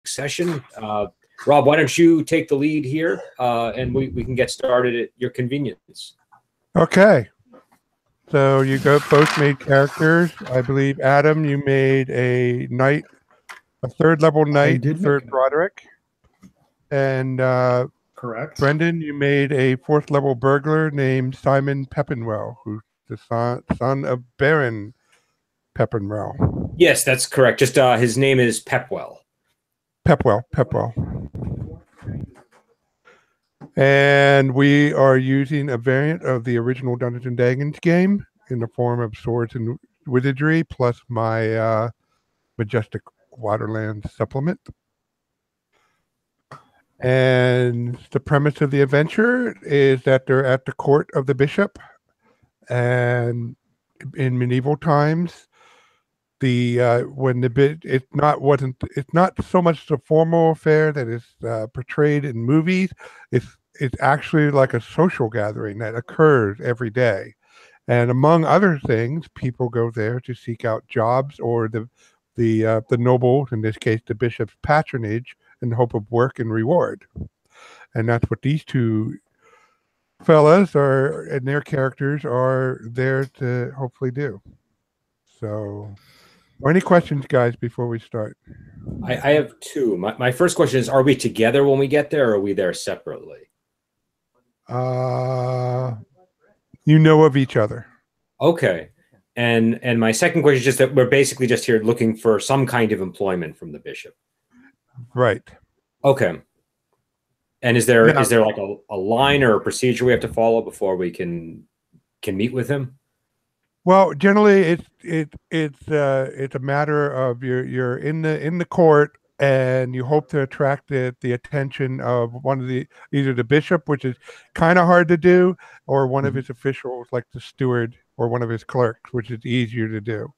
session. Rob, why don't you take the lead here, and we can get started at your convenience. Okay. So you both made characters. I believe, Adam, you made a knight, a third level knight, third Broderick. And correct. Brendan, you made a fourth level burglar named Simon Peppenwell, who's the son of Baron Peppenwell. Yes, that's correct. Just his name is Pepwell. Pepwell. And we are using a variant of the original Dungeons and Dragons game in the form of swords and wizardry, plus my Majestic Wilderlands supplement. And the premise of the adventure is that they're at the court of the bishop, and in medieval times, it's not so much the formal affair that is portrayed in movies. It's actually like a social gathering that occurs every day, and among other things, people go there to seek out jobs or the noble, in this case the bishop's patronage, in the hope of work and reward. And that's what these two fellas and their characters are there to hopefully do. So, any questions, guys, before we start? I have two. My first question is, are we together when we get there, or are we there separately? You know of each other. Okay. And my second question is just that we're basically just here looking for some kind of employment from the bishop. Right. Okay. And is there like a line or a procedure we have to follow before we can meet with him? Well, generally it's a matter of you're in the court, and you hope to attract the attention of either the bishop, which is kind of hard to do, or one of his officials like the steward or one of his clerks, which is easier to do.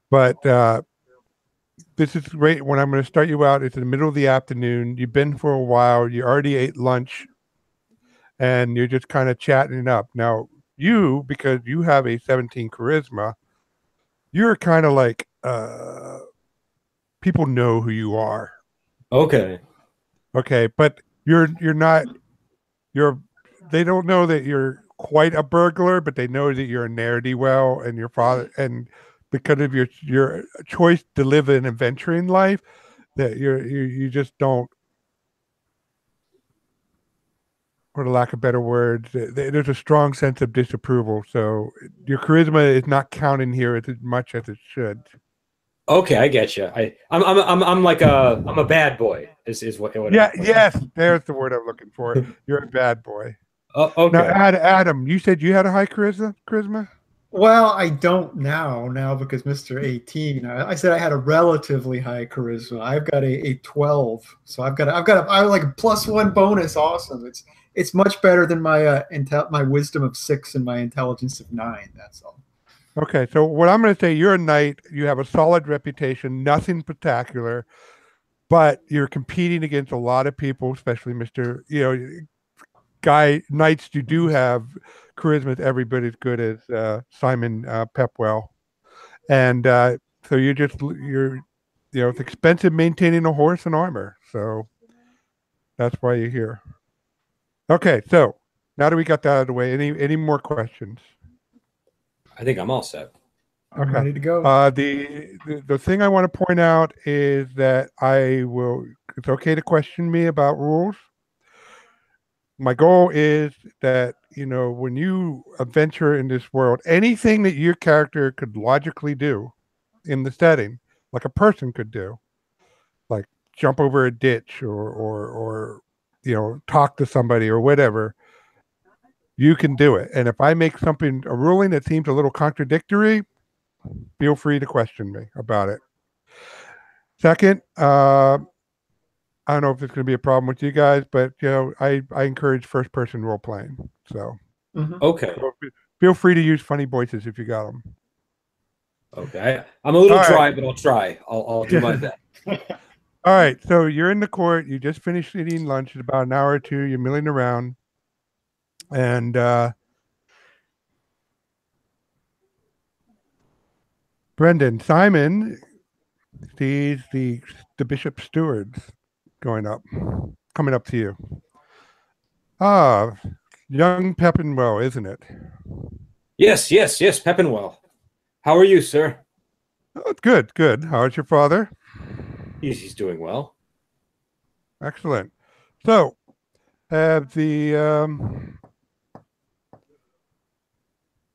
But this is great. When I'm going to start you out, it's in the middle of the afternoon. You've been for a while. You already ate lunch, and you're just kind of chatting it up. Now, because you have a 17 charisma, you're kind of like people know who you are. Okay, but they don't know that you're quite a burglar, but they know that you're a ne'er-do-well, and your father, and because of your choice to live an adventuring life, that you just don't, for the lack of better words, there's a strong sense of disapproval. So your charisma is not counting here as much as it should. Okay, I get you. I'm like I'm a bad boy. Is what? Yes, there's the word I'm looking for. You're a bad boy. Oh, okay. Now, Adam, you said you had a high charisma? Well, I don't now because Mr. 18. I said I had a relatively high charisma. I've got a 12, so I like a +1 bonus. Awesome. It's much better than my my wisdom of 6 and my intelligence of 9. That's all. Okay, so what I'm going to say, you're a knight. You have a solid reputation, nothing spectacular, but you're competing against a lot of people, especially knights. You do have charisma every bit as good as Simon Pepwell, and so it's expensive maintaining a horse and armor, so that's why you're here. Okay, so now that we got that out of the way, any more questions? I think I'm all set. I'm ready to go. The thing I want to point out is that it's okay to question me about rules. My goal is that, when you adventure in this world, anything that your character could logically do in the setting, like a person could do, like jump over a ditch or talk to somebody or whatever, you can do it. And if I make a ruling that seems a little contradictory, feel free to question me about it. Second, I don't know if it's going to be a problem with you guys, but I encourage first-person role-playing. So, okay, so feel free to use funny voices if you got them. Okay, I'm a little dry, but I'll try. I'll do my best. All right, so you're in the court. You just finished eating lunch. It's about an hour or two. You're milling around, and Brendan, Simon sees the bishop's stewards coming up to you. Ah, young Peppenwell, isn't it? Yes, yes, yes, Peppenwell. How are you, sir? Oh, good, good. How's your father? He's doing well. Excellent. So, have the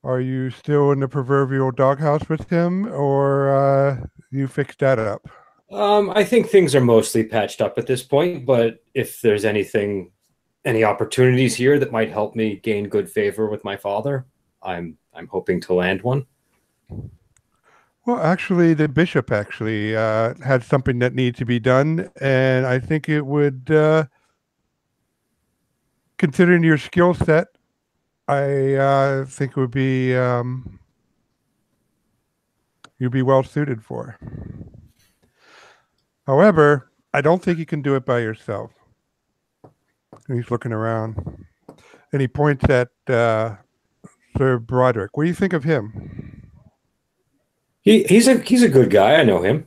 are you still in the proverbial doghouse with him, or you fixed that up? I think things are mostly patched up at this point, but if there's any opportunities here that might help me gain good favor with my father, I'm hoping to land one. Well, actually, the bishop actually had something that needs to be done, and I think it would, considering your skill set, I think it would be you'd be well suited for. However, I don't think you can do it by yourself. And he's looking around, and he points at Sir Broderick. What do you think of him? He's a good guy. I know him.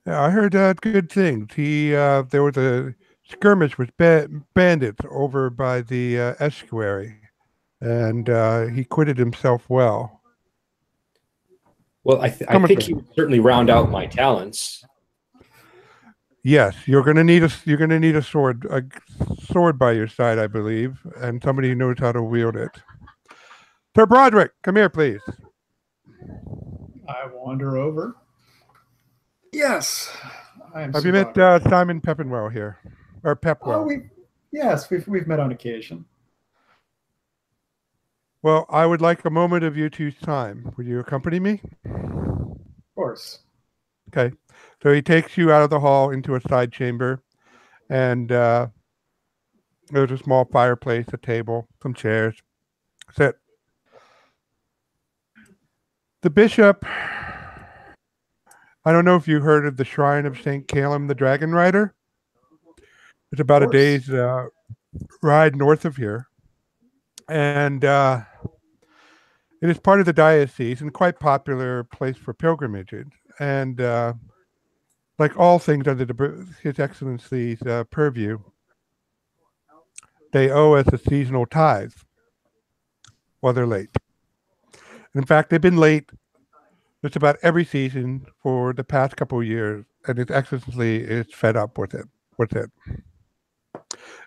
Yeah, I heard good things. He there was a skirmish with bandits over by the estuary, and he quitted himself well. Well, I think he would certainly round out my talents. Yes, you're gonna need a sword by your side, I believe, and somebody who knows how to wield it. Sir Broderick, come here, please. I wander over. Yes, Have you met Simon Peppenwell here, or Pepwell? Oh, yes, we've met on occasion. Well, I would like a moment of you two's time. Would you accompany me? Of course. Okay. So he takes you out of the hall into a side chamber, and there's a small fireplace, a table, some chairs. Sit. The bishop, I don't know if you heard of the Shrine of St. Calum the Dragon Rider. It's about a day's ride north of here. And it is part of the diocese and quite popular place for pilgrimages. And like all things under His Excellency's purview, they owe us a seasonal tithe while they're late. In fact, they've been late just about every season for the past couple of years, and His Excellency is fed up with it.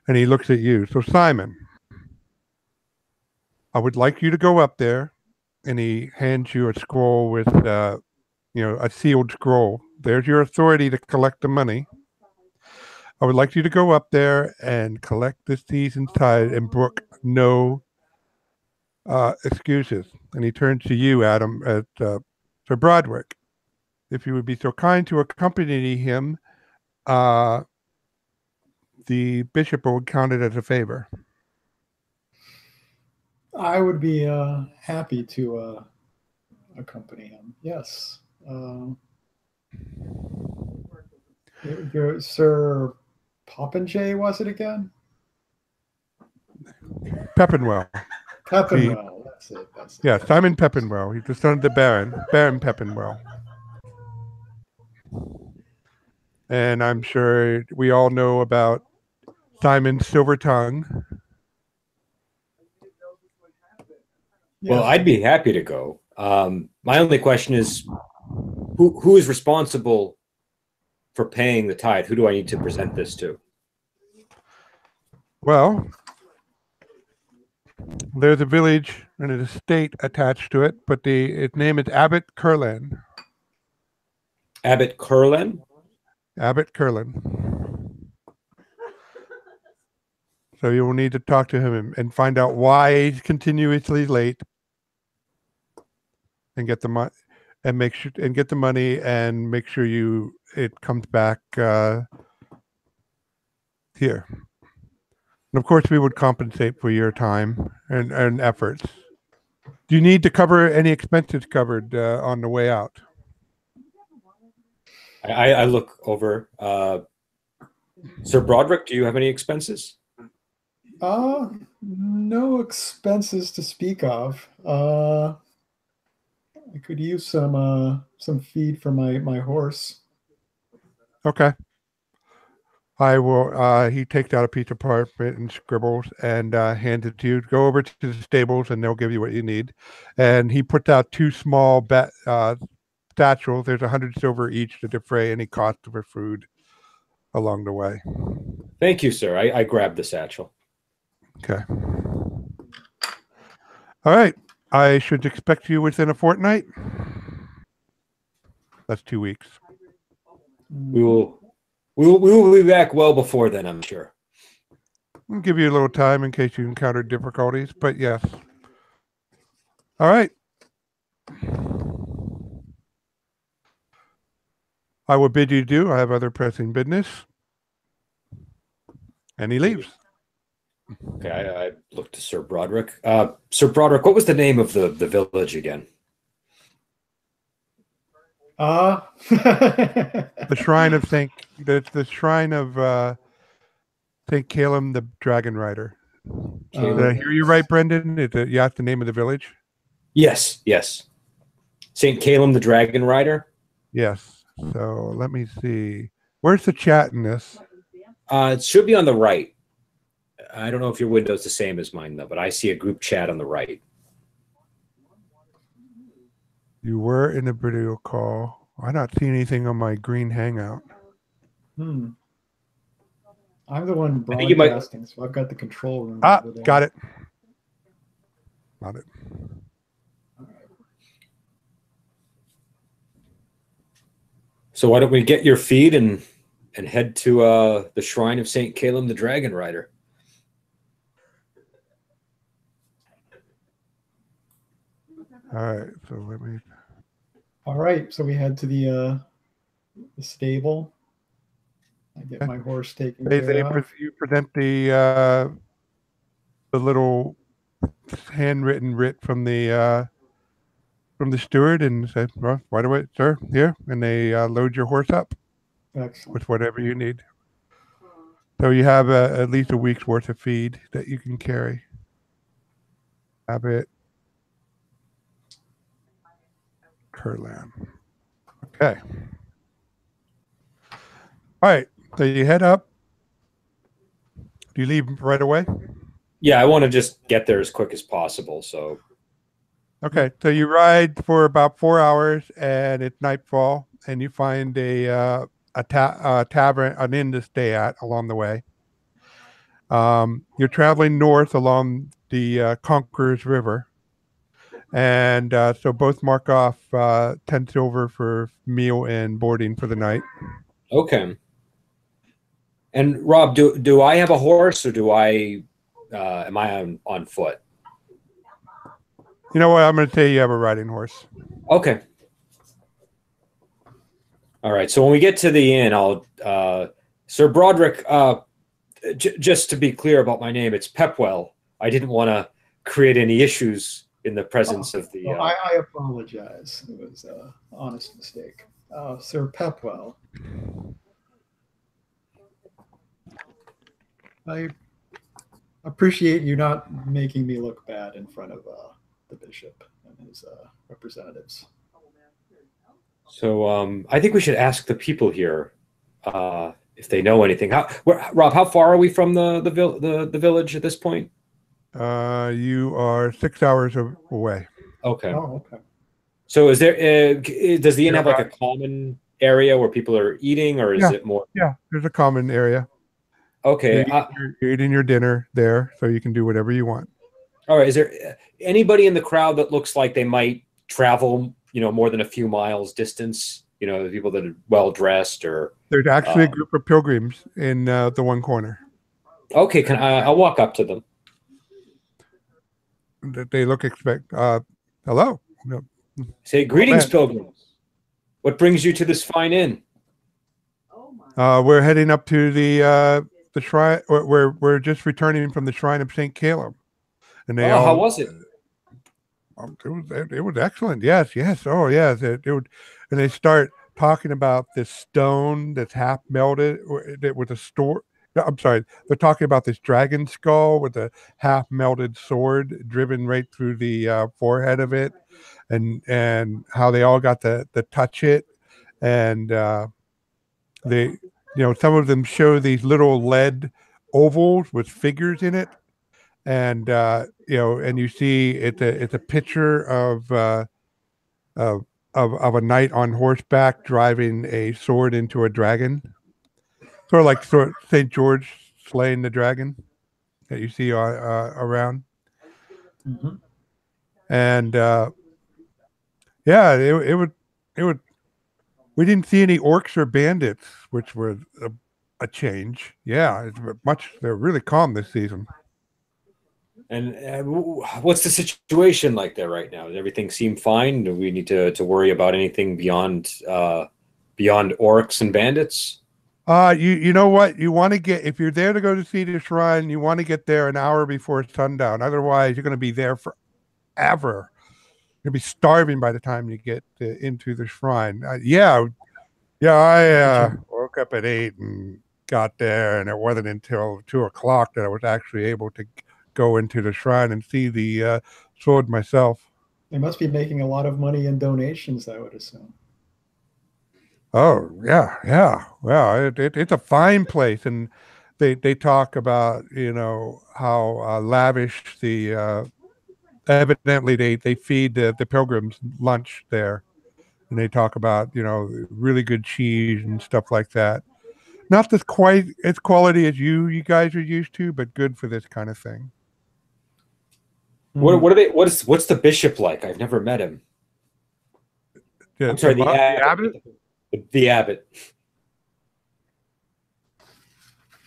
And he looks at you. So, Simon, I would like you to go up there, and he hands you a scroll with, a sealed scroll. There's your authority to collect the money. I would like you to go up there and collect this season's tithe and brook no excuses. And he turns to you, Adam, at Sir Broderick. If you would be so kind to accompany him, the bishop would count it as a favor. I would be happy to accompany him. Yes. Your Sir Popinjay, was it again? Peppenwell. Peppenwell. That's it. Yeah, Simon Peppenwell. He's the son of the Baron Peppenwell. And I'm sure we all know about Simon's silver tongue. Well, I'd be happy to go. My only question is, who is responsible for paying the tithe? Who do I need to present this to? Well, there's a village and an estate attached to it, but its name is Abbot Curlin. Abbot Curlin? Abbot Curlin. So you will need to talk to him and find out why he's continuously late, and get the money, and get the money, and make sure it comes back here. And of course, we would compensate for your time and efforts. Do you need to cover any expenses covered on the way out? I look over. Sir Broderick, do you have any expenses? No expenses to speak of. I could use some feed for my horse. Okay. I will. He takes out a piece of parchment and scribbles and hands it to you. Go over to the stables and they'll give you what you need. And he puts out two small satchels. There's 100 silver each to defray any cost of her food along the way. Thank you, sir. I grabbed the satchel. Okay. All right. I should expect you within a fortnight. That's 2 weeks. We will be back well before then, I'm sure. I'll give you a little time in case you encounter difficulties, but yes. All right. I will bid you adieu. I have other pressing business. And he leaves. Okay, I look to Sir Broderick. Sir Broderick, what was the name of the village again? The shrine of the shrine of St. Calum the Dragon Rider. Did I hear you right, Brendan? Is it, you asked the name of the village? Yes. St. Calum the Dragon Rider? Yes. So let me see. Where's the chat in this? It should be on the right. I don't know if your window's the same as mine, though, but I see a group chat on the right. You were in a video call. I not see anything on my green hangout. I'm the one broadcasting, so I've got the control room. Over there. Got it. Got it. So why don't we get your feed and head to the shrine of St. Calum the Dragon Rider? All right. So let me. All right. So we head to the stable. I get my horse taken care of. You present the little handwritten writ from the steward and say, well, right away, sir, here, and they load your horse up. Excellent. With whatever you need. So you have at least a week's worth of feed that you can carry. Have it. Curlan. Okay. All right. So you head up. Do you leave right away? Yeah, I want to just get there as quick as possible. So. Okay. So you ride for about 4 hours, and it's nightfall, and you find a tavern, an inn to stay at along the way. You're traveling north along the Conqueror's River. And so both mark off 10 silver for meal and boarding for the night. Okay. And Rob, do I have a horse, or do I am I on foot? You know what? I'm going to say you have a riding horse. Okay. All right. So when we get to the inn, I'll Sir Broderick. Just to be clear about my name, it's Pepwell. I didn't want to create any issues in the presence of the. I apologize. It was an honest mistake. Sir Pepwell. I appreciate you not making me look bad in front of the bishop and his representatives. So I think we should ask the people here if they know anything. Rob, how far are we from the village at this point? You are 6 hours away. Okay. Oh, okay. So is there? Does the inn have like a common area where people are eating, or is it more? Yeah, there's a common area. Okay. You're eating your dinner there, so you can do whatever you want. All right. Is there anybody in the crowd that looks like they might travel, more than a few miles distance? The people that are well dressed, or there's actually a group of pilgrims in the one corner. Okay. I'll walk up to them. They look hello. Say, greetings, pilgrims. What brings you to this fine inn? We're heading up to the shrine. We're just returning from the shrine of St. Calum. And how was it? It was excellent. Yes. Oh, yes. And they start talking about this stone that's half melted with a store. I'm sorry. They're talking about this dragon skull with a half melted sword driven right through the forehead of it. and how they all got to touch it, and they, some of them show these little lead ovals with figures in it, and and you see it's a picture of a knight on horseback driving a sword into a dragon, sort of like St. George slaying the dragon that you see around. Mm-hmm. And yeah, it would. We didn't see any orcs or bandits, which was a change. Yeah, they're really calm this season. And what's the situation like there right now? Does everything seem fine? Do we need to worry about anything beyond orcs and bandits? You know what? You want to get, if you're there to go to see the shrine, you want to get there an hour before sundown. Otherwise, you're going to be there forever. You'll be starving by the time you get into the shrine. I woke up at 8 and got there, and it wasn't until 2 o'clock that I was actually able to go into the shrine and see the sword myself. They must be making a lot of money in donations, I would assume. Oh yeah. Well, it's a fine place, and they talk about how lavish the evidently they feed the pilgrims lunch there, and they talk about really good cheese and stuff like that. Not this quite as quality as you guys are used to, but good for this kind of thing. What are they? What's the bishop like? I've never met him. I'm sorry, the abbot. The abbot.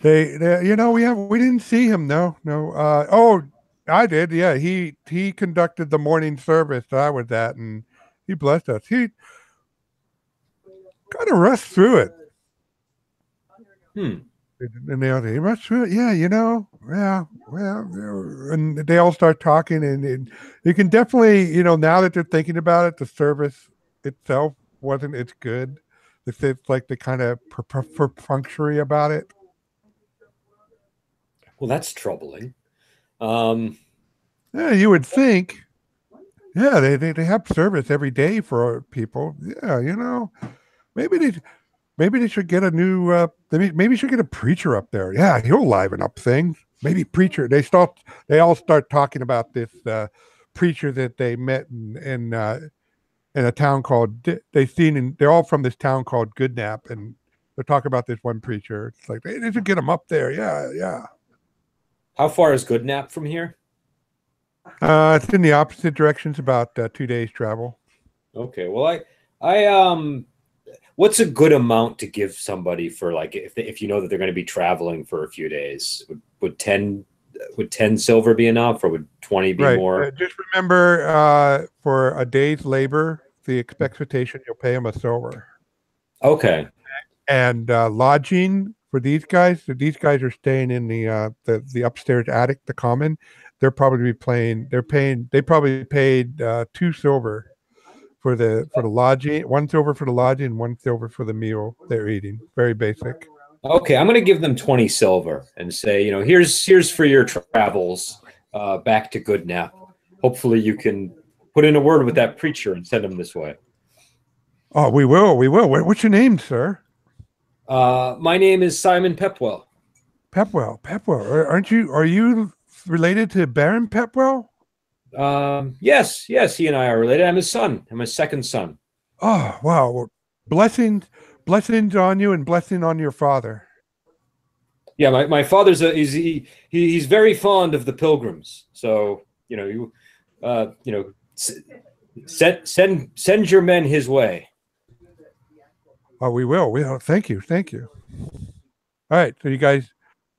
We didn't see him. No. Oh, I did. Yeah, he conducted the morning service that I was at, and he blessed us. He kind of rushed through it. And he rushed through it. Yeah, yeah. Well, and they all start talking, and you can definitely, now that they're thinking about it, the service itself wasn't as good. It's like the kind of perfunctory about it. Well, that's troubling. Yeah, you would think. Yeah, they have service every day for people. Yeah, maybe they should get a new. Maybe should get a preacher up there. Yeah, he'll liven up things. Maybe preacher. They all start talking about this preacher that they met in a town called. They're all from this town called Goodnap, and they're talking about this one preacher. It's like they should get him up there. Yeah. How far is Goodnap from here? It's in the opposite direction. It's about 2 days travel. Okay. Well, I what's a good amount to give somebody for, like, if you know that they're going to be traveling for a few days? Would 10 silver be enough, or would 20 be more? Just remember, for a day's labor, the expectation you'll pay them a silver. Okay. And lodging for these guys. So these guys are staying in the upstairs attic, the common. They probably paid 2 silver for the lodging, 1 silver for the lodging, and 1 silver for the meal they're eating. Very basic. Okay, I'm going to give them 20 silver and say, here's for your travels back to Goodnap. Hopefully you can put in a word with that preacher and send him this way. Oh, we will. What's your name, sir? My name is Simon Pepwell. Pepwell. Are you related to Baron Pepwell? Yes, he and I are related. I'm his son. I'm his second son. Oh, wow. Well, blessings on you, and blessing on your father. Yeah, my father's he's very fond of the pilgrims. So, send your men his way. Oh, we will. Thank you. All right. So you guys,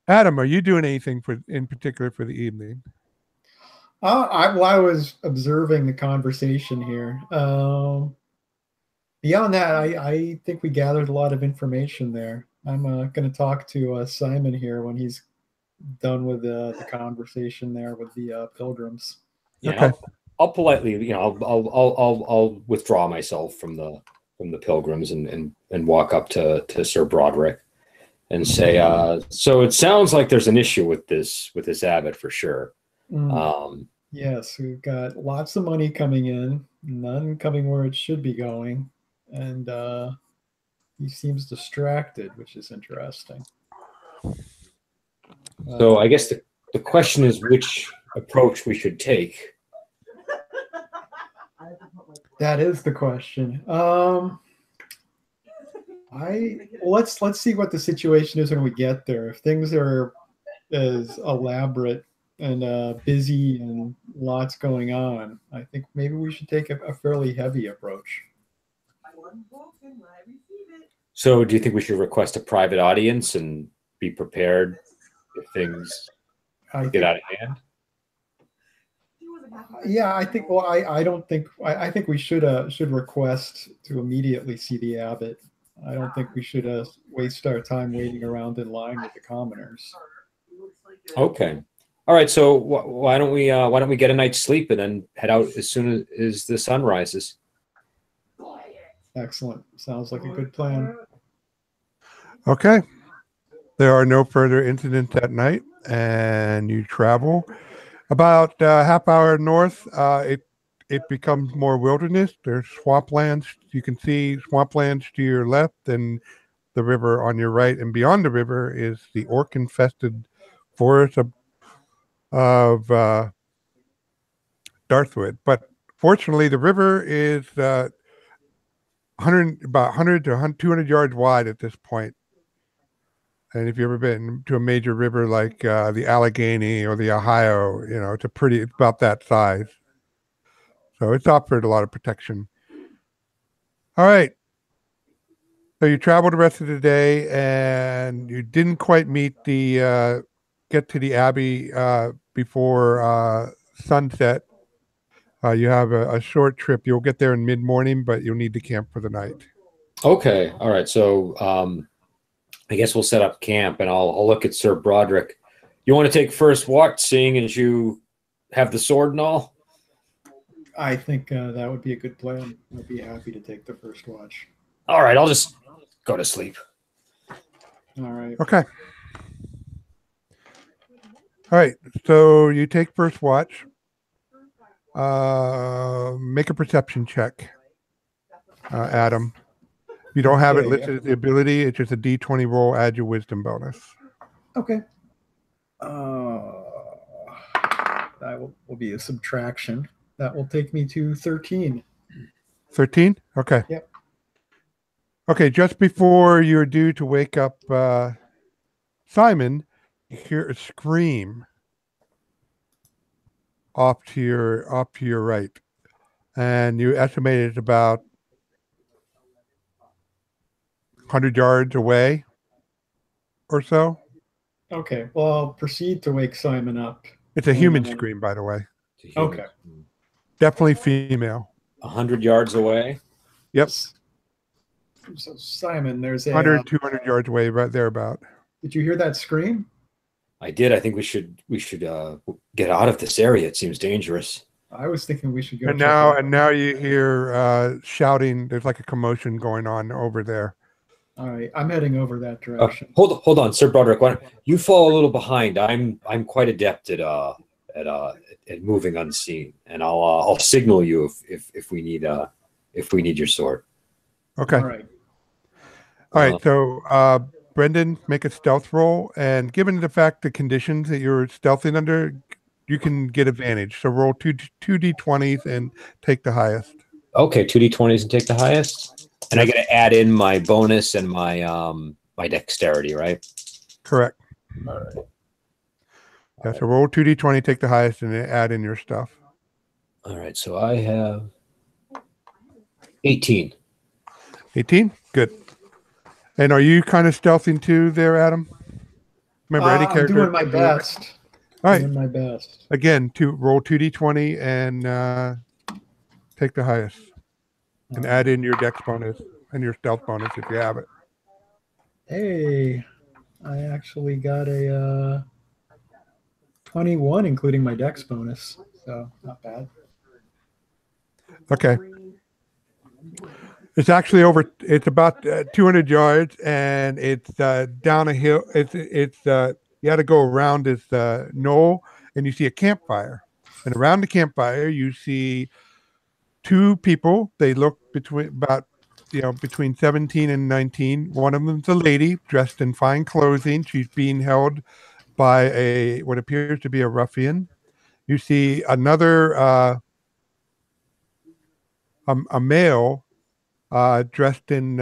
Adam, are you doing anything in particular for the evening? I was observing the conversation here. Beyond that, I think we gathered a lot of information there. I'm going to talk to Simon here when he's done with the conversation there with the pilgrims. Yeah, okay. I'll politely, I'll withdraw myself from the pilgrims and walk up to Sir Broderick and say, so it sounds like there's an issue with this abbot for sure. Yes, we've got lots of money coming in. None coming where it should be going. And he seems distracted, which is interesting. So I guess the question is which approach we should take. That is the question. Let's see what the situation is when we get there. If things are as elaborate and busy and lots going on, I think maybe we should take a fairly heavy approach. So do you think we should request a private audience and be prepared if things get out of hand? Yeah, I think. Well, I don't think. I think we should request to immediately see the abbot. I don't think we should waste our time waiting around in line with the commoners. Okay. All right. So why don't we get a night's sleep and then head out as soon as the sun rises? Excellent. Sounds like a good plan. Okay. There are no further incidents at night, and you travel about half hour north. It becomes more wilderness. There's swamplands. You can see swamplands to your left and the river on your right. And beyond the river is the orc-infested forest of Darthwood. But fortunately, the river is about 100 to 200 yards wide at this point. And if you've ever been to a major river like the Allegheny or the Ohio, it's about that size. So it's offered a lot of protection. All right. So you traveled the rest of the day, and you didn't quite get to the Abbey before sunset. You have a short trip. You'll get there in mid-morning, but you'll need to camp for the night. Okay. All right. So I guess we'll set up camp, and I'll look at Sir Broderick. You want to take first watch, seeing as you have the sword and all? I think that would be a good plan. I'd be happy to take the first watch. All right. I'll just go to sleep. All right. Okay. All right. So you take first watch. Make a perception check, Adam. If you don't have it listed as the ability, it's just a D20 roll, add your wisdom bonus. Okay. That will be a subtraction. That will take me to 13. 13? Okay. Yep. Okay, just before you're due to wake up Simon, you hear a scream off to your right. And you estimate it's about 100 yards away or so. Okay. Well, I'll proceed to wake Simon up. It's a human scream, by the way. Okay. Definitely female. 100 yards away? Yep. So, Simon, there's a 100, 200 yards away, right there about. Did you hear that scream? I did. I think we should get out of this area. It seems dangerous. I was thinking we should go. And now you hear shouting. There's like a commotion going on over there. All right, I'm heading over that direction. Hold on, Sir Broderick. Why don't you fall a little behind? I'm quite adept at moving unseen, and I'll signal you if we need your sword. Okay. All right. All right. So Brendan, make a stealth roll, and given the fact the conditions that you're stealthing under, you can get advantage. So roll two d20s and take the highest. Okay, 2d20s and take the highest. And I got to add in my bonus and my dexterity, right? Correct. All right. Yeah, so roll 2d20, take the highest, and then add in your stuff. All right, so I have 18. 18? Good. And are you kind of stealthing too there, Adam? Remember, any character? I'm doing my best. All right. Doing my best. Again, roll 2d20 and take the highest. And add in your dex bonus and your stealth bonus if you have it. Hey, I actually got a 21, including my dex bonus. So not bad. Okay. It's actually it's about 200 yards, and it's down a hill. It's you had to go around this knoll, and you see a campfire. And around the campfire, you see two people. They look between 17 and 19. One of them's a lady dressed in fine clothing. She's being held by what appears to be a ruffian. You see another a male dressed in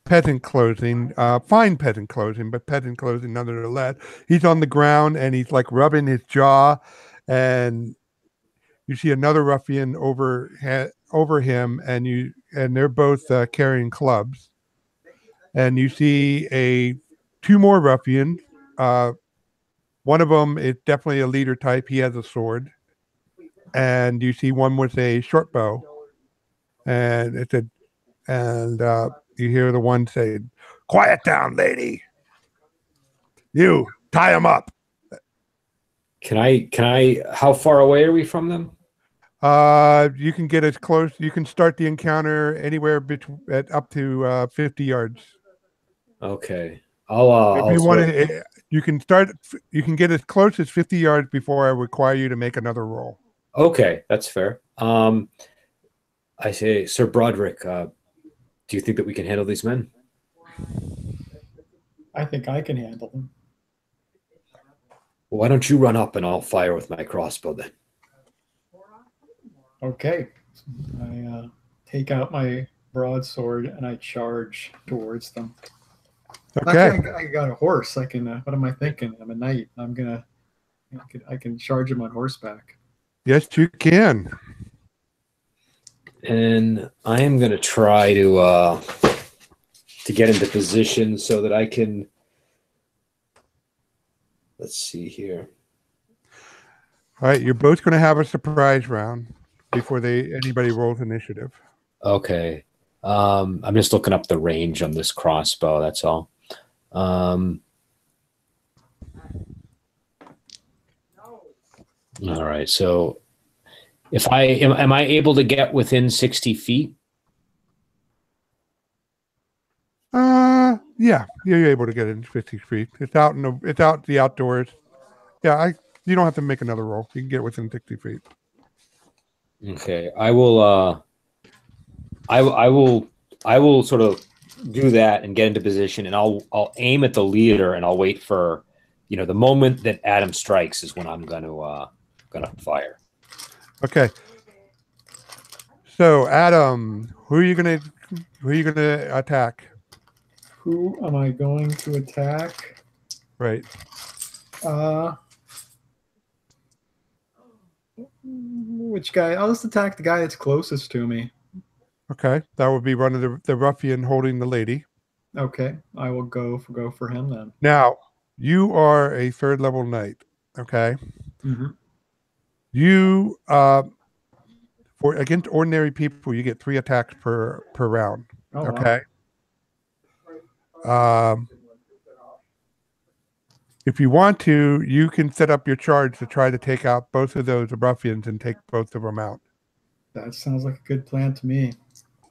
peasant clothing, fine peasant clothing, but peasant clothing nonetheless. He's on the ground and he's like rubbing his jaw, and you see another ruffian over him, and they're both carrying clubs, and you see two more ruffians. One of them is definitely a leader type. He has a sword, and you see one with a short bow, and you hear the one say, "Quiet down, lady. You tie him up." Can I, how far away are we from them? You can get as close. You can start the encounter anywhere up to 50 yards. Okay. You can start. You can get as close as 50 yards before I require you to make another roll. Okay, that's fair. I say, Sir Broderick, do you think that we can handle these men? I think I can handle them. Well, why don't you run up and I'll fire with my crossbow then? Okay. I take out my broadsword and I charge towards them. Okay. I got a horse. I can. What am I thinking? I'm a knight. I can charge him on horseback. Yes, you can. And I am going to try to get into position so that I can. Let's see here. All right, you're both going to have a surprise round before anybody rolls initiative. Okay. I'm just looking up the range on this crossbow. That's all. All right. So, if am I able to get within 60 feet? Yeah, you're able to get in 50 feet. It's out the outdoors. Yeah, you don't have to make another roll. You can get within 60 feet. Okay, I will. I will sort of do that and get into position, and I'll aim at the leader, and I'll wait for, the moment that Adam strikes is when I'm gonna fire. Okay. So Adam, who are you gonna attack? Who am I going to attack? Right. Which guy? I'll just attack the guy that's closest to me. Okay, that would be one of the ruffian holding the lady. Okay, I will go for him then. Now, you are a 3rd level knight. Okay. Mm-hmm. You against ordinary people, you get 3 attacks per round. Oh, okay. Wow. If you want to, you can set up your charge to try to take out both of those ruffians and take both of them out. That sounds like a good plan to me.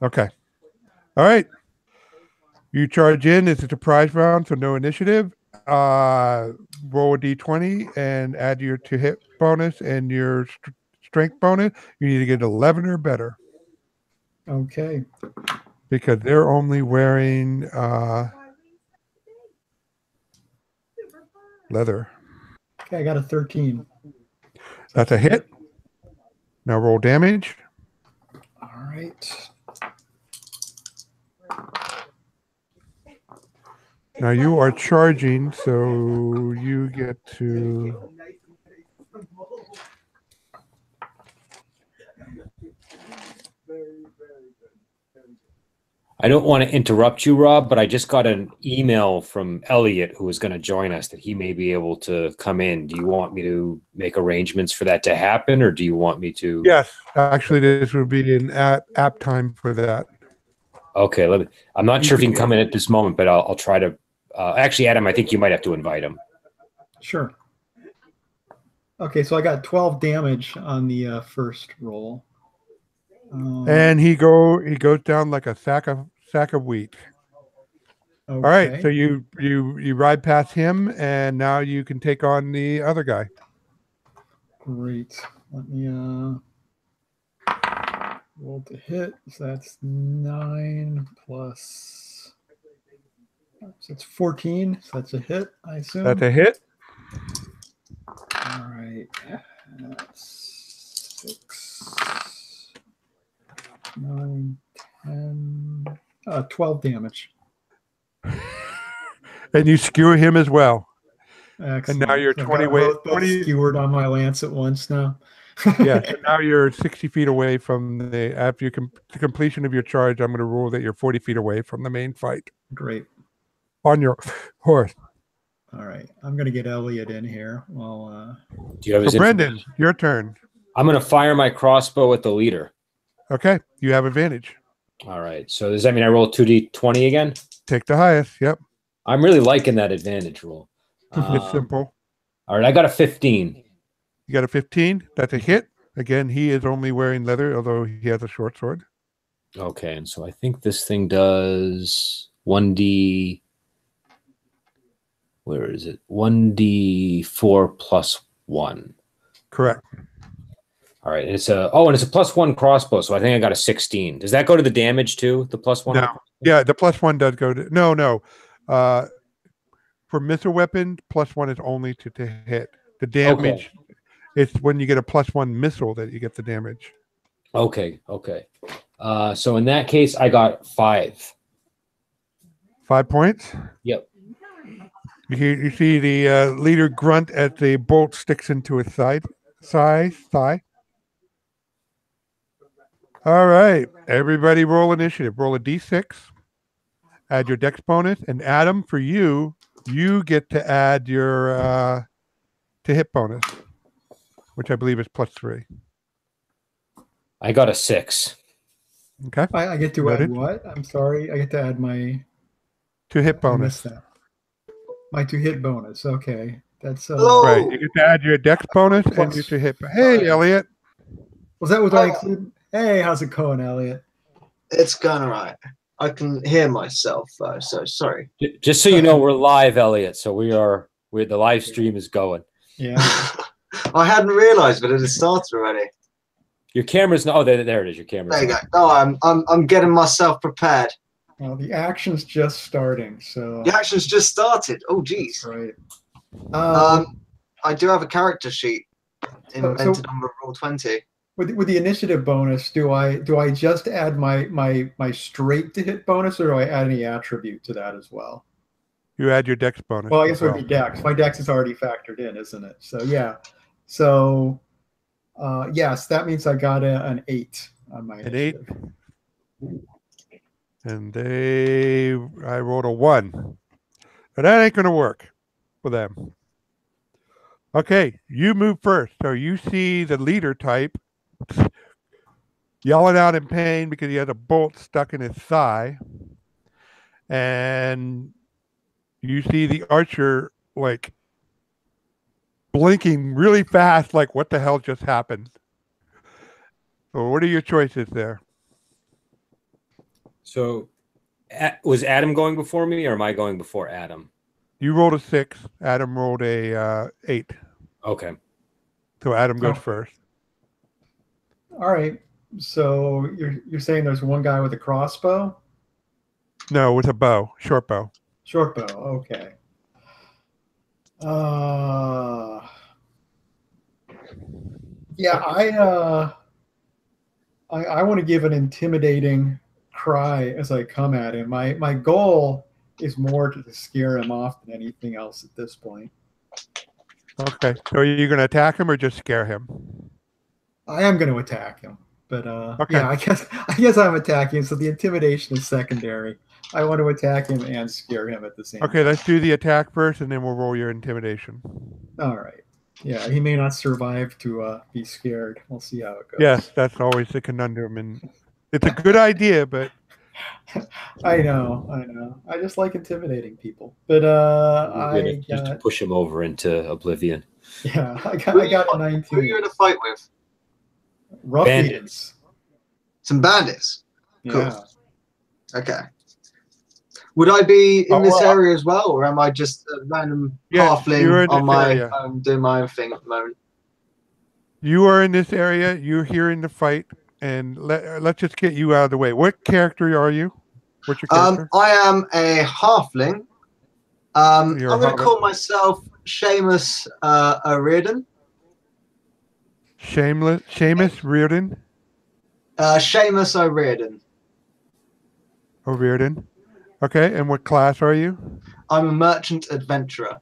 Okay. All right. You charge in. It's a surprise round, so no initiative. Roll a d20 and add your to hit bonus and your strength bonus. You need to get 11 or better. Okay. Because they're only wearing leather. Okay, I got a 13. That's a hit. Now roll damage. All right. Now you are charging, so you get to... I don't want to interrupt you, Rob, but I just got an email from Elliot, who is going to join us, that he may be able to come in. Do you want me to make arrangements for that to happen, or do you want me to? Yes, actually, this would be an app time for that. Okay, I'm not sure if he can come in at this moment, but I'll try to. Actually, Adam, I think you might have to invite him. Sure. Okay, so I got 12 damage on the first roll. And he goes down like a sack of wheat. Okay. All right, so you ride past him, and now you can take on the other guy. Great. Let me roll to hit. So that's 9 plus. So it's 14. So that's a hit, I assume. That's a hit. All right. That's 6, 9, 10, 12 damage. And you skewer him as well. Excellent. And now you're So 20 both skewered on my lance at once now. Yeah, so now you're 60 feet away from after the completion of your charge, I'm going to rule that you're 40 feet away from the main fight. Great. On your horse. All right. I'm going to get Elliot in here. Well, Do you have his Brendan, your turn. I'm going to fire my crossbow at the leader. Okay, you have advantage. All right. So does that mean I roll 2d20 again? Take the highest, yep. I'm really liking that advantage roll. It's simple. All right. I got a 15. You got a 15. That's a hit. Again, he is only wearing leather, although he has a short sword. Okay. And so I think this thing does 1d. Where is it? 1d4 plus 1. Correct. All right. And it's a +1 crossbow. So I think I got a 16. Does that go to the damage too? The +1? No. Yeah, the +1 does go to no. For missile weapon, +1 is only to hit. The damage, it's when you get a +1 missile that you get the damage. Okay. So in that case, I got 5. 5 points? Yep. You see the leader grunt as the bolt sticks into his thigh. All right. Everybody roll initiative. Roll a d6. Add your dex bonus. And Adam, for you get to add your to hit bonus, which I believe is +3. I got a 6. Okay. I get to add what? I'm sorry. I get to add my to hit bonus. I missed that. My to hit bonus. Okay. That's right. You get to add your dex bonus and your to hit. Hey, Elliot. Was that what I included? Hey, how's it going, Elliot? It's going all right. I can hear myself, so sorry. Just so you know, we're live, Elliot. So the live stream is going. Yeah. I hadn't realized, but it had started already. Your camera's no. Oh, there it is. Your camera. There you go. Oh, I'm getting myself prepared. Well, the action's just starting, so the action's just started. Oh, geez. Right. I do have a character sheet invented on Roll20. With the initiative bonus, do I just add my straight to hit bonus, or do I add any attribute to that as well? You add your dex bonus. Well, I guess it would be dex. My dex is already factored in, isn't it? So yeah. So yes, that means I got an 8 on my initiative. 8. And I rolled a 1. But that ain't going to work for them. Okay, you move first. So you see the leader type yelling out in pain because he has a bolt stuck in his thigh. And you see the archer like blinking really fast, like what the hell just happened? So what are your choices there? So was Adam going before me, or am I going before Adam? You rolled a 6. Adam rolled a 8. Okay. So Adam goes first. All right. So you're saying there's one guy with a crossbow? No, with a bow, short bow. Short bow. Okay. Yeah, I want to give an intimidating cry as I come at him. My goal is more to scare him off than anything else at this point. Okay. So are you going to attack him or just scare him? I am going to attack him, but okay. Yeah, I guess I'm attacking him. So the intimidation is secondary. I want to attack him and scare him at the same time. Okay, let's do the attack first, and then we'll roll your intimidation. All right. Yeah, he may not survive to be scared. We'll see how it goes. Yes, that's always the conundrum, and it's a good idea, but I know. I just like intimidating people, but just to push him over into oblivion. Yeah, I got a 19. Who are you in a fight with? Ruffians. Some bandits. Cool. Yeah. Okay. Would I be in this area as well, or am I just a random halfling on my own, doing my own thing at the moment? You are in this area. You're here in the fight, and let's just get you out of the way. What character are you? What's your character? I am a halfling. I'm You're a going to halfling. call myself Seamus O'Riordan. Seamus Reardon. Seamus O'Riordan. O'Riordan. Okay, and what class are you? I'm a merchant adventurer.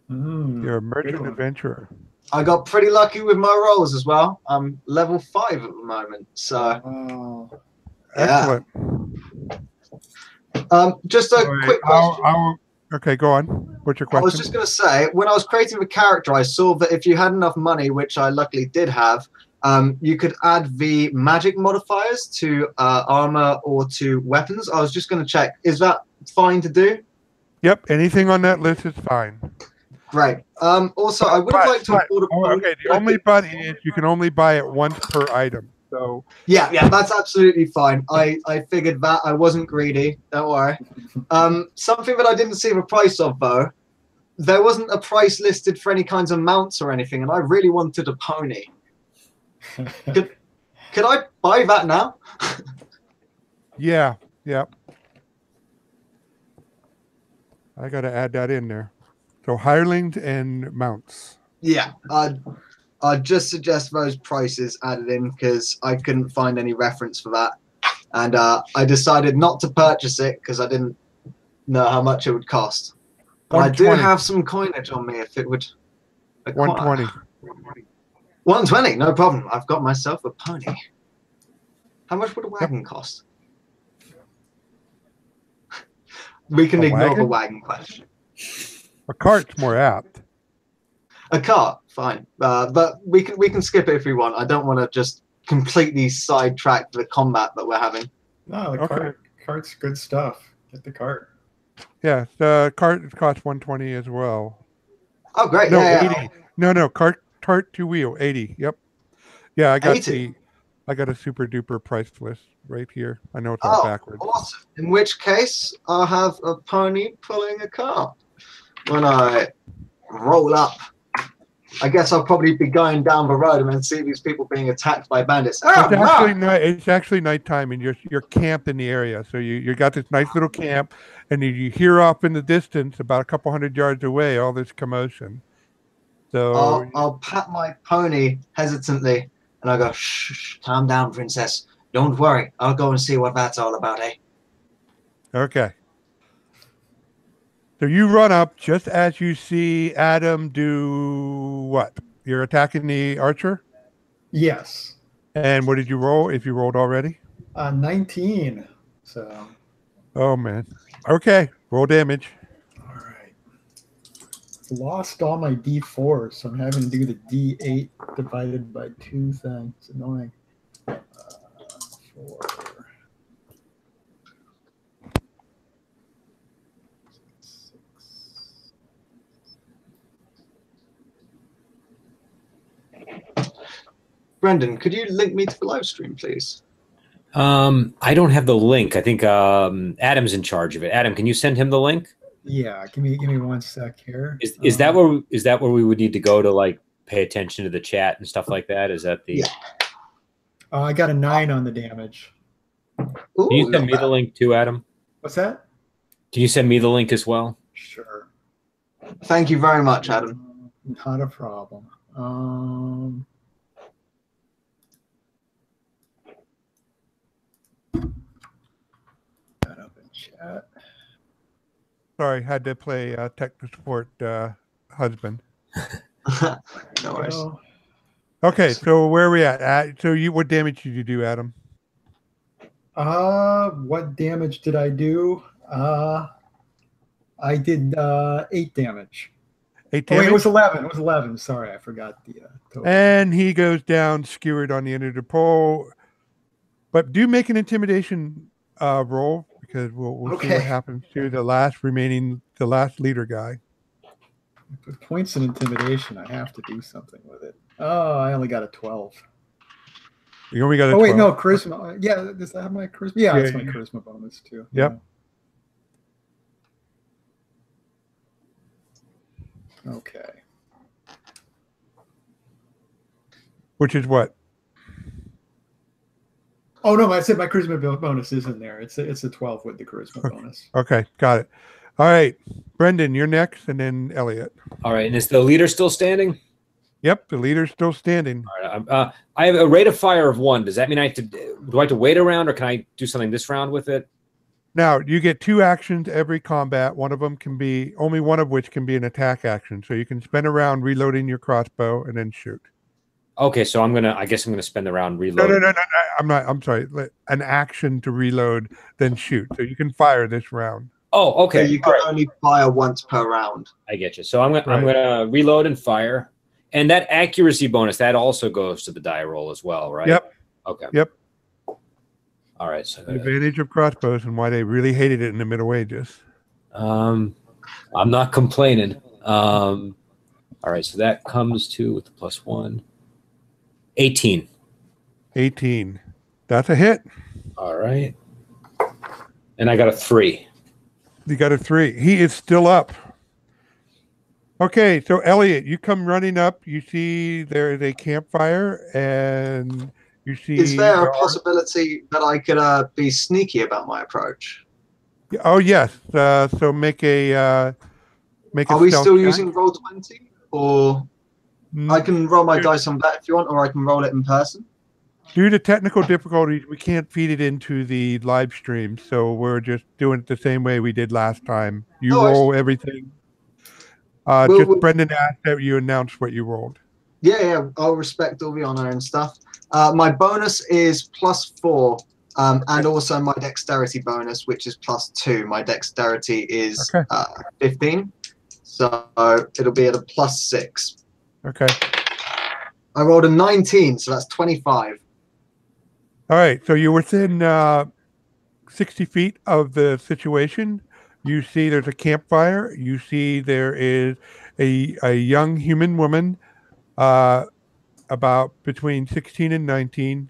You're a merchant adventurer. I got pretty lucky with my rolls as well. I'm level 5 at the moment, so Excellent. just a quick question. Okay, go on. What's your question? I was just going to say, when I was creating the character, I saw that if you had enough money, which I luckily did have, you could add the magic modifiers to armor or to weapons. I was just going to check. Is that fine to do? Yep. Anything on that list is fine. Great. Also, I would have liked to afford a pony. Okay, the only but is you can only buy it once per item. So yeah, that's absolutely fine. I figured that. I wasn't greedy. Don't worry. Something that I didn't see the price of, though, there wasn't a price listed for any kinds of mounts or anything, and I really wanted a pony. Could I buy that now? Yeah. I got to add that in there. So hirelings and mounts. Yeah, I'd just suggest those prices added in because I couldn't find any reference for that. And I decided not to purchase it because I didn't know how much it would cost. But I do have some coinage on me if it would acquire. 120. 120, no problem. I've got myself a pony. How much would a wagon cost? We can ignore the wagon question. A cart's more apt. A cart, fine. But we can skip it if we want. I don't want to just completely sidetrack the combat that we're having. No, the cart's good stuff. Get the cart. Yeah, the cart costs 120 as well. Oh, great. No, yeah, 80. yeah. No, cart two wheel, 80. Yep. Yeah, I got 80. I got a super duper price list right here. I know it's all backwards. Awesome. In which case, I'll have a pony pulling a cart when I roll up. I guess I'll probably be going down the road and then see these people being attacked by bandits. It's actually nighttime, and you're camped in the area. So you got this nice little camp, and you hear off in the distance, about a couple hundred yards away, all this commotion. So I'll pat my pony hesitantly, and I go, "Shh, calm down, princess. Don't worry. I'll go and see what that's all about, eh?" Okay. So you run up just as you see Adam do what? You're attacking the archer? Yes. And what did you roll, if you rolled already? 19. So. Oh, man. Okay. Roll damage. All right. Lost all my D4s, so I'm having to do the D8 divided by 2 thing. It's annoying. 4. Brendan, could you link me to the live stream, please? I don't have the link. I think Adam's in charge of it. Adam, can you send him the link? Yeah, give me 1 sec here. Is that where we would need to go to like pay attention to the chat and stuff like that? Is that the? Yeah. I got a 9 on the damage. Can you send me the link too, Adam? What's that? Can you send me the link as well? Sure. Thank you very much, Adam. Not a problem. That up in chat. Sorry, had to play tech support husband. No worries. Okay, so where are we at? So what damage did you do, Adam? What damage did I do? I did 8 damage. 8 damage? Oh, wait, it was 11. It was 11. Sorry, I forgot the total. And he goes down, skewered on the end of the pole. But do make an intimidation roll, because we'll see what happens to the last leader guy. With points in intimidation, I have to do something with it. Oh, I only got a 12. You only got a 12. Wait, no, twelve. charisma. Yeah, does that have my charisma? Yeah, it's my charisma bonus too. Yep. Yeah. Okay. Which is what? Oh no, I said my charisma bonus is in there. It's a 12 with the charisma bonus. Okay, got it. All right, Brendan, you're next, and then Elliot. All right, and is the leader still standing? Yep, the leader's still standing. All right, I have a rate of fire of 1. Does that mean do I have to wait a round, or can I do something this round with it? Now, you get 2 actions every combat. One of them can be, only one of which can be an attack action. So you can spend a round reloading your crossbow and then shoot. Okay, so I guess I'm gonna spend the round reloading. No. I'm sorry. An action to reload, then shoot. So you can fire this round. Oh, okay. So you can only fire once per round. I get you. So I'm gonna reload and fire, and that accuracy bonus that also goes to the die roll as well, right? Yep. Okay. Yep. All right. So the advantage of crossbows and why they really hated it in the Middle Ages. I'm not complaining. All right. So that comes to with the +1. 18. 18. That's a hit. All right. And I got a 3. You got a 3. He is still up. Okay, so Elliot, you come running up. You see there is a campfire, and you see. Is there a possibility that I could be sneaky about my approach? Oh yes. So make a. Make a. Are we still check. using Roll20, or I can roll my dice on that if you want, or I can roll it in person? Due to technical difficulties, we can't feed it into the live stream, so we're just doing it the same way we did last time. You roll everything. Brendan asked that you announce what you rolled. Yeah, I'll respect all the honor and stuff. My bonus is +4, and also my dexterity bonus, which is +2. My dexterity is 15, so it'll be at a +6. Okay. I rolled a 19, so that's 25. All right, so you're within 60 feet of the situation. You see there's a campfire. You see there is a young human woman, about between 16 and 19,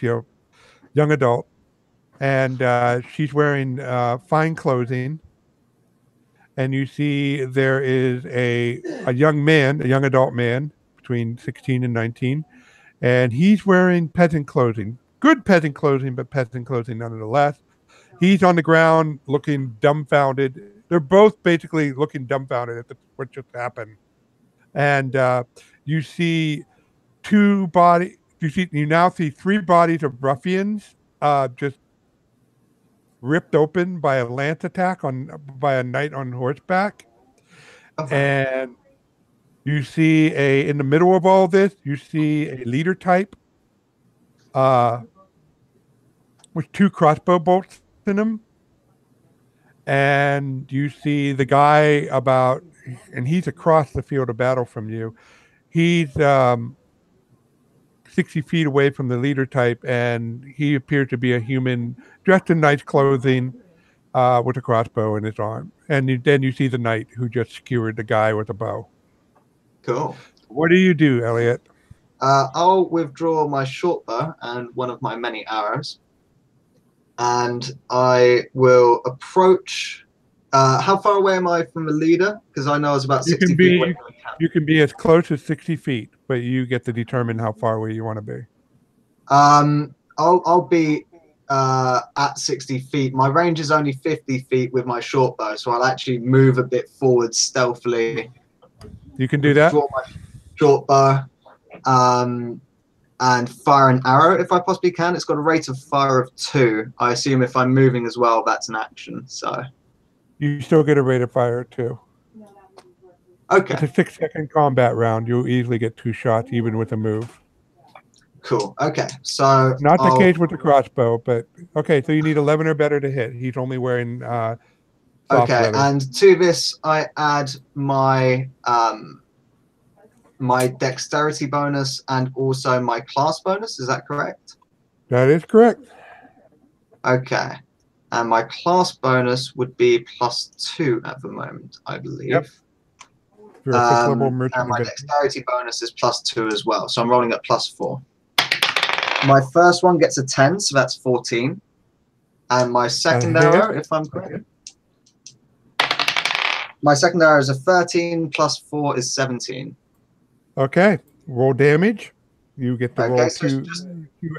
young adult, and she's wearing fine clothing. And you see there is a young man, a young adult man, between 16 and 19, and he's wearing peasant clothing. Good peasant clothing, but peasant clothing nonetheless. He's on the ground looking dumbfounded. They're both basically looking dumbfounded at what just happened. And you see 2 bodies. You now see 3 bodies of ruffians just ripped open by a lance attack by a knight on horseback. And you see in the middle of all this, you see a leader type with 2 crossbow bolts in him. And you see the guy and he's across the field of battle from you. He's 60 feet away from the leader type, and he appears to be a human dressed in nice clothing with a crossbow in his arm. And then you see the knight who just skewered the guy with a bow. Cool. What do you do, Elliot? I'll withdraw my short bow and one of my many arrows. And I will approach. How far away am I from the leader? Because I know I was about 60 feet away. You can be as close as 60 feet, but you get to determine how far away you want to be. I'll be at 60 feet. My range is only 50 feet with my short bow, so I'll actually move a bit forward stealthily. You can do that? Draw my short bow. And fire an arrow if I possibly can. It's got a rate of fire of 2. I assume if I'm moving as well, that's an action. So you still get a rate of fire of 2. Okay. It's a 6-second combat round. You'll easily get 2 shots even with a move. Cool. Okay. So not the case with the crossbow, but okay. So you need 11 or better to hit. He's only wearing soft leather. And to this I add my my dexterity bonus and also my class bonus. Is that correct? That is correct. Okay. And my class bonus would be +2 at the moment, I believe. Yep. You're a 6th level merchant. And my dexterity bonus is +2 as well. So I'm rolling at +4. My first one gets a 10, so that's 14. And my second arrow, if I'm correct. My second arrow is a 13 +4 is 17. Okay. Roll damage. You get to Okay, roll so two just-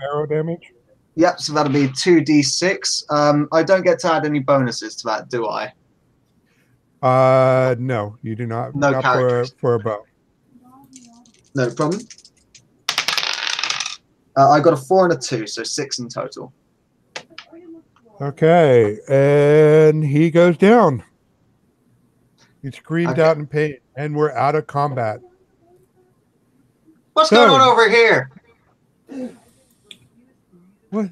arrow damage. Yep, so that'll be 2d6. I don't get to add any bonuses to that, do I? No, you do not. No not characters. for a bow. No problem. I got a 4 and a 2, so 6 in total. Okay, and he goes down. He screams out in pain, and we're out of combat. What's going on over here? What?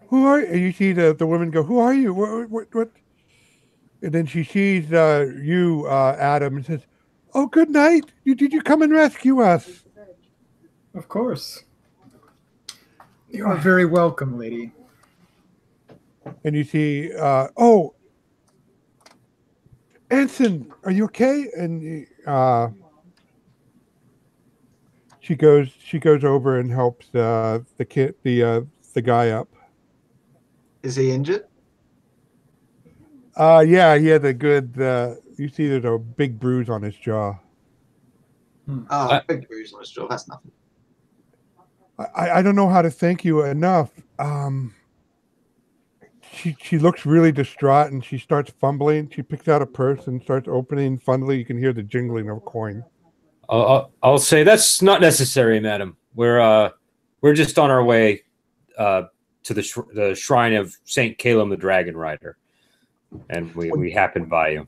Who are you? And you see the woman go, who are you? What? And then she sees you, Adam, and says, oh, good night. Did you come and rescue us? Of course. You are very welcome, lady. And you see, oh, Anson, are you okay? And she goes over and helps the guy up. Is he injured? Yeah, he had a good. You see, there's a big bruise on his jaw. Oh, big bruise on his jaw. That's nothing. I don't know how to thank you enough. She looks really distraught, and she starts fumbling. She picks out a purse and starts opening. Funnily, you can hear the jingling of a coin. I'll say that's not necessary, madam. We're just on our way to the shrine of Saint Calum the Dragon Rider, and we happened by you.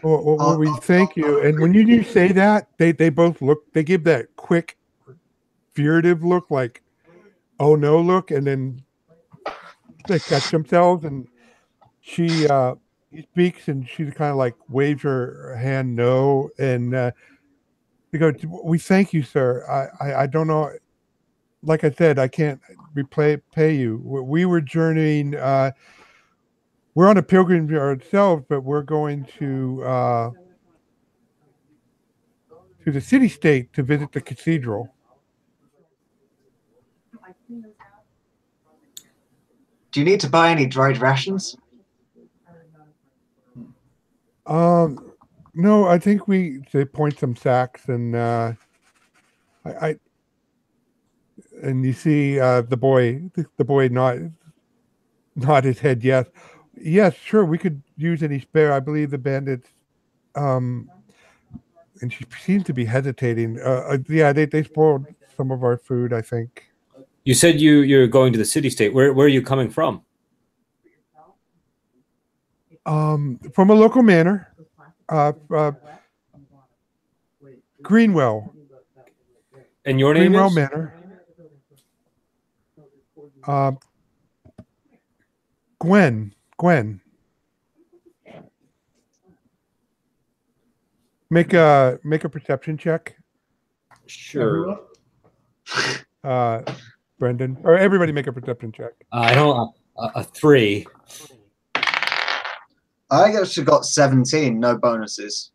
Well, we thank you. And when you do say that, they both look. They give that quick, furtive look, like, oh no, look, and then they catch themselves. And she speaks, and she kind of like waves her hand no, and they go, we thank you, sir. I don't know. Like I said, I can't pay you. We were journeying. We're on a pilgrimage ourselves, but we're going to the city-state to visit the cathedral. Do you need to buy any dried rations? No, I think they point some sacks, and and you see the boy nod his head yes, sure, we could use any spare. I believe the bandits and she seems to be hesitating. Yeah, they spoiled some of our food, I think. You said you're going to the city-state. Where are you coming from? From a local manor, Greenwell. And your name Greenwell is? Manor. Gwen. Make a perception check. Sure. Brendan, or everybody make a perception check. I don't a 3. I actually got 17, no bonuses.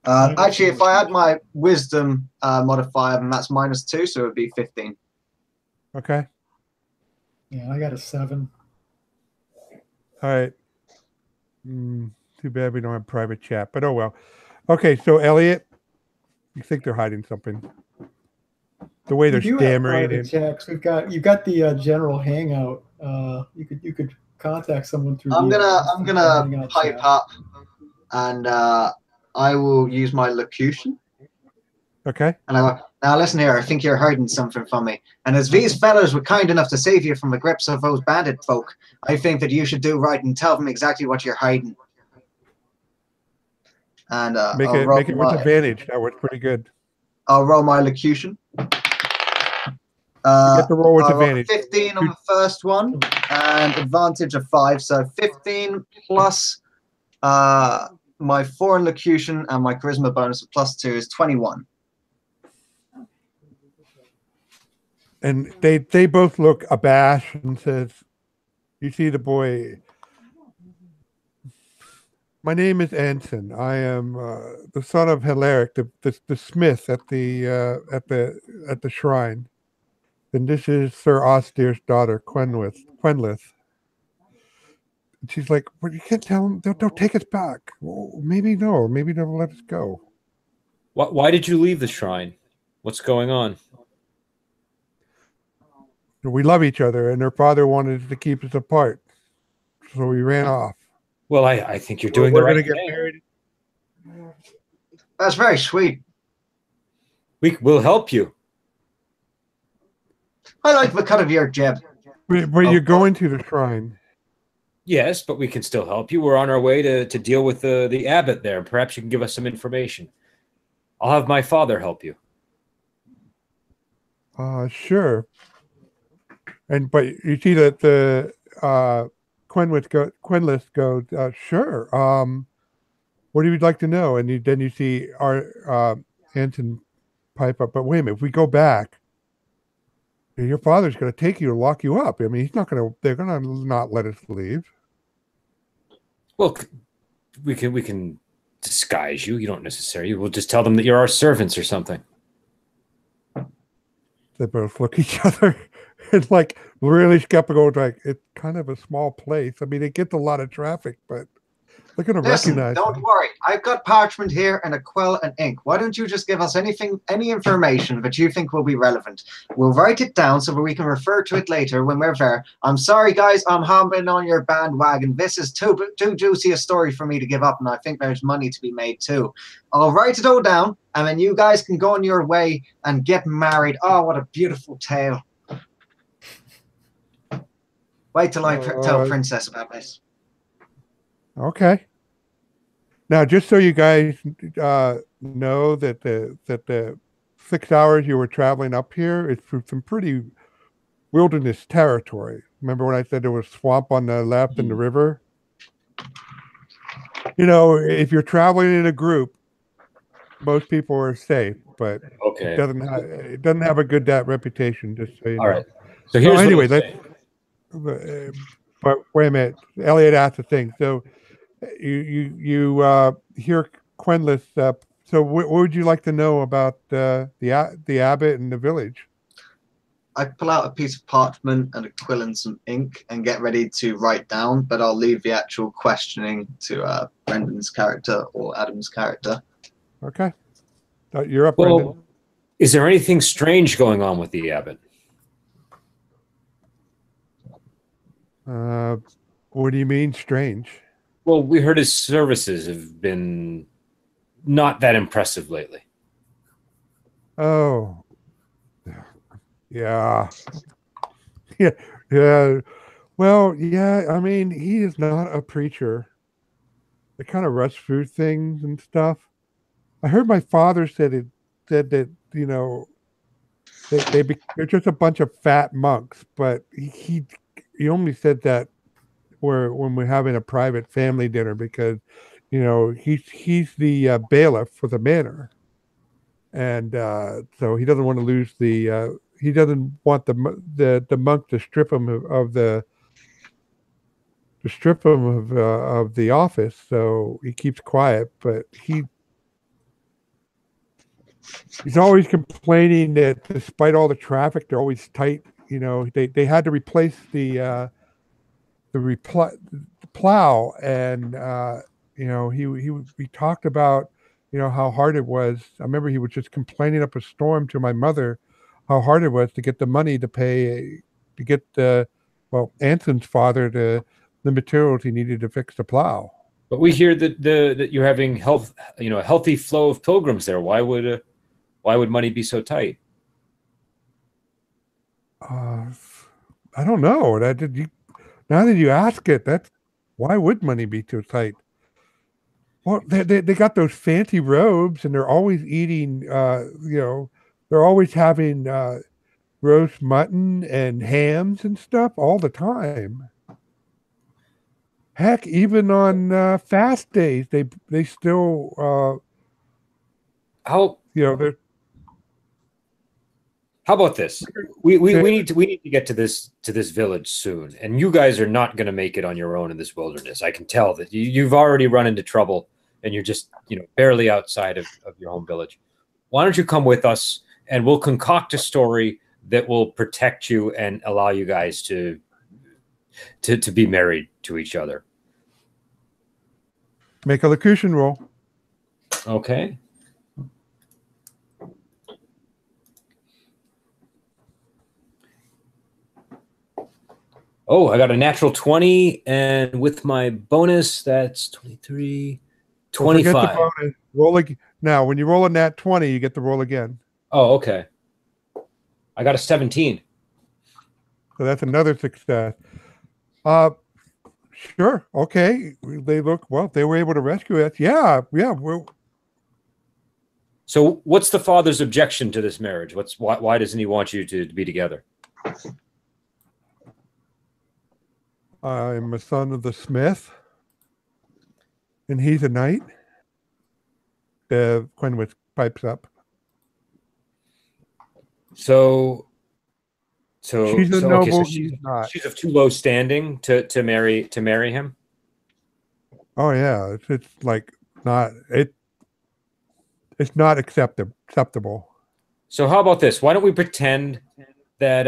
Actually, if I add my wisdom modifier, then that's -2, so it would be 15. Okay. Yeah, I got a 7. All right. Too bad we don't have private chat, but oh well. Okay, so Elliot, you think they're hiding something? The way they're stammering. You've got the general hangout. You could contact someone through. I'm gonna pipe up, and I will use my locution. Okay. And I go, now listen here, I think you're hiding something from me. And as these fellows were kind enough to save you from the grips of those bandit folk, I think that you should do right and tell them exactly what you're hiding. And make it with advantage. That works pretty good. I'll roll my locution. You get to roll with advantage. 15 on the first one, and advantage of 5. So 15 plus my 4 in locution and my charisma bonus of +2 is 21. And they both look abashed and says, you see the boy, my name is Anson. I am the son of Hilaric, the smith at the shrine. And this is Sir Auster's daughter, Quenlith. And she's like, well, you can't tell them. They'll take us back. Well, maybe no. Maybe they'll let us go. Why did you leave the shrine? What's going on? We love each other, and her father wanted to keep us apart, so we ran off. Well, I think you're doing We're the right going to get thing. married. That's very sweet. We'll help you. I like the cut of your jib. But you're going to the shrine. Yes, but we can still help you. We're on our way to deal with the abbot there. Perhaps you can give us some information. I'll have my father help you. Sure. But you see that the Quinless goes, sure. What do you like to know? And then you see our Anton pipe up. But wait a minute, if we go back, your father's going to take you and lock you up. I mean, he's not going to. They're going to not let us leave. Well, we can disguise you. You don't necessarily. We'll just tell them that you're our servants or something. They both look at each other and like really skeptical. Like, it's kind of a small place. I mean, it gets a lot of traffic, but they're going to recognize. Don't worry. I've got parchment here and a quill and ink. Why don't you just give us any information that you think will be relevant? We'll write it down so that we can refer to it later when we're there. I'm sorry, guys. I'm hopping on your bandwagon. This is too juicy a story for me to give up, and I think there's money to be made too. I'll write it all down, and then you guys can go on your way and get married. Oh, what a beautiful tale. Wait till I tell Princess about this. Okay. Now, just so you guys know that the 6 hours you were traveling up here is through some pretty wilderness territory. Remember when I said there was swamp on the left and the river? You know, if you're traveling in a group, most people are safe, but Okay. it doesn't have a good reputation. Just so you know. All right. So here's anyway. But wait a minute, Elliot asked a thing. So you hear Quinless. So what would you like to know about the abbot and the village? I pull out a piece of parchment and a quill and some ink and get ready to write down, but I'll leave the actual questioning to Brendan's character or Adam's character. Okay. You're up, Well, Brendan. is there anything strange going on with the abbot? What do you mean strange? Well, we heard his services have been not that impressive lately. Oh. Yeah. Yeah. Well, yeah, I mean, he is not a preacher. They kind of rush through things and stuff. I heard my father said that, you know, they're just a bunch of fat monks, but he only said that when we're having a private family dinner because, you know, he's the bailiff for the manor, and so he doesn't want to lose the he doesn't want the monk to strip him of the office, so he keeps quiet. But he's always complaining that despite all the traffic, they're always tight. You know, they had to replace the plow, and you know, he talked about, you know, how hard it was. I remember he was just complaining up a storm to my mother how hard it was to get the money to get Anton's father the materials he needed to fix the plow. But we hear that you're having a healthy flow of pilgrims there. Why would money be so tight? I don't know. Now that you ask it, why would money be too tight? Well, they got those fancy robes, and they're always eating. You know, they're always having roast mutton and hams and stuff all the time. Heck, even on fast days, they still. How they're. How about this? We need to get to this village soon, and you guys are not going to make it on your own in this wilderness. I can tell that you've already run into trouble, and you're just barely outside of your home village. Why don't you come with us, and we'll concoct a story that will protect you and allow you guys to be married to each other. Make a locution roll. Okay. Oh, I got a natural 20, and with my bonus, that's 23, Don't forget the 25. bonus. Roll now, when you roll a nat 20, you get to roll again. Oh, okay. I got a 17. So that's another success. Sure. Okay. They look, well, they were able to rescue us. Yeah. So what's the father's objection to this marriage? Why doesn't he want you to be together? I'm a son of the smith, and he's a knight. Quenwith pipes up. So She's a noble. He's not. She's of too low standing to marry him. Oh yeah, it's like not it. It's not acceptable. So how about this? Why don't we pretend that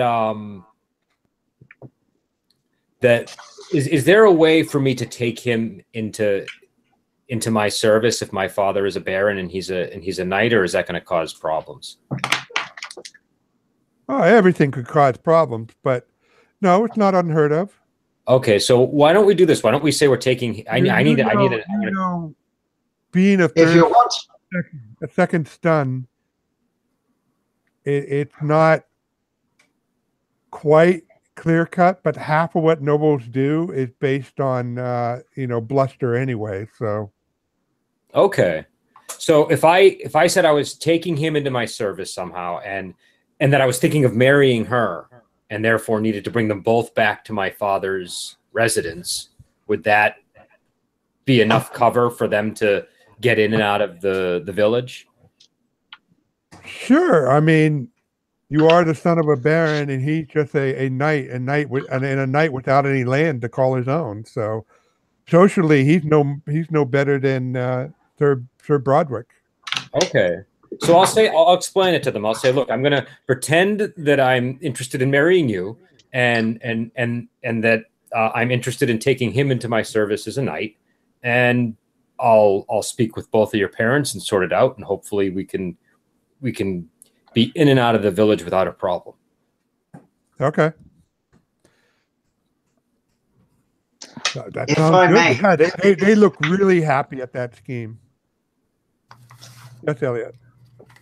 is there a way for me to take him into my service if my father is a baron and he's a knight, or is that going to cause problems? Oh, everything could cause problems, but no, it's not unheard of. Okay, so why don't we do this? Why don't we say we're taking? Being a If you want, second stun, it's not quite clear cut, but half of what nobles do is based on bluster anyway. So okay, so if I said I was taking him into my service somehow, and that I was thinking of marrying her, and therefore needed to bring them both back to my father's residence, would that be enough cover for them to get in and out of the village? sure. I mean, you are the son of a baron, and he's just a knight, a knight without any land to call his own. So socially, he's no better than Sir Broderick. Okay. So I'll explain it to them. I'll say, look, I'm going to pretend that I'm interested in marrying you, and that I'm interested in taking him into my service as a knight, and I'll speak with both of your parents and sort it out, and hopefully we can be in and out of the village without a problem. Okay. That If sounds I good. may. Yeah, they look really happy at that scheme. Yes, Elliot.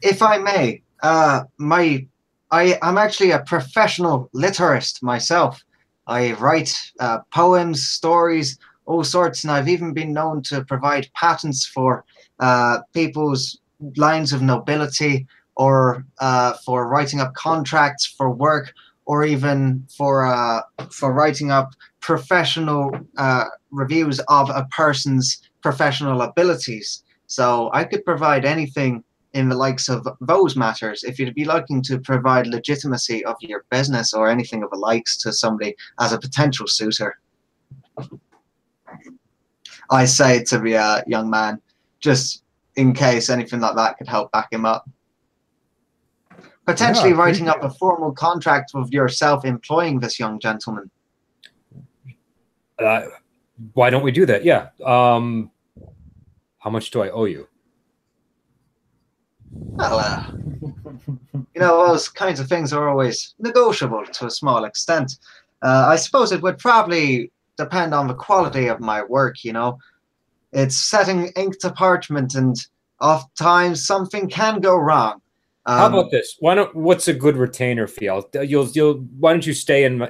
if I may, I'm actually a professional literist myself. I write poems, stories, all sorts, and I've even been known to provide patents for people's lines of nobility, or for writing up contracts for work, or even for writing up professional reviews of a person's professional abilities. So I could provide anything in the likes of those matters if you'd be looking to provide legitimacy of your business or anything of the likes to somebody as a potential suitor. I say to the young man, just in case anything like that could help back him up. Potentially writing up a formal contract with yourself employing this young gentleman. Why don't we do that? Yeah. How much do I owe you? Well, those kinds of things are always negotiable to a small extent. I suppose it would probably depend on the quality of my work, It's setting ink to parchment, and oftentimes something can go wrong. How about this? What's a good retainer fee? Why don't you stay and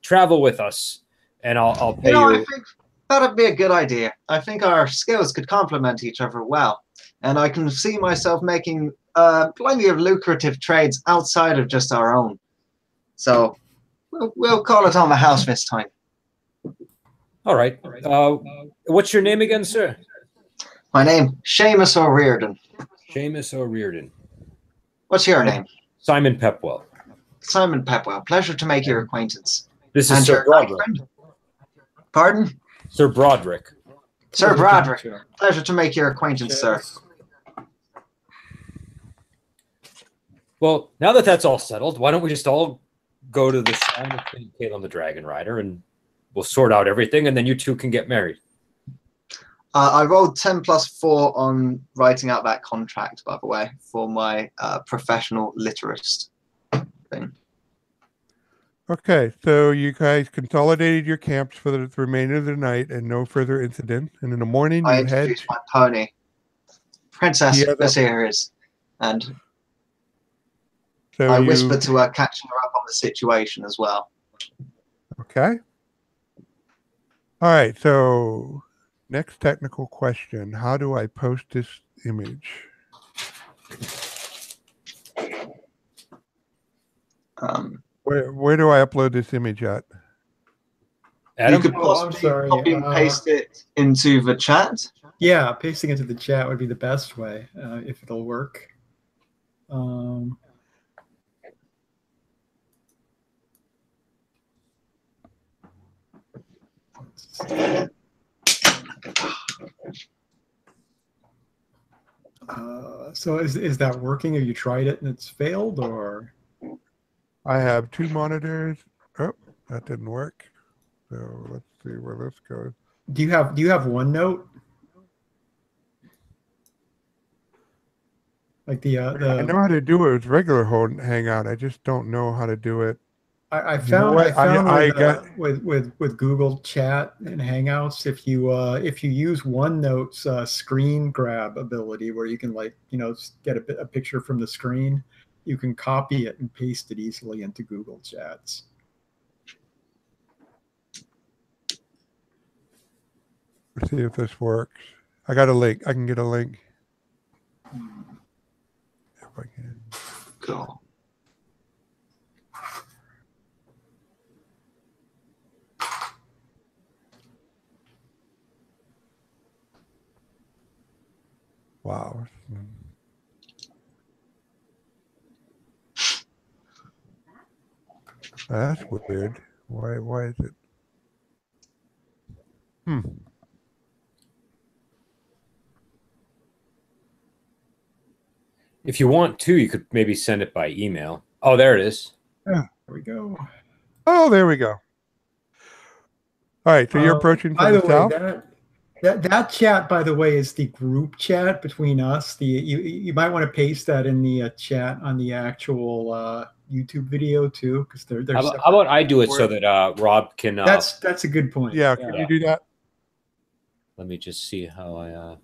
travel with us, and I'll pay you. I think that'd be a good idea. I think our skills could complement each other well, and I can see myself making plenty of lucrative trades outside of just our own. So we'll call it on the house this time. All right. What's your name again, sir? My name, Seamus O'Riordan. Seamus O'Riordan. What's your name? Simon Pepwell. Simon Pepwell. Pleasure to make your acquaintance. This is Sir Broderick. Pardon? Sir Broderick. Sir Broderick. Pleasure to make your acquaintance, sir. Well, now that that's all settled, why don't we just all go to the shrine of St. Caleb the Dragon Rider, and we'll sort out everything, and then you two can get married. I rolled 10 plus 4 on writing out that contract, by the way, for my professional literist thing. Okay, so you guys consolidated your camps for the remainder of the night and no further incident. And in the morning, I you head. introduced my pony. Princess, Yeah, this here is. And So I you, whispered to her, catching her up on the situation as well. Okay. All right. So next technical question: how do I post this image? Where do I upload this image at? Adam? You could Oh, I'm possibly sorry. copy and paste it into the chat. Yeah, pasting into the chat would be the best way if it'll work. So is that working? Have you tried it and it's failed, or? I have 2 monitors. Oh, that didn't work. So let's see where this goes. Do you have OneNote? Like the I know how to do it with regular Hangout. I just don't know how to do it. I You know found what? I got with Google Chat and Hangouts, if you use OneNote's screen grab ability, where you can get a picture from the screen, you can copy it and paste it easily into Google Chats. Let's see if this works. I got a link. I can get a link. If I can. Cool. Wow. That's weird. Why is it? If you want to, you could maybe send it by email. Oh, there it is. Yeah, there we go. Oh, there we go. All right, so you're approaching from the south. That chat, by the way, is the group chat between us. You might want to paste that in the chat on the actual YouTube video too, because they're how about I do it so that Rob can. That's a good point. Yeah, can you do that? Let me just see how I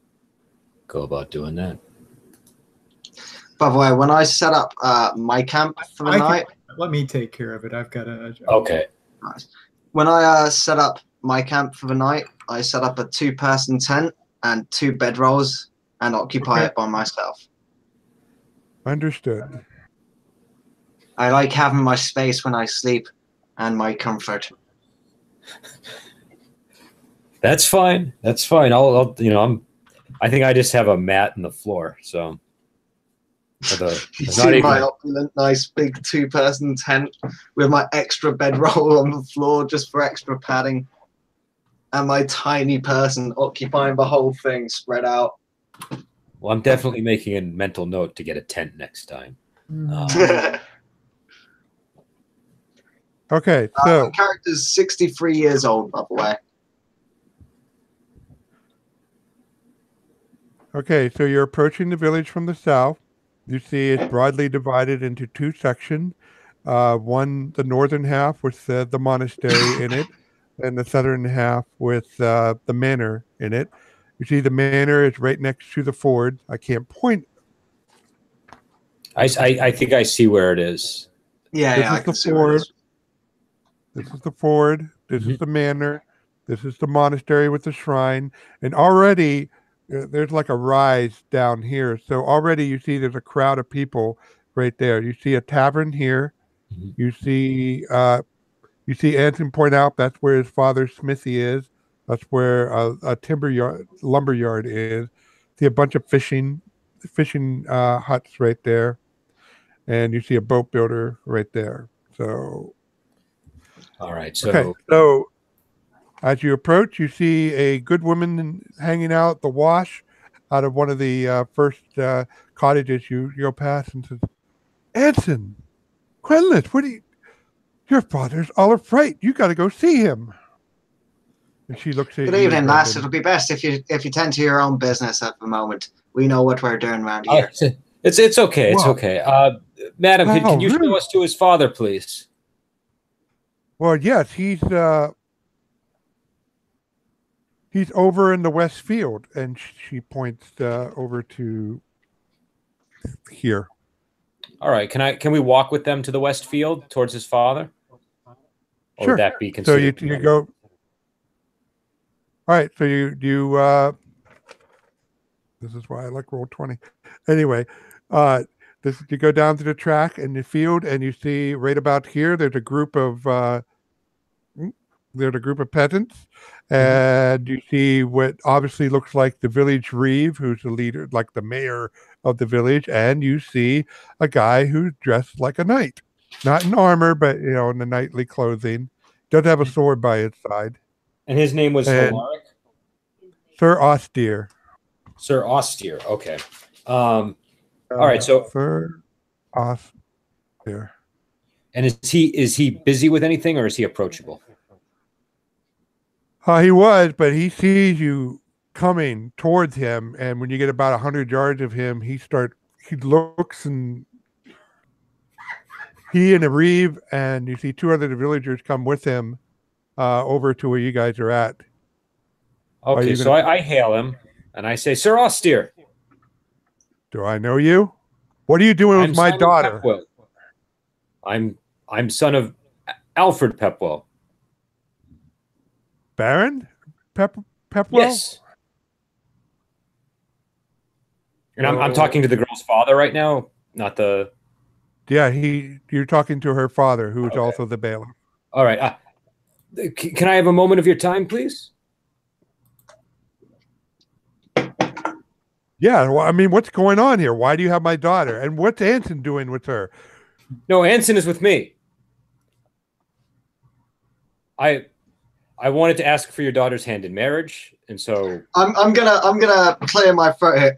go about doing that. By the way, when I set up my camp for the night, let me take care of it. I've got a. Okay. Nice. When I set up my camp for the night, I set up a 2-person tent and 2 bedrolls and occupy it by myself. Understood. I like having my space when I sleep and my comfort. That's fine. That's fine. I'll I think I just have a mat in the floor, so. You see my opulent, nice big 2-person tent with my extra bedroll on the floor just for extra padding, and my tiny person occupying the whole thing spread out. Well, I'm definitely making a mental note to get a tent next time. Okay, so the character's 63 years old, by the way. Okay, so you're approaching the village from the south. You see it's broadly divided into 2 sections. One, the northern half with the monastery in it, and the southern half with the manor in it. You see the manor is right next to the ford. I can't point. I think I see where it is. Yeah, I can see where it is. This is the ford. This is the manor. This is the monastery with the shrine. And already there's like a rise down here. So already you see there's a crowd of people right there. You see a tavern here. You see Anson point out that's where his father's smithy is. That's where a lumber yard is. See a bunch of fishing huts right there. And you see a boat builder right there. So all right. So okay, so as you approach, you see a good woman hanging out at the wash out of one of the first cottages you go past and says, Anson, Quenlis, your father's all afraid. You got to go see him. And she looks at you. Good evening, lass. It'll be best if you tend to your own business at the moment. We know what we're doing around here. It's okay. It's okay. Madam, can you show us to his father, please? Well, yes, he's over in the West Field, and she points over to here. All right. Can we walk with them to the West Field towards his father? Or Sure. would that be So considered? you go. All right. So you this is why I like Roll20. Anyway, you go down to the track in the field, and you see right about here. There's a group of peasants, and you see what obviously looks like the village reeve, who's the leader, like the mayor of the village, and you see a guy who's dressed like a knight, not in armor, but in the knightly clothing. Does have a sword by his side. And his name was Hilaric? Sir Austere. Sir Austere. Okay. All right. So Sir Austere. And is he busy with anything, or is he approachable? He was, but he sees you coming towards him, and when you get about 100 yards of him, he looks, and he and a reeve, and you see two other villagers come with him over to where you guys are at. Okay, so I hail him, and I say, Sir Austere. Do I know you? What are you doing with my daughter? Pepwell. I'm son of Alfred Pepwell. Baron Pepwell? Yes. And I'm talking to the girl's father right now, not the... Yeah, you're talking to her father, who is also the bailiff. All right. Can I have a moment of your time, please? Yeah, well, I mean, what's going on here? Why do you have my daughter? And what's Anson doing with her? No, Anson is with me. I wanted to ask for your daughter's hand in marriage, and so I'm gonna clear my throat here.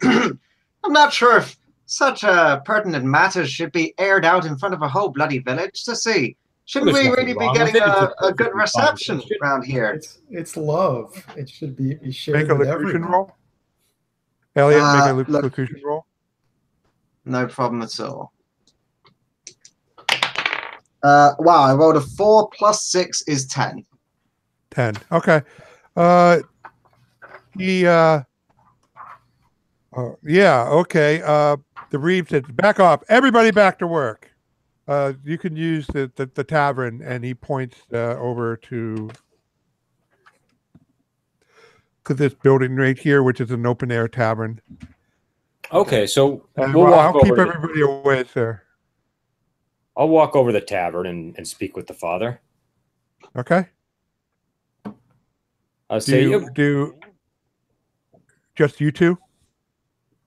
I'm not sure if such pertinent matters should be aired out in front of a whole bloody village to see. Shouldn't we really be getting a good reception around here? It's love. It should be shared Make a with locution everyone. roll. Elliot, make a locution roll. No problem at all. Wow, I rolled a 4 plus 6 is 10. 10. Okay. Yeah, okay. The reeve says, back off. Everybody back to work. You can use the tavern, and he points over to this building right here, which is an open air tavern. Okay, so I'll keep everybody away, sir. I'll walk over the tavern and speak with the father. Okay. I'll say, do just you two?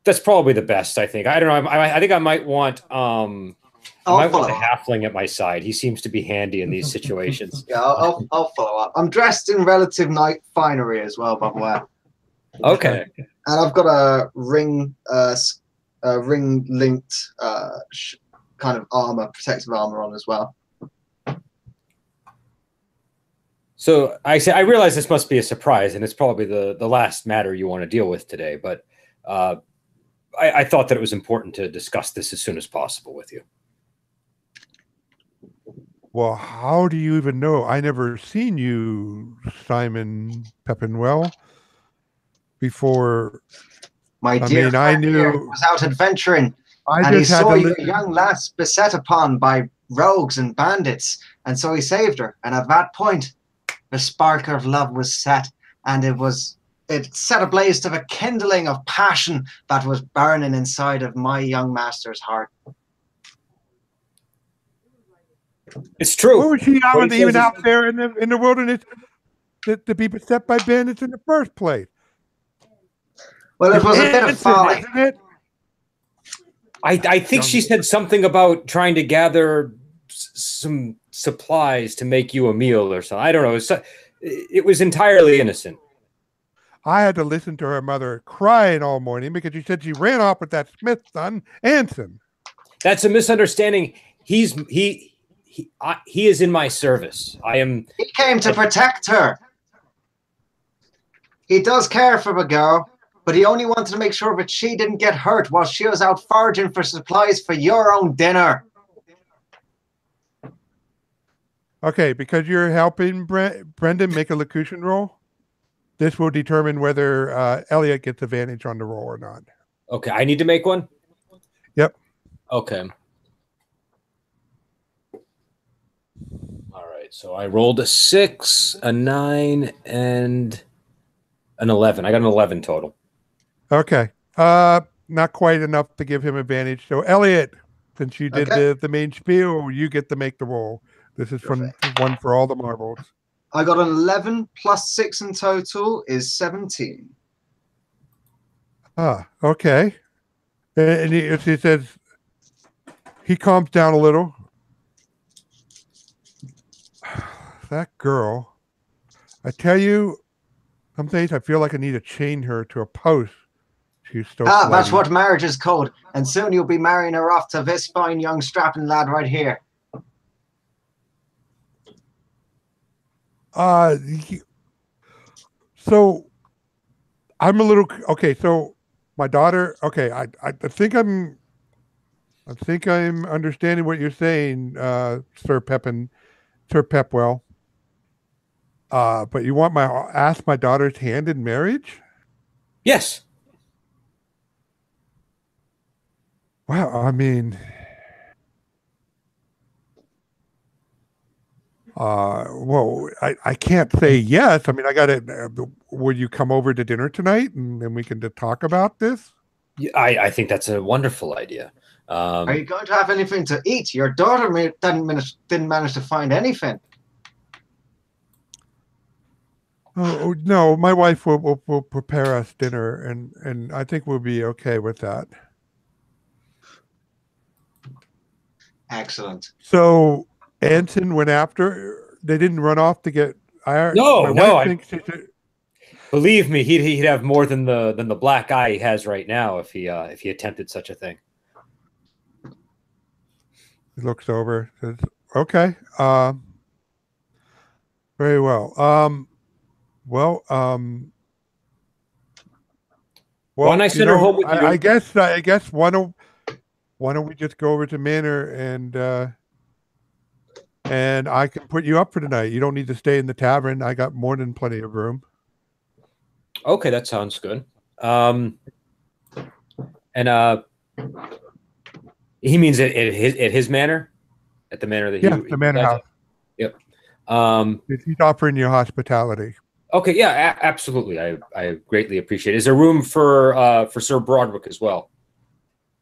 That's probably the best, I think. I don't know. I think I might want a halfling at my side. He seems to be handy in these situations. Yeah, I'll follow up. I'm dressed in relative night finery as well, by the way. Okay. And I've got a ring linked kind of armor, protective armor on as well. So I realize this must be a surprise, and it's probably the last matter you want to deal with today, but I thought that it was important to discuss this as soon as possible with you. Well, how do you even know? I never seen you, Simon Peppenwell, before. My dear friend here was out adventuring, and he saw your young lass beset upon by rogues and bandits, and so he saved her. And at that point, the spark of love was set, and it set ablaze to the kindling of passion that was burning inside of my young master's heart. It's true. What was he even out there in the wilderness to be beset by bandits in the first place? Well, it was a bit of folly. Isn't it? I think she said something about trying to gather some supplies to make you a meal or something. I don't know. It was entirely innocent. I had to listen to her mother crying all morning because she said she ran off with that Smith son, Anson. That's a misunderstanding. He is in my service. He came to protect her. He does care for the girl, but he only wanted to make sure that she didn't get hurt while she was out foraging for supplies for your own dinner. Okay, because you're helping Brendan make a locution roll, this will determine whether Elliot gets advantage on the roll or not. Okay, I need to make one? Yep. Okay. All right, so I rolled a 6, a 9, and an 11. I got an 11 total. Okay. Not quite enough to give him advantage. So Elliot, since you did the main spiel, you get to make the roll. This is from one for all the marbles. I got an 11 plus 6 in total is 17. Ah, okay. And he says, he calms down a little. That girl, I tell you, some days I feel like I need to chain her to a post. She's so that's what marriage is called. And soon you'll be marrying her off to this fine young strapping lad right here. So I'm a little okay. So my daughter. Okay, I think I'm understanding what you're saying, Sir Pepwell. But you want ask my daughter's hand in marriage? Yes. Wow. I mean, well, I can't say yes. I mean, I got it. Would you come over to dinner tonight and then we can talk about this? I think that's a wonderful idea. Are you going to have anything to eat? Your daughter didn't manage to find anything. Oh no, my wife will prepare us dinner, and I think we'll be okay with that. Excellent. So Anson went after. They didn't run off to get. Believe me, he'd have more than the black eye he has right now if he attempted such a thing. He looks over, says, "Okay, very well. Well, when I send her home with you, I guess why don't we just go over to Manor and I can put you up for tonight. You don't need to stay in the tavern. I got more than plenty of room." Okay, that sounds good. He means at his manor, at the manor that the manor house. Yep. He's offering you hospitality. Okay, yeah, absolutely. I greatly appreciate it. Is there room for Sir Broderick as well?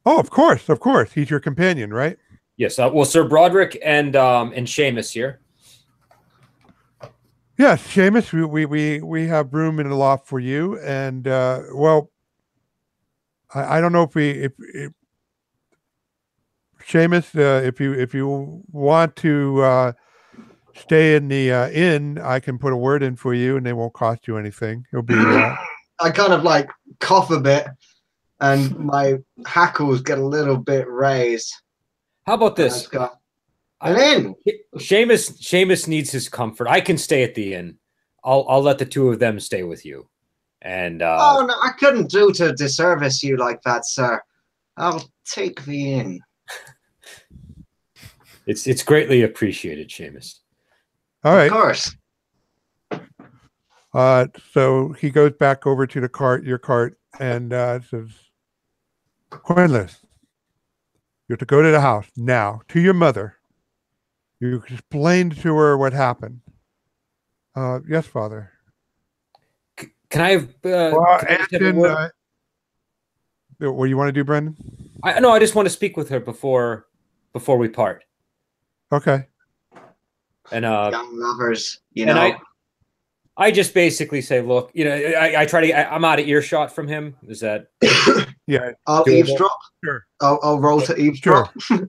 Oh, of course. He's your companion, right? Yes. Well, Sir Broderick and Seamus here. Yes, Seamus, we have room in the loft for you, and well, I don't know if Seamus, if you want to stay in the inn, I can put a word in for you, and they won't cost you anything. It'll be. I kind of like cough a bit, and my hackles get a little bit raised. How about this? An inn. Seamus needs his comfort. I can stay at the inn. I'll let the two of them stay with you. And oh no, I couldn't do to disservice you like that, sir. I'll take the inn. It's greatly appreciated, Seamus. All right. Of course. So he goes back over to your cart, and says, "Quinless, you have to go to the house now, to your mother. You explained to her what happened." Yes, Father. Can I have? What do you want to do, Brendan? I just want to speak with her before we part. Okay. And young lovers, you know. And I just basically say, look, I try to. I'm out of earshot from him. Is that? Yeah. I'll eavesdrop. Sure. I'll roll to eavesdrop. Sure.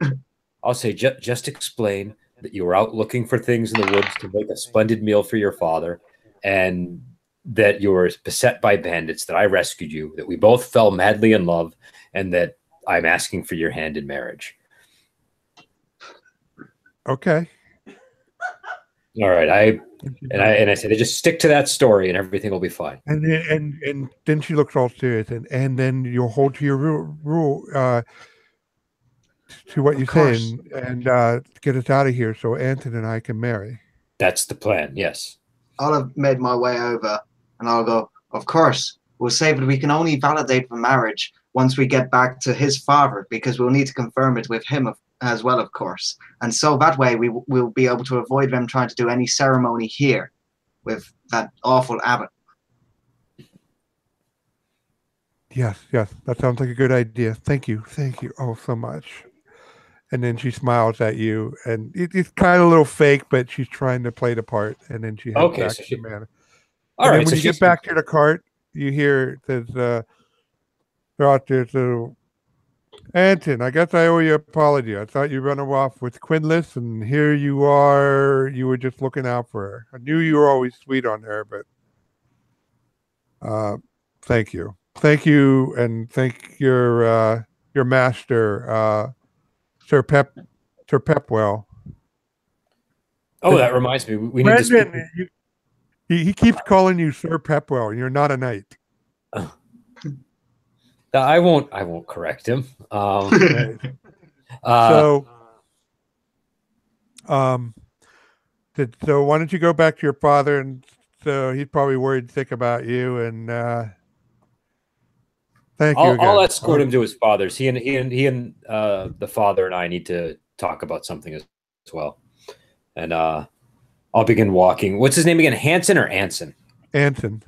I'll say, just explain that you were out looking for things in the woods to make a splendid meal for your father, and that you were beset by bandits, that I rescued you, that we both fell madly in love, and that I'm asking for your hand in marriage. Okay. All right. I said, just stick to that story and everything will be fine. And then she looks all serious, and then you'll hold to your rule to what you say, and get us out of here so Anton and I can marry. That's the plan, yes. I'll have made my way over, and I'll go, of course, we'll say that we can only validate the marriage once we get back to his father, because we'll need to confirm it with him as well, of course. And so that way we will be able to avoid them trying to do any ceremony here with that awful abbot. Yes, that sounds like a good idea. Thank you oh so much. And then she smiles at you, and it's kind of a little fake, but she's trying to play the part. And then she heads back to the manor. All and right. then when you get back to the cart, you hear they're out there. So, Anton, I guess I owe you an apology. I thought you run off with Quinless, and here you are. You were just looking out for her. I knew you were always sweet on her, but thank you, and thank your master, Sir Pepwell. Oh, that reminds me. We need to speak. He keeps calling you Sir Pepwell, and you're not a knight. I won't correct him. So why don't you go back to your father? And so he's probably worried sick about you. And thank you again. I'll escort him to his father's. He and the father and I need to talk about something as well. And I'll begin walking. What's his name again? Hanson or Anson? Anson.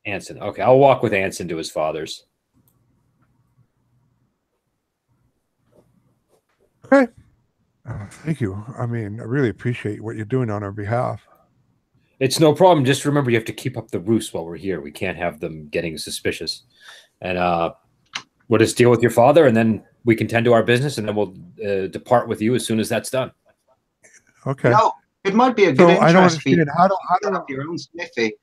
Okay, I'll walk with Anson to his father's. Okay. Thank you. I mean, I really appreciate what you're doing on our behalf. It's no problem. Just remember, you have to keep up the ruse while we're here. We can't have them getting suspicious. And we'll just deal with your father, and then we can tend to our business, and then we'll depart with you as soon as that's done. Okay. No, it might be a good interest. I don't understand. How do have your own smithy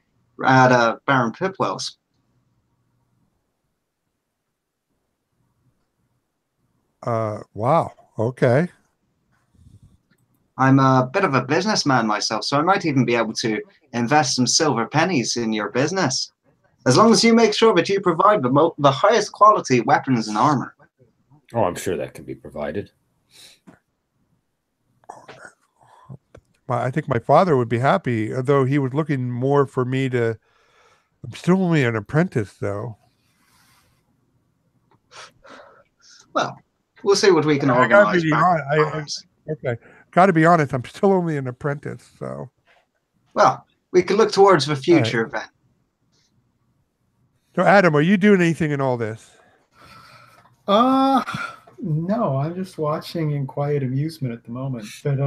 at Baron Pipwell's? Wow. Okay. I'm a bit of a businessman myself, so I might even be able to invest some silver pennies in your business. As long as you make sure that you provide the highest quality weapons and armor. Oh, I'm sure that can be provided. I think my father would be happy, although he was looking more for me to... I'm still only an apprentice, though. Well, we'll see what we can organize. Okay. Got to be honest, I'm still only an apprentice, so... Well, we can look towards the future then. So, Adam, are you doing anything in all this? No, I'm just watching in quiet amusement at the moment. But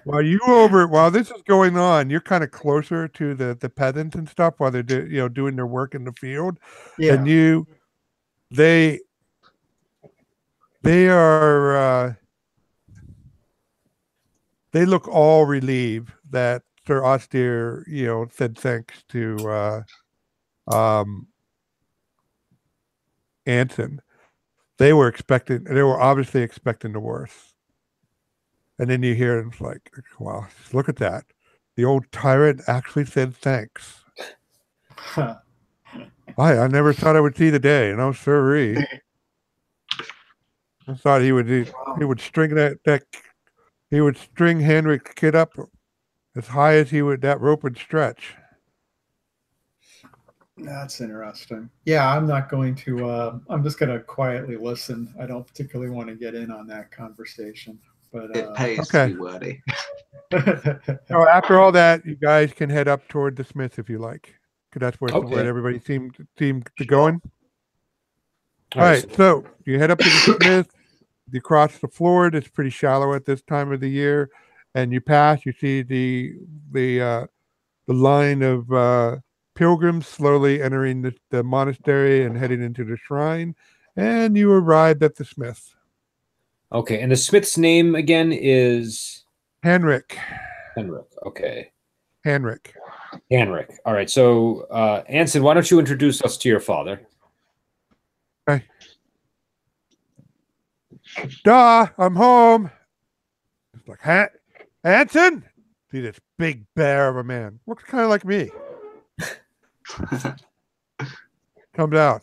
while this is going on, you're kind of closer to the peasants and stuff while they're doing their work in the field. Yeah. And they are they look all relieved that Sir Austere, said thanks to Anson. They were obviously expecting the worst. And then you hear it's like, wow, look at that. The old tyrant actually said thanks. I never thought I would see the day, sirree. I thought he would string he would string Henrik's kid up as high as that rope would stretch. That's interesting. Yeah, I'm not going to. I'm just going to quietly listen. I don't particularly want to get in on that conversation. But it pays to be wordy. So after all that, you guys can head up toward the Smith if you like, because that's where everybody seemed to going. All right, so you head up to the Smith. You cross the floor. It's pretty shallow at this time of the year, and you pass. You see the line of pilgrims slowly entering the monastery and heading into the shrine, and you arrived at the Smith. Okay, and the Smith's name again is Henrik. Okay. Henrik. All right, so Anson, why don't you introduce us to your father? Okay. Duh, I'm home. It's like, Anson? See this big bear of a man. Looks kind of like me. Comes out.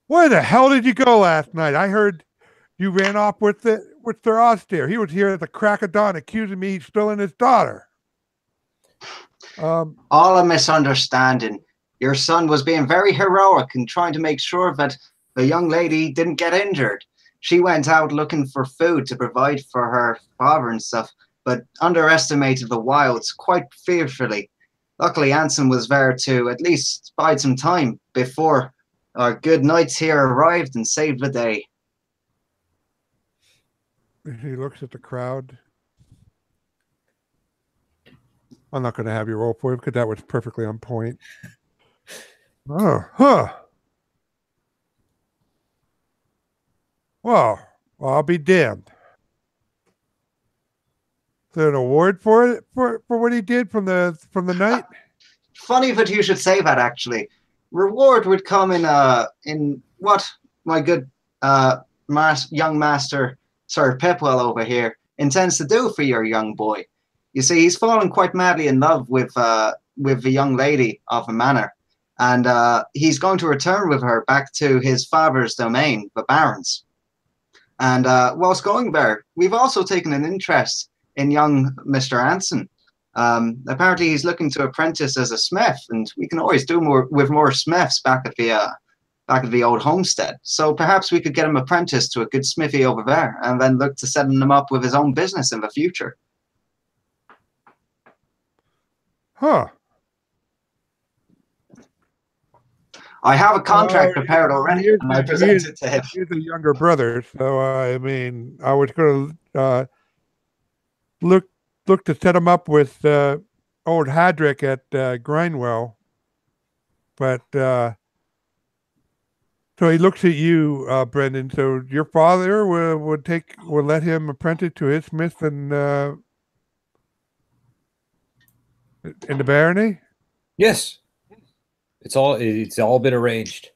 Where the hell did you go last night? I heard you ran off with with Sir Austere. He was here at the crack of dawn accusing me he's stealing his daughter. All a misunderstanding. Your son was being very heroic and trying to make sure that the young lady didn't get injured. She went out looking for food to provide for her father and stuff, but underestimated the wilds quite fearfully. Luckily, Anson was there to at least bide some time before our good knights here arrived and saved the day. He looks at the crowd. I'm not going to have you roll for him because that was perfectly on point. Oh, huh. Well, I'll be damned. Is there an award for it for what he did from the night? Funny that you should say that. Actually, reward would come in what my good young master Sir Pepwell over here intends to do for your young boy. You see, he's fallen quite madly in love with the young lady of the manor, and he's going to return with her back to his father's domain, the Barons. And whilst going there, we've also taken an interest in young Mr. Anson. Apparently, he's looking to apprentice as a smith, and we can always do more with more smiths back at the old homestead. So perhaps we could get him apprenticed to a good smithy over there, and then look to setting him up with his own business in the future. Huh. I have a contract prepared already, and I presented it to him. He's a younger brother, so I mean, I was going to look to set him up with old Hadrick at Grindwell, but so he looks at you, Brendan. So your father will let him apprentice to his smith in the barony? Yes. It's all been arranged.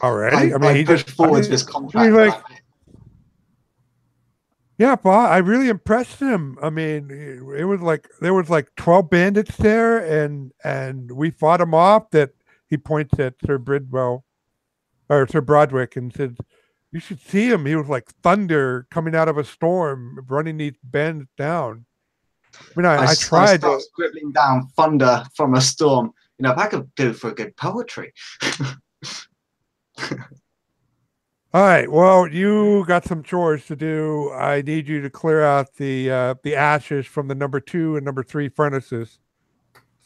Already? I mean, he pushed just forward this contract. like, yeah, Bob, I really impressed him. I mean, it was like there was like 12 bandits there, and we fought him off. That he points at Sir Bridwell or Sir Broderick and said, "You should see him. He was like thunder coming out of a storm, running these bandits down." I mean, I tried to scribbling down thunder from a storm. You know, that could do for good poetry. All right. Well, you got some chores to do. I need you to clear out the ashes from the number 2 and number 3 furnaces.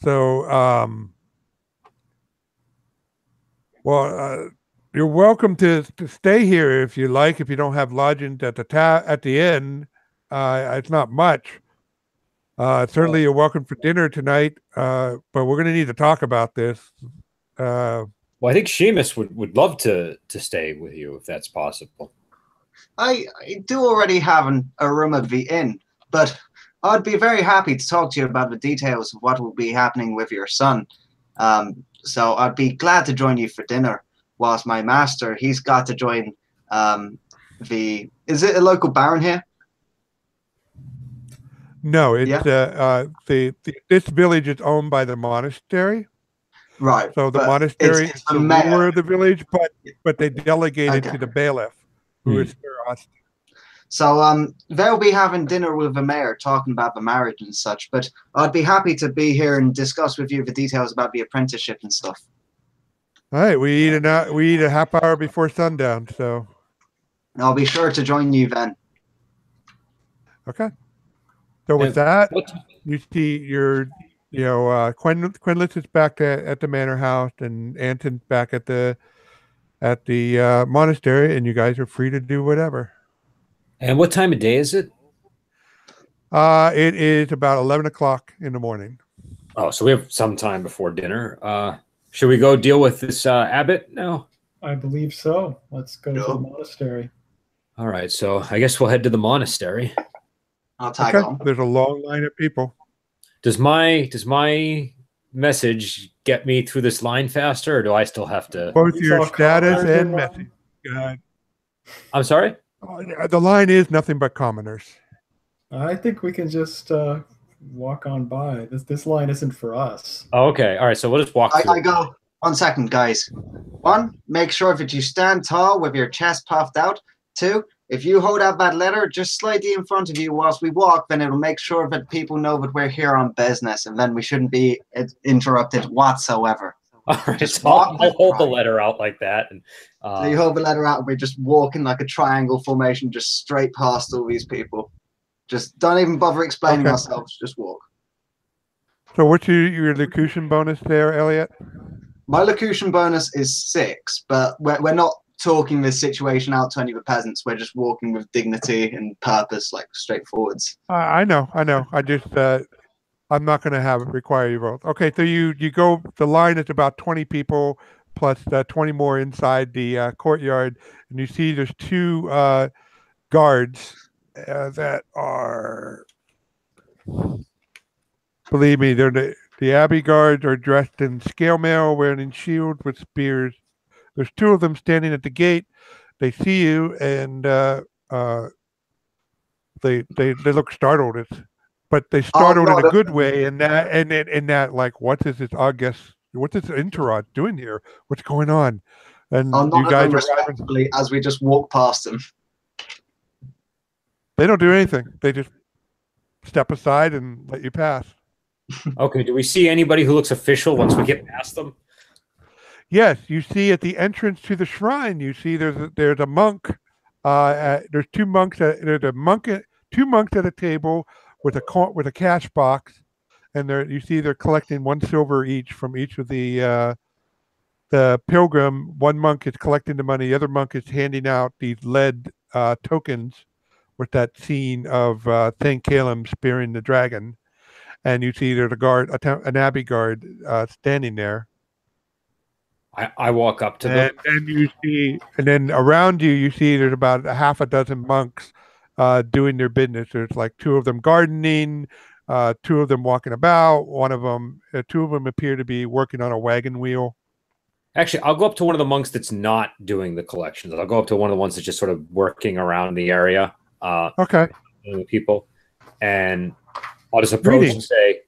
So, you're welcome to stay here if you like. If you don't have lodgings at the inn, it's not much. Certainly, you're welcome for dinner tonight. But we're going to need to talk about this. Well, I think Seamus would love to stay with you if that's possible. I do already have a room at the inn, but I'd be very happy to talk to you about the details of what will be happening with your son. So I'd be glad to join you for dinner, whilst my master, he's got to join is it a local baron here? No, it's this village is owned by the monastery. Right. So the monastery is the ruler of the village, but they delegated to the bailiff, who is Sir Austin. So they'll be having dinner with the mayor, talking about the marriage and such. But I'd be happy to be here and discuss with you the details about the apprenticeship and stuff. All right, we eat a half hour before sundown, so I'll be sure to join you then. Okay. So with that, you see Quinless is back at the manor house, and Anton's back at the monastery, and you guys are free to do whatever. And what time of day is it? It is about 11 o'clock in the morning. Oh, so we have some time before dinner. Should we go deal with this abbot now? I believe so. Let's go to the monastery. All right, so I guess we'll head to the monastery. I'll tag on. There's a long line of people. Does my message get me through this line faster, or do I still have to? Both your status and message. I'm sorry? The line is nothing but commoners. I think we can just walk on by. This line isn't for us. Oh, okay. All right. So we'll just walk through. 1 second, guys. 1, make sure that you stand tall with your chest puffed out. 2, if you hold out that letter just slightly in front of you whilst we walk, then it'll make sure that people know that we're here on business, and then we shouldn't be interrupted whatsoever. All right, Just so I'll walk with hold the pride. letter out like that. And So you hold the letter out and we just walk in like a triangle formation, just straight past all these people. Just don't even bother explaining ourselves, just walk. So what's your locution bonus there, Elliot? My locution bonus is 6, but we're not talking this situation out to any of the peasants. We're just walking with dignity and purpose, like straightforwards. I know. I just I'm not going to have it require you roll. Okay, so you go. The line is about 20 people plus 20 more inside the courtyard, and you see there's 2 guards that are. Believe me, they're the Abbey guards are dressed in scale mail, wearing shields with spears. There's 2 of them standing at the gate. They see you, and they look startled. But they startled in a good way, in that like, what is this August? What's this Interod doing here? What's going on? And I'll you guys them are respectfully as we just walk past them. They don't do anything. They just step aside and let you pass. Okay, do we see anybody who looks official once we get past them? Yes, you see at the entrance to the shrine. You see there's a monk. There's 2 monks. There's a monk. 2 monks at a table with a cash box, and you see they're collecting 1 silver each from each of the pilgrim. 1 monk is collecting the money. The other monk is handing out these lead tokens with that scene of Thane Calum spearing the dragon. And you see there's an Abbey guard standing there. I walk up to them. And then around you see there's about a half a dozen monks doing their business. There's like 2 of them gardening, 2 of them walking about. 2 of them appear to be working on a wagon wheel. Actually, I'll go up to one of the monks that's not doing the collections. I'll go up to one of the ones that's just sort of working around the area. Okay. The people, and I'll just approach and say,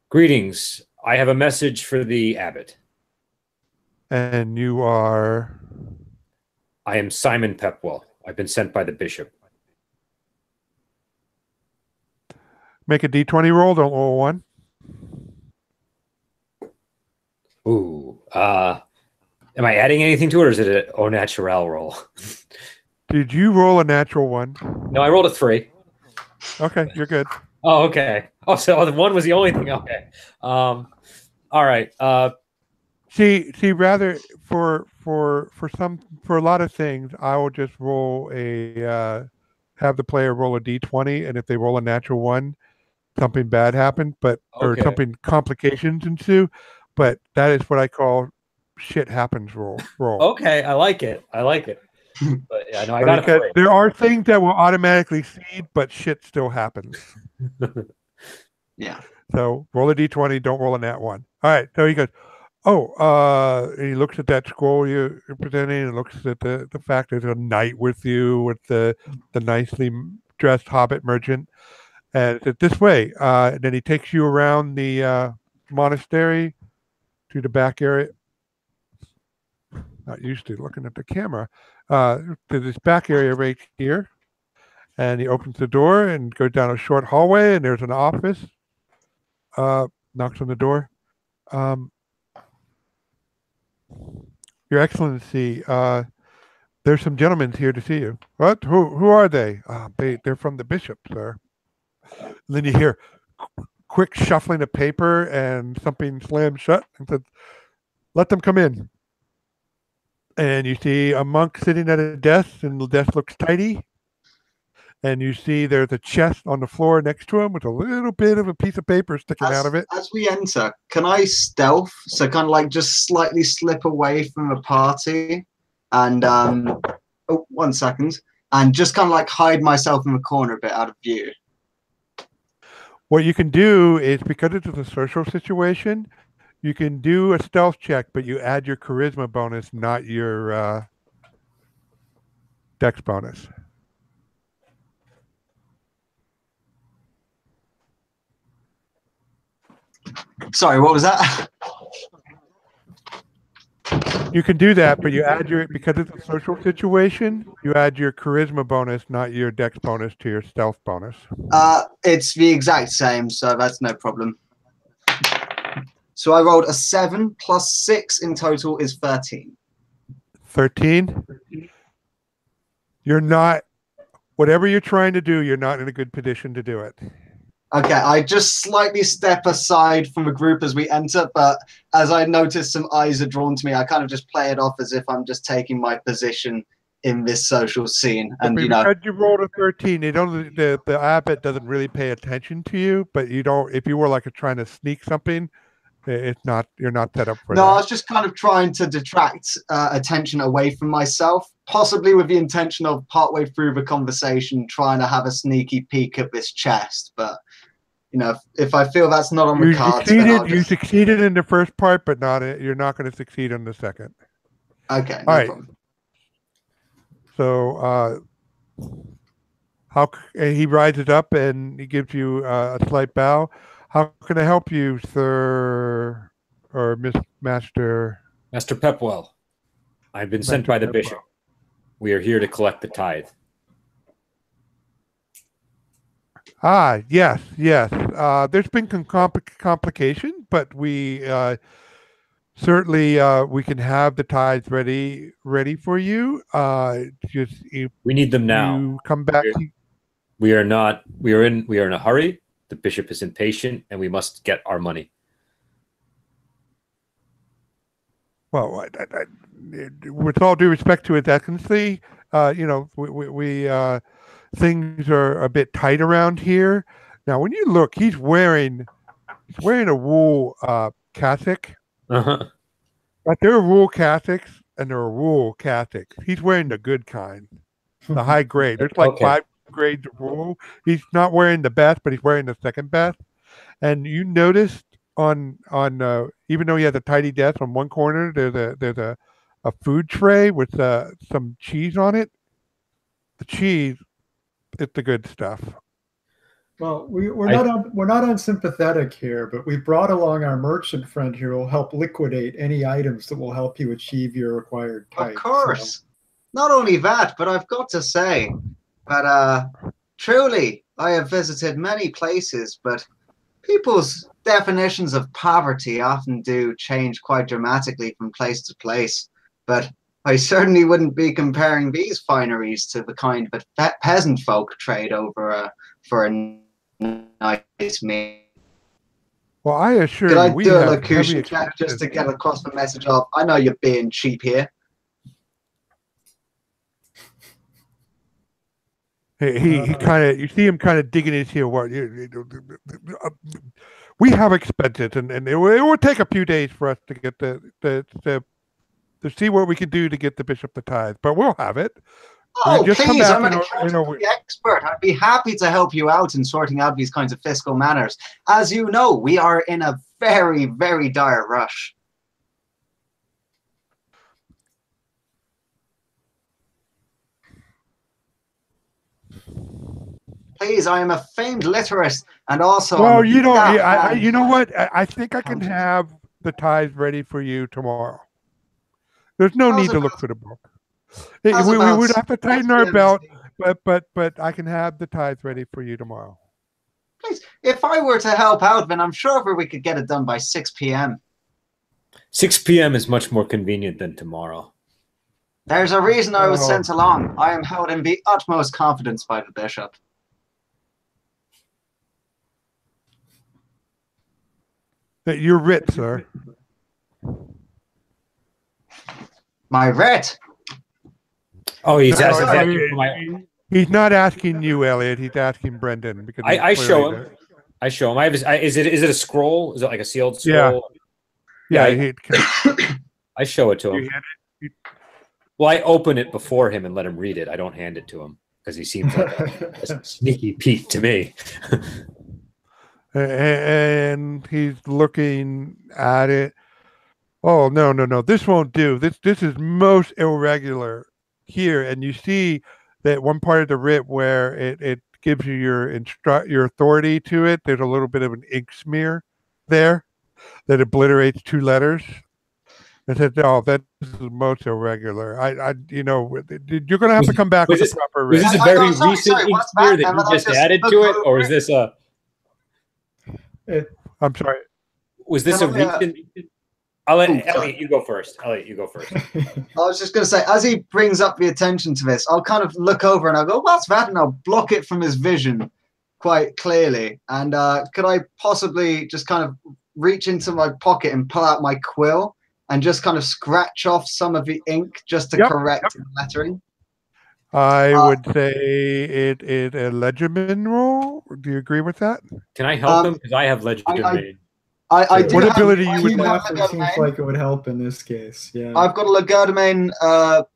"Greetings. I have a message for the abbot." And you are? I am Simon Pepwell. I've been sent by the bishop. Make a D20 roll. Don't roll 1. Ooh. Am I adding anything to it, or is it an au naturel roll? Did you roll a natural 1? No, I rolled a 3. Okay, you're good. Oh, okay. Oh, so the 1 was the only thing. Okay. All right. See, rather for a lot of things, I will just roll have the player roll a D20, and if they roll a natural 1, something bad happened, or something complications ensue. But that is what I call shit happens roll. Okay, I like it. But yeah, no, I got it. There are things that will automatically seed, but shit still happens. Yeah. So roll a D20, don't roll a nat 1. All right. So he goes, he looks at that scroll you're presenting and looks at the fact there's a knight with you with the nicely dressed hobbit merchant. And it's this way. And then he takes you around the monastery to the back area. Not used to looking at the camera. To this back area right here. And he opens the door and goes down a short hallway, and there's an office. Knocks on the door. Your Excellency, there's some gentlemen here to see you. What? Who are they? They're from the bishop, sir. And then you hear quick shuffling of paper and something slammed shut and said, "Let them come in." And you see a monk sitting at a desk, and the desk looks tidy. And you see there's a chest on the floor next to him with a little bit of a piece of paper sticking out of it. As we enter, can I stealth? So kind of like just slightly slip away from the party and 1 second. And just kind of like hide myself in the corner a bit out of view. What you can do is, because it's a social situation, you can do a stealth check, but you add your charisma bonus, not your dex bonus. Sorry, what was that? You can do that, but you add because it's a social situation, you add your charisma bonus, not your dex bonus, to your stealth bonus. It's the exact same, so that's no problem. So I rolled a 7 plus 6 in total is 13. 13? You're not, whatever you're trying to do, you're not in a good position to do it. Okay, I just slightly step aside from the group as we enter, but as I notice some eyes are drawn to me, I kind of just play it off as if I'm just taking my position in this social scene. And because you rolled a 13, the abbot doesn't really pay attention to you, but you don't. If you were like trying to sneak something, it's not. You're not set up for that. No, I was just kind of trying to detract attention away from myself, possibly with the intention of partway through the conversation trying to have a sneaky peek at this chest. But if I feel that's not on the cards, you succeeded in the first part, but you're not going to succeed in the second. Okay, all right. Problem. So, he rises up and he gives you a slight bow. How can I help you, sir, or Miss Master? Master Pepwell, I've been sent by the bishop. We are here to collect the tithe. Ah, yes. There's been some complication, but we certainly we can have the tithes ready for you. We need them now. You come back. We are in a hurry. The bishop is impatient, and we must get our money. Well, with all due respect to His Excellency, we things are a bit tight around here. Now, when you look, he's wearing a wool cassock. Uh-huh. But there are wool cassocks and there are wool cassocks. He's wearing the good kind, the high grade. There's like 5 grades of wool. He's not wearing the best, but he's wearing the second best. And you noticed on even though he has a tidy desk, on one corner there's a food tray with some cheese on it. The cheese, it's the good stuff. Well, we're not unsympathetic here, but we brought along our merchant friend here who will help liquidate any items that will help you achieve your required tithe. Of course. So. Not only that, but I've got to say that truly I have visited many places, but people's definitions of poverty often do change quite dramatically from place to place. But I certainly wouldn't be comparing these fineries to the kind that peasant folk trade over for a nice meal. Well, I assure you, we do a have locution check just to get across the message of, I know you're being cheap here. He kind of, you see him kind of digging his heel. We have expenses, and it will take a few days for us to get to see what we can do to get the bishop the tithe, but we'll have it. Oh, please, I'm an accountancy expert. I'd be happy to help you out in sorting out these kinds of fiscal matters. As you know, we are in a very, very dire rush. Please, I am a famed literate, and also... Well, you know what? I think I can have the tithe ready for you tomorrow. There's no need to look for the book. We would have to tighten our belt, but I can have the tithe ready for you tomorrow. Please, if I were to help out, then I'm sure we could get it done by 6 p.m. 6 p.m. is much more convenient than tomorrow. There's a reason I was sent along. I am held in the utmost confidence by the bishop. You're writ, sir. My writ? Oh, he's asking. He's not asking you, Elliot. He's asking Brendan because I show him. I show him. Is it a scroll? Is it like a sealed scroll? Yeah. I show it to him. Well, I open it before him and let him read it. I don't hand it to him because he seems like a sneaky Pete to me. And he's looking at it. Oh, no. This won't do. This is most irregular here. And you see that one part of the writ where it gives you your authority to it. There's a little bit of an ink smear there that obliterates 2 letters. I said, "No, this is most irregular. You're going to have to come back was with this- a proper Was rate." this a very sorry, recent ink what's smear that? that And you then I just just added look to it, over or is it. this a I'm sorry. was this Can a I, recent? I'll let Ooh, sorry. Elliot, you go first. Elliot, you go first. I was just going to say, as he brings up the attention to this, I'll kind of look over and I'll go, what's that? And I'll block it from his vision quite clearly. And could I possibly just kind of reach into my pocket and pull out my quill and just kind of scratch off some of the ink just to correct the lettering? I would say it is a legerdemain roll. Do you agree with that? Can I help him? Because I have legerdemain. I do What have, ability you I would do have Definitely seems legerdemain. like it would help in this case. Yeah. I've got a legerdemain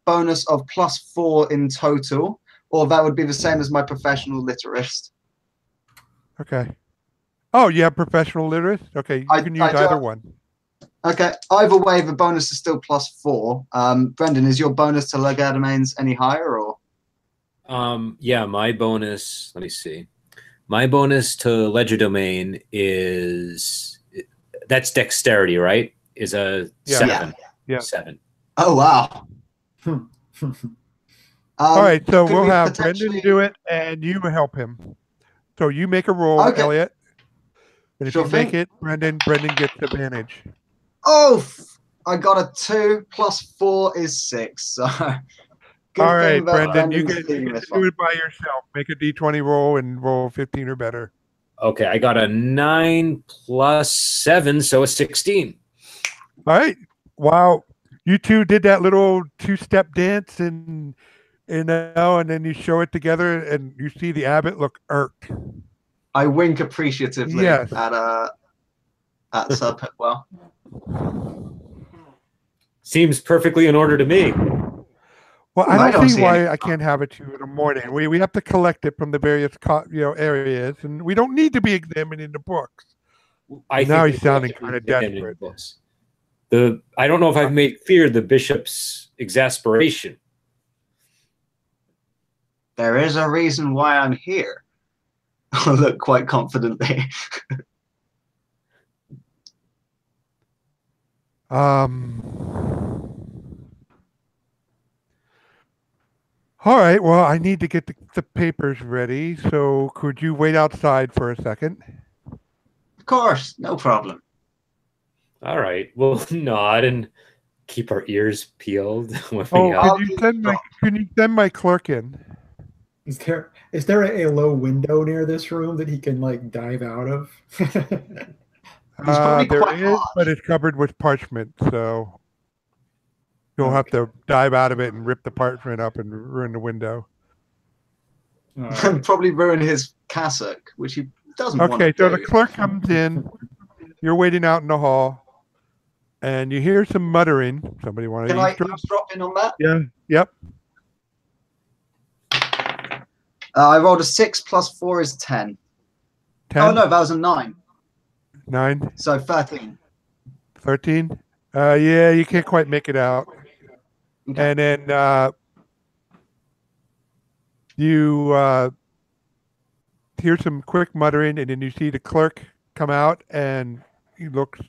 bonus of +4 in total, or that would be the same as my professional literist. Okay. Oh, you have professional literist? Okay, you can use I do either have- one. Okay, either way, the bonus is still +4. Brendan, is your bonus to legerdemains any higher, or? Yeah, my bonus. Let me see. My bonus to legerdemain is that's dexterity, right? Is a Yeah. 7. Yeah. 7. Oh wow! All right, so could we'll we have potentially- Brendan do it, and you help him. So you make a roll, Okay. Elliot. And if Sure you make thing. it, Brendan gets advantage. Oh, I got a 2 +4 is 6. So good All thing right, about Brendan, you Brendan's can leading this do one. it by yourself. Make a D20 roll and roll 15 or better. Okay, I got a 9 + 7, so a 16. All right. Wow. You two did that little two-step dance and then you show it together and you see the abbot look irked. I wink appreciatively Yes. at Sir Pipwell. Seems perfectly in order to me. Well, I I don't don't see see why any I can't have it to you in the morning. We have to collect it from the various areas, and we don't need to be examining the books. I Now think he's we sounding have to kinda examine desperate. books. I don't know if I've made clear the bishop's exasperation. There is a reason why I'm here. I look quite confidently. All right. Well, I need to get the papers ready. So could you wait outside for a second? Of course, no problem. All right, we'll nod and keep our ears peeled when Oh, we I'll can do you send my clerk in? Is there a low window near this room that he can like dive out of? He's probably There quite is, large. but it's covered with parchment, so you'll have to dive out of it and rip the parchment up and ruin the window. All right. And probably ruin his cassock, which he doesn't want Okay, to so do. the clerk comes in. You're waiting out in the hall, and you hear some muttering. Somebody want to Can I eavesdrop? eavesdrop in on that? Yeah. Yep. I rolled a 6 + 4 is 10. 10, Oh no, that was a 9. 9, So 13. 13. Yeah, you can't quite make it out. Okay. And then you hear some quick muttering, and then you see the clerk come out, and he looks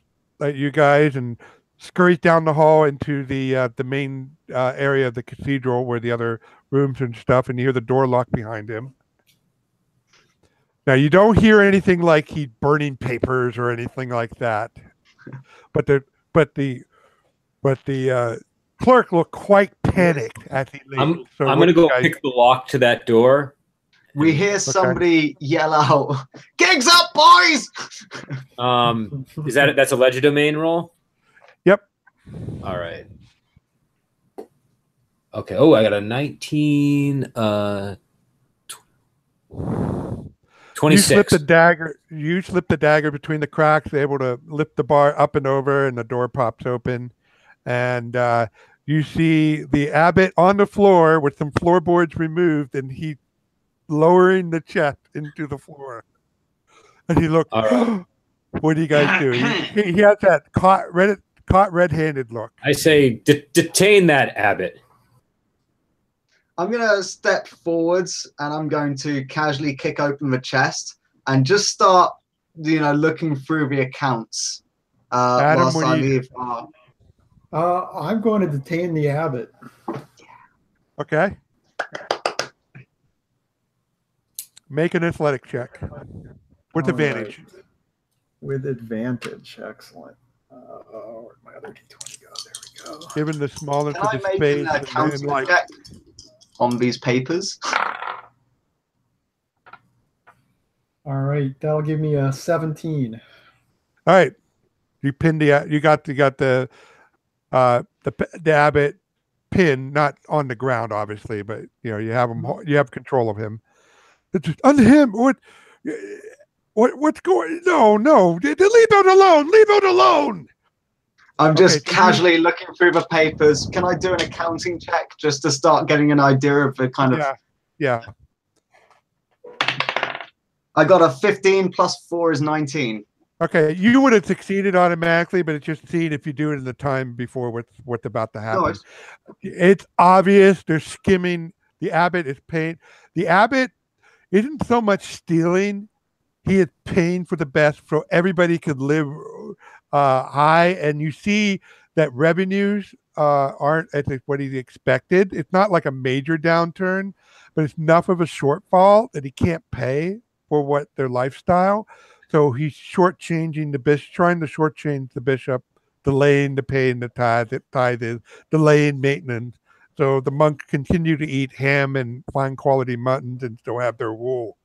at you guys and scurries down the hall into the main area of the cathedral where the other rooms and stuff, and you hear the door lock behind him. Now you don't hear anything like he burning papers or anything like that, but the clerk looked quite panicked as he leaves. I'm So going what to do you go guys- pick the lock to that door. We hear somebody yell out, "Gigs up, boys!" That's a legerdemain roll? Yep. All right. Okay. Oh, I got a 19. 26. You slip the dagger between the cracks, able to lift the bar up and over, and the door pops open. And you see the abbot on the floor with some floorboards removed, and he lowering the chest into the floor. And he looked, All right. what do you guys do? He has that caught red-handed look. I say detain that abbot. I'm going to step forwards and I'm going to casually kick open the chest and just start, looking through the accounts Adam, whilst what I do you do? leave. I'm going to detain the abbot. Okay. Make an athletic check with All advantage. right. With advantage. Excellent. Where'd my other D20 go? There we go. Given the smallness Can of I the make space an and accounting like check on these papers? All right. That'll give me a 17. all right. You pinned the you got the abbot pin, not on the ground, obviously, but you know, you have him, you have control of him. It's just, on him. What's going? No, leave it alone. Leave it alone. I'm just Okay, so casually looking through the papers. Can I do an accounting check just to start getting an idea of the kind of? Yeah. I got a 15 plus 4 is 19. Okay, you would have succeeded automatically, but it's just seeing if you do it in the time before what's about to happen. Nice. It's obvious they're skimming. The abbot is paying. The abbot isn't so much stealing; he is paying for the best, so everybody could live high. And you see that revenues aren't at what he expected. It's not like a major downturn, but it's enough of a shortfall that he can't pay for what their lifestyle. So he's shortchanging the bishop, trying to shortchange the bishop, delaying the paying the tithe is delaying maintenance. So the monks continue to eat ham and fine quality muttons and still have their wool.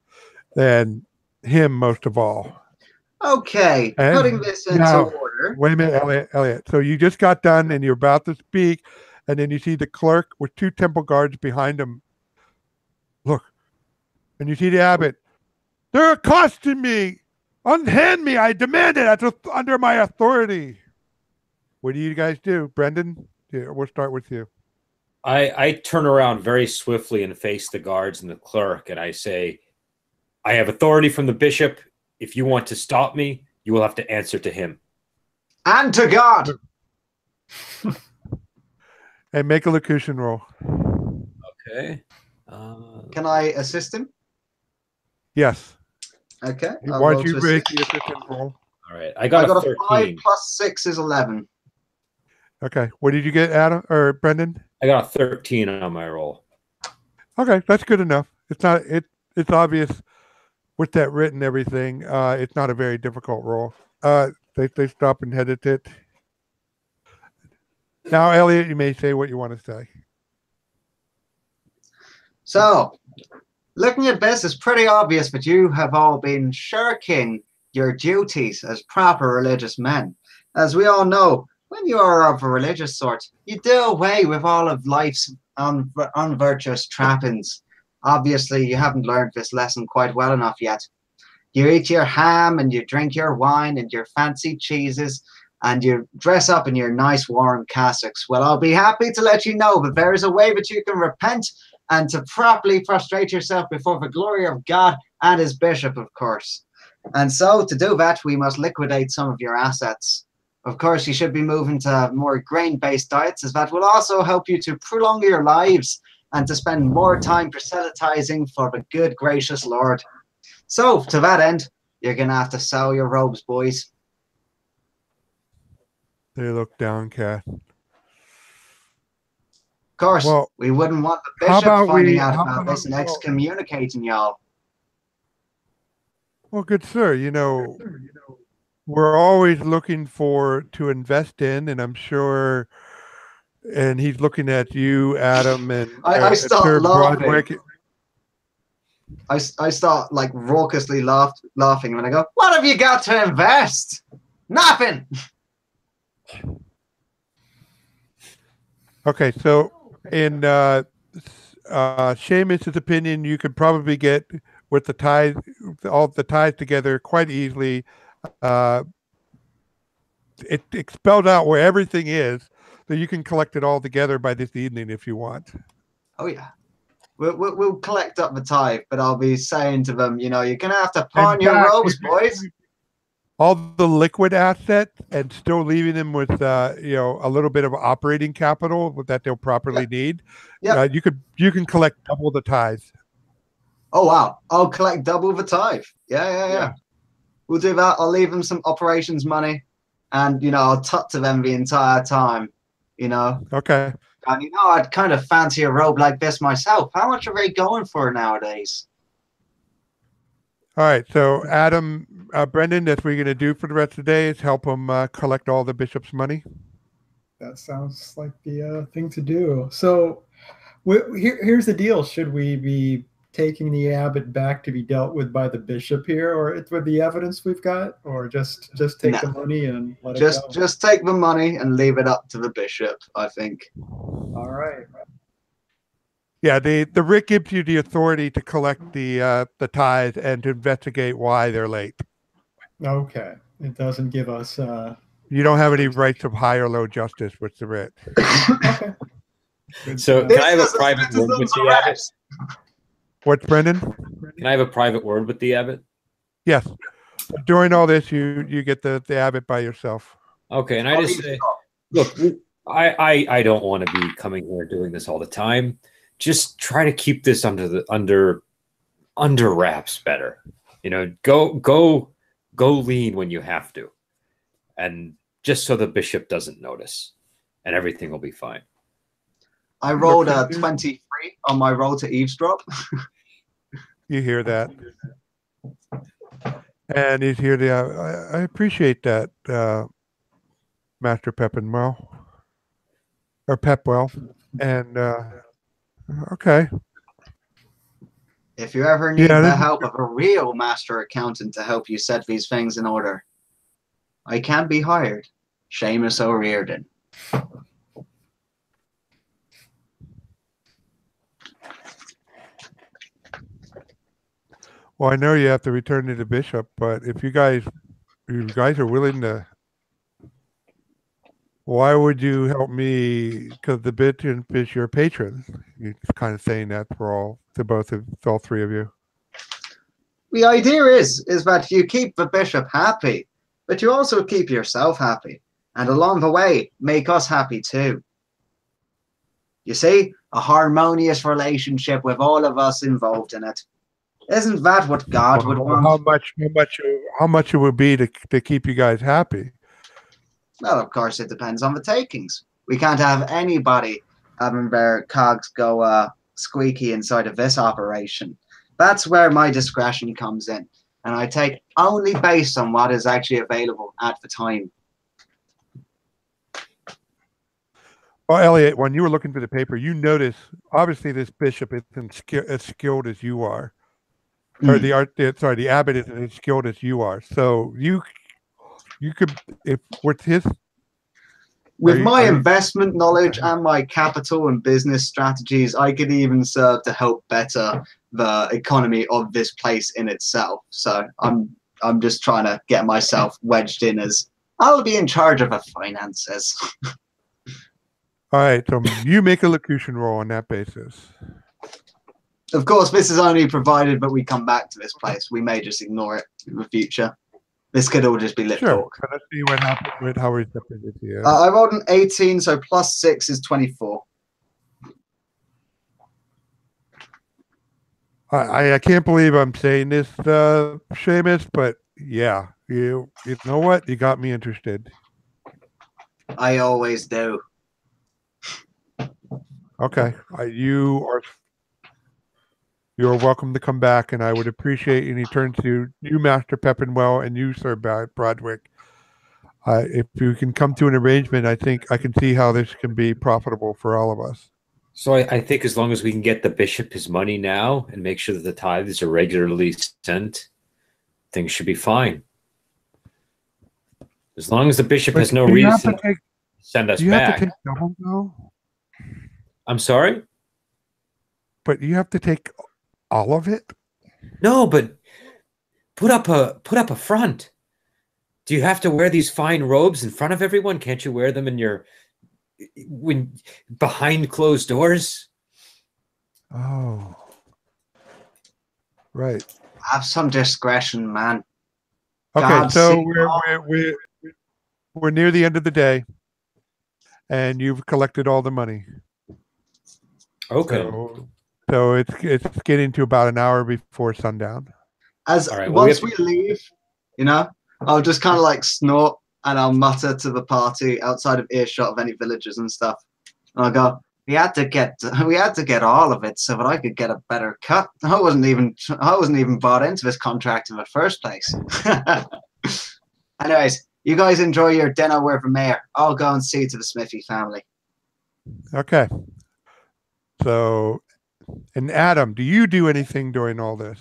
And him most of all. Okay, And putting this into order. Wait a minute, Elliot. So you just got done and you're about to speak, and then you see the clerk with 2 temple guards behind him. Look, and you see the abbot. They're accosting me. Unhand me. I demand it. That's under my authority. What do you guys do? Brendan, we'll start with you. I turn around very swiftly and face the guards and the clerk, and I say, I have authority from the bishop. If you want to stop me, you will have to answer to him. And to God. And make a locution roll. Okay. Can I assist him? Yes. Okay. Why don't you make the assistant roll? All right. I got a 13. 5 plus 6 is 11. Okay. What did you get, Adam or Brendan? I got a 13 on my roll. Okay, that's good enough. It's not. It's obvious with that written everything. It's not a very difficult roll. They stop and hesitate. Now, Elliot, you may say what you want to say. So, looking at this, it's pretty obvious that you have all been shirking your duties as proper religious men. As we all know, when you are of a religious sort, you do away with all of life's unvirtuous trappings. Obviously, you haven't learned this lesson quite well enough yet. You eat your ham and you drink your wine and your fancy cheeses and you dress up in your nice warm cassocks. Well, I'll be happy to let you know that there is a way that you can repent and to properly prostrate yourself before the glory of God and his bishop, of course. And so, to do that, we must liquidate some of your assets. Of course, you should be moving to more grain-based diets, as that will also help you to prolong your lives and to spend more time proselytizing for the good, gracious Lord. So, to that end, you're going to have to sell your robes, boys. They look downcast. Of course, Well, we wouldn't want the how bishop about finding we- out how about this and about- excommunicating y'all. Well, good sir, we're always looking to invest in, and I'm sure, and he's looking at you, Adam, and I start Sir laughing. Broderick. I start like raucously laughing when I go, what have you got to invest? Nothing. Okay, so in Seamus's opinion, you could probably get with the ties, all the ties together quite easily. It spelled out where everything is, so you can collect it all together by this evening if you want. Oh yeah, we'll collect up the tithe, but I'll be saying to them, you're gonna have to pawn your robes, boys. All the liquid assets and still leaving them with a little bit of operating capital that they'll properly need. Yeah. You can collect double the tithes. Oh wow, I'll collect double the tithe. Yeah. We'll do that. I'll leave them some operations money, and I'll tut to them the entire time. you know. Okay. And I'd kind of fancy a robe like this myself. How much are they going for nowadays? All right. So Adam, Brendan, that's what we're going to do for the rest of the day is help him collect all the bishop's money. That sounds like the thing to do. So here's the deal. Should we be taking the abbot back to be dealt with by the bishop here, or with the evidence we've got, or just take the money and let it go? Just take the money and leave it up to the bishop, I think. All right. Yeah, the writ gives you the authority to collect the tithe and to investigate why they're late. Okay. It doesn't give us you don't have any rights of high or low justice with the writ. Okay. So can I have a private word with the abbot? What's Brendan? Can I have a private word with the abbot? Yes. During all this, you get the abbot by yourself. Okay, and I just say, look, I don't want to be coming here doing this all the time. Just try to keep this under wraps better. Go lean when you have to, and just so the bishop doesn't notice, and everything will be fine. I rolled a 23 on my roll to eavesdrop. You hear that? And he's here to. I appreciate that, Master Peppenwell or Pepwell, and okay. If you ever need the help of a real master accountant to help you set these things in order, I can be hired. Seamus O'Riordan. Well, I know you have to return to the bishop, but if you guys are willing to, why would you help me? Because the bishop is your patron. You're kind of saying that for all three of you. The idea is that you keep the bishop happy, but you also keep yourself happy, and along the way, make us happy too. You see, a harmonious relationship with all of us involved in it. Isn't that what God would want? How much it would be to keep you guys happy? Well, of course, it depends on the takings. We can't have anybody having their cogs go squeaky inside of this operation. That's where my discretion comes in, and I take only based on what is actually available at the time. Well, Elliot, when you were looking through the paper, you notice obviously this bishop isn't as skilled as you are. Or the abbot isn't as skilled as you are. So you could, if with his, with my investment knowledge and my capital and business strategies, I could even serve to help better the economy of this place in itself. So I'm just trying to get myself wedged in as I'll be in charge of the finances. All right, so you make a locution roll on that basis. Of course, this is only provided, but we come back to this place. We may just ignore it in the future. This could all just be lip talk. But let's see what happens with how we step into here. I rolled an 18, so plus 6 is 24. I can't believe I'm saying this, Seamus, but yeah, you know what? You got me interested. I always do. Okay, you're welcome to come back, and I would appreciate any turn to you, Master Peppenwell, and you, Sir Broderick. If you can come to an arrangement, I think I can see how this can be profitable for all of us. So I think as long as we can get the bishop his money now and make sure that the tithes are regularly sent, things should be fine. As long as the bishop has no reason to send us back. You have to take double, though? I'm sorry? But you have to take all of it? No, but put up a front. Do you have to wear these fine robes in front of everyone? Can't you wear them when behind closed doors? Oh, right. Have some discretion, man. Okay, God, so we're near the end of the day, and you've collected all the money. Okay. So it's getting to about an hour before sundown. Once we leave, I'll just kind of like snort and I'll mutter to the party outside of earshot of any villagers and stuff. And I'll go, we had to get all of it so that I could get a better cut. I wasn't even bought into this contract in the first place. Anyways, you guys enjoy your dinner with the mayor. I'll go and see to the Smithy family. Okay. So, and Adam, do you do anything during all this?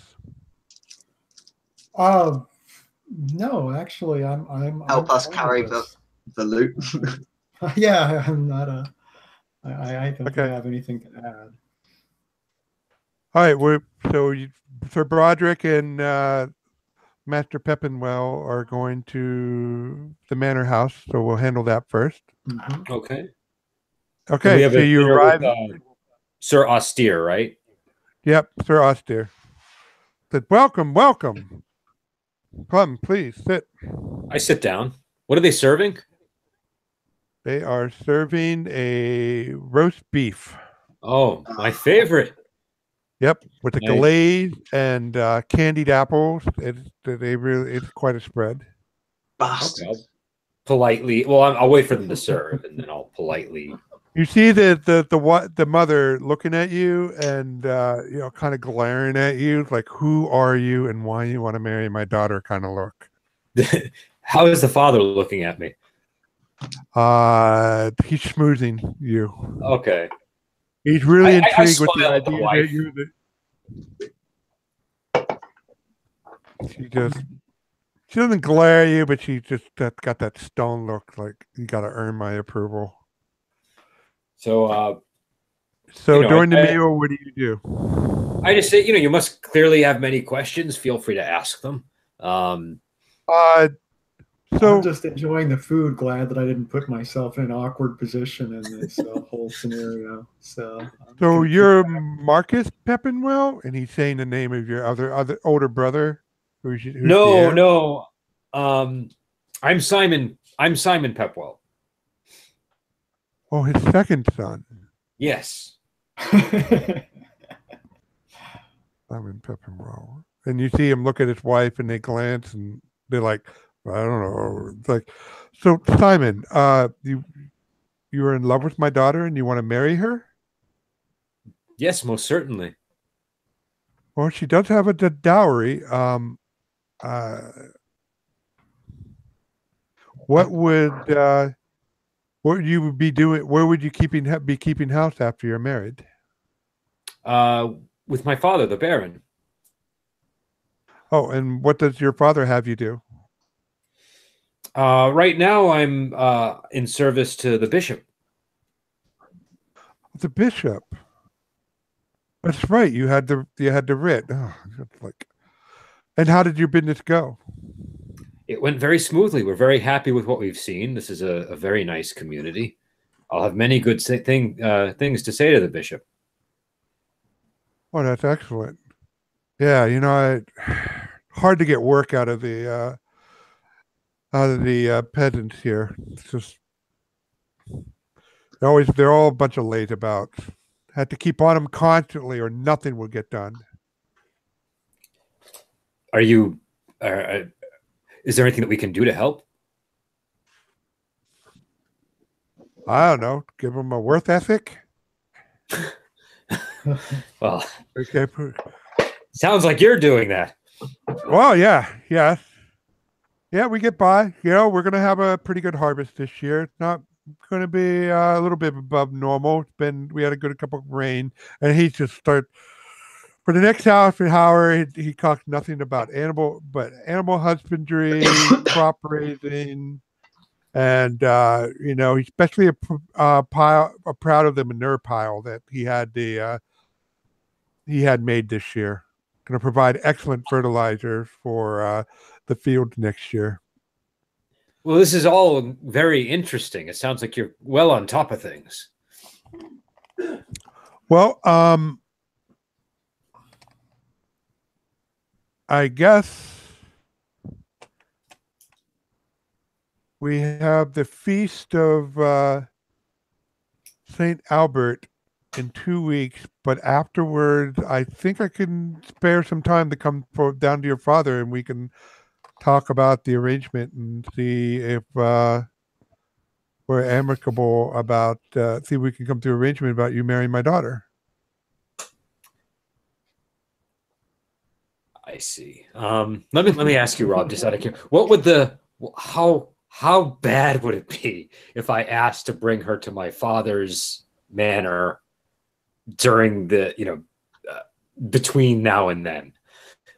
No, actually, I'm Help us fine carry with the loot. this. Yeah, I'm not I don't Okay. have anything to add. All right. Sir Broderick and Master Peppenwell are going to the manor house, so we'll handle that first. Mhm. Okay. Okay. We have So a you dinner arrive. with, Sir Austere, right? Yep, Sir Austere. Said, welcome, welcome. Come, please sit. I sit down. What are they serving? They are serving a roast beef. Oh, my favorite. Yep, with a Nice. glaze and candied apples. It's quite a spread. Bastard. Okay. Politely. Well, I'll wait for them to serve, and then I'll politely. You see the mother looking at you and kind of glaring at you, like, who are you and why you want to marry my daughter kind of look. How is the father looking at me? He's schmoozing you. Okay. He's really I intrigued with the smile at the idea wife. that she doesn't glare at you, but she just got that stone look, like, you got to earn my approval. So, During the meal, what do you do? I just say, you must clearly have many questions. Feel free to ask them. I'm So just enjoying the food. Glad that I didn't put myself in an awkward position in this whole scenario. So you're Marcus Peppenwell, and he's saying the name of your other older brother. Who's the heir? No. I'm Simon. I'm Simon Pepwell. Oh, his second son, Yes. Simon Peppenwell. And you see him look at his wife, and they glance, and they're like, I don't know. It's like, so Simon, you were in love with my daughter, and you want to marry her? Yes, most certainly. Well, she does have a dowry. What would you be doing? Where would you be keeping house after you're married? With my father, the Baron. Oh, and what does your father have you do? Right now, I'm in service to the bishop. The bishop. That's right. You had the writ. Oh, and how did your business go? It went very smoothly. We're very happy with what we've seen. This is a very nice community. I'll have many good things to say to the bishop. Oh, that's excellent. Yeah, hard to get work out of the peasants here. It's just they're all a bunch of lazy-abouts. Had to keep on them constantly, or nothing will get done. Are you? Is there anything that we can do to help? I don't know. Give them a worth ethic. Well, Okay. sounds like you're doing that. Well, yeah. We get by. We're going to have a pretty good harvest this year. It's not going to be a little bit above normal. We had a good couple of rain, and he just started for the next hour. He talked nothing about animal husbandry, crop raising, and he's especially proud of the manure pile that he had made this year. Going to provide excellent fertilizer for the field next year. Well, this is all very interesting. It sounds like you're well on top of things. Well, I guess we have the feast of St. Albert in 2 weeks, but afterwards, I think I can spare some time to come down to your father, and we can talk about the arrangement and see if we're amicable about, see if we can come to an arrangement about you marrying my daughter. I see. Let me ask you, Rob, just out of curiosity, what would how bad would it be if I asked to bring her to my father's manor during the between now and then?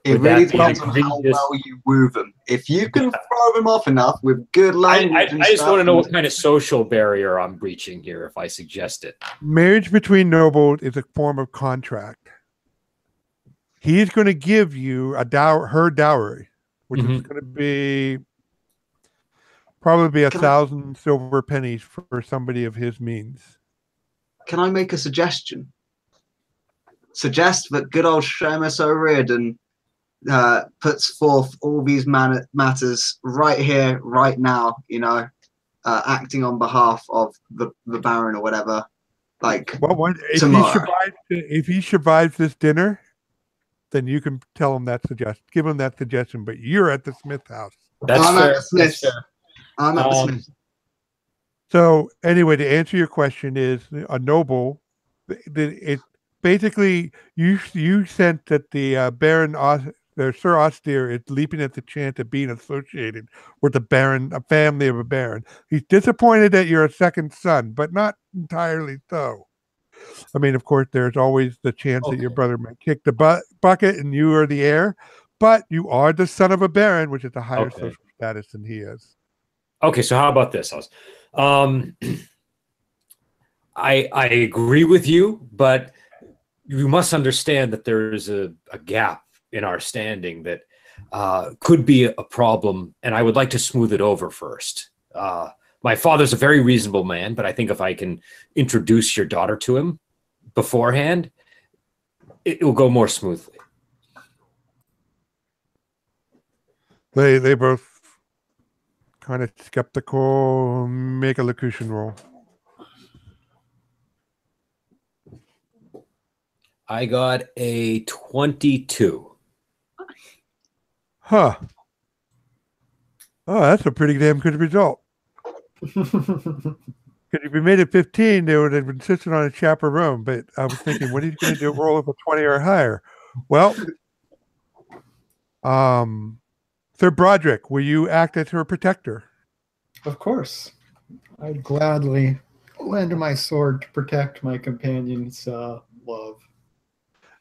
It Would really that be depends on how egregious? well you woo them. If you can throw them off enough with good language and I just stuff, want to know what kind of social barrier I'm breaching here if I suggest it. Marriage between nobles is a form of contract. He is going to give you her dowry, which is going to be probably 1,000 silver pennies for somebody of his means. Can I make a suggestion? Suggest that good old Seamus O'Riordan puts forth all these matters right here, right now, acting on behalf of the Baron or whatever. Like, well, if he survives this dinner, then you can tell him that give him that suggestion. But you're at the Smith house. That's I'm fair. at the Smith. That's fair. I'm at the Smith. So anyway, to answer your question, is a noble. It basically you sent that the Baron, Sir Austere, is leaping at the chance of being associated with the Baron, a family of a Baron. He's disappointed that you're a second son, but not entirely so. I mean, of course, there's always the chance that your brother might kick the bucket and you are the heir, but you are the son of a Baron, which is a higher social status than he is. Okay, so how about this? I agree with you, but you must understand that there is a gap in our standing that could be a problem, and I would like to smooth it over first. My father's a very reasonable man, but I think if I can introduce your daughter to him beforehand, it will go more smoothly. They both kind of skeptical. Make a locution roll. I got a 22. Huh. Oh, that's a pretty damn good result. Because if you made it 15, they would have insisted on a chaperone. But I was thinking, what are you going to do? Roll up a 20 or higher? Well, Sir Broderick, will you act as her protector? Of course. I'd gladly lend my sword to protect my companion's love.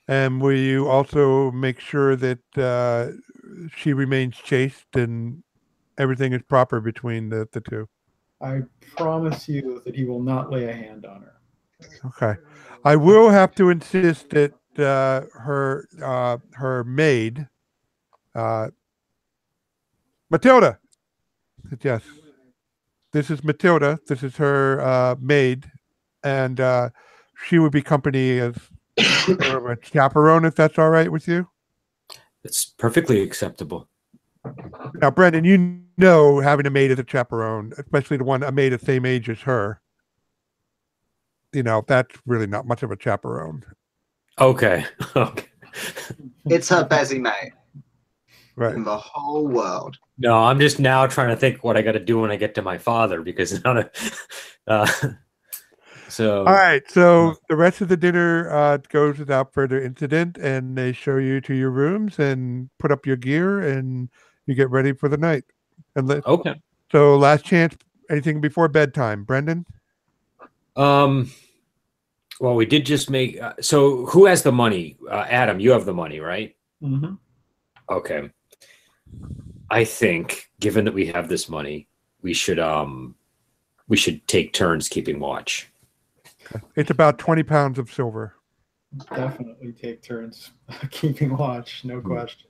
And will you also make sure that she remains chaste and everything is proper between the two? I promise you that he will not lay a hand on her. Okay. I will have to insist that her maid, Matilda. Yes. This is Matilda. This is her maid. And she would be company as a chaperone, if that's all right with you. It's perfectly acceptable. Now, Brendan, you know having a maid as a chaperone, especially a maid of the same age as her, that's really not much of a chaperone. Okay. It's her busy mate. Right. In the whole world. No, I'm just now trying to think what I got to do when I get to my father, because so. All right. So the rest of the dinner goes without further incident, and they show you to your rooms and put up your gear, and you get ready for the night. Okay. So last chance, anything before bedtime, Brendan? Well, we did just make. So who has the money? Adam, you have the money, right? Mm-hmm. Okay. I think, given that we have this money, we should take turns keeping watch. It's about 20 pounds of silver. Definitely take turns keeping watch, no question.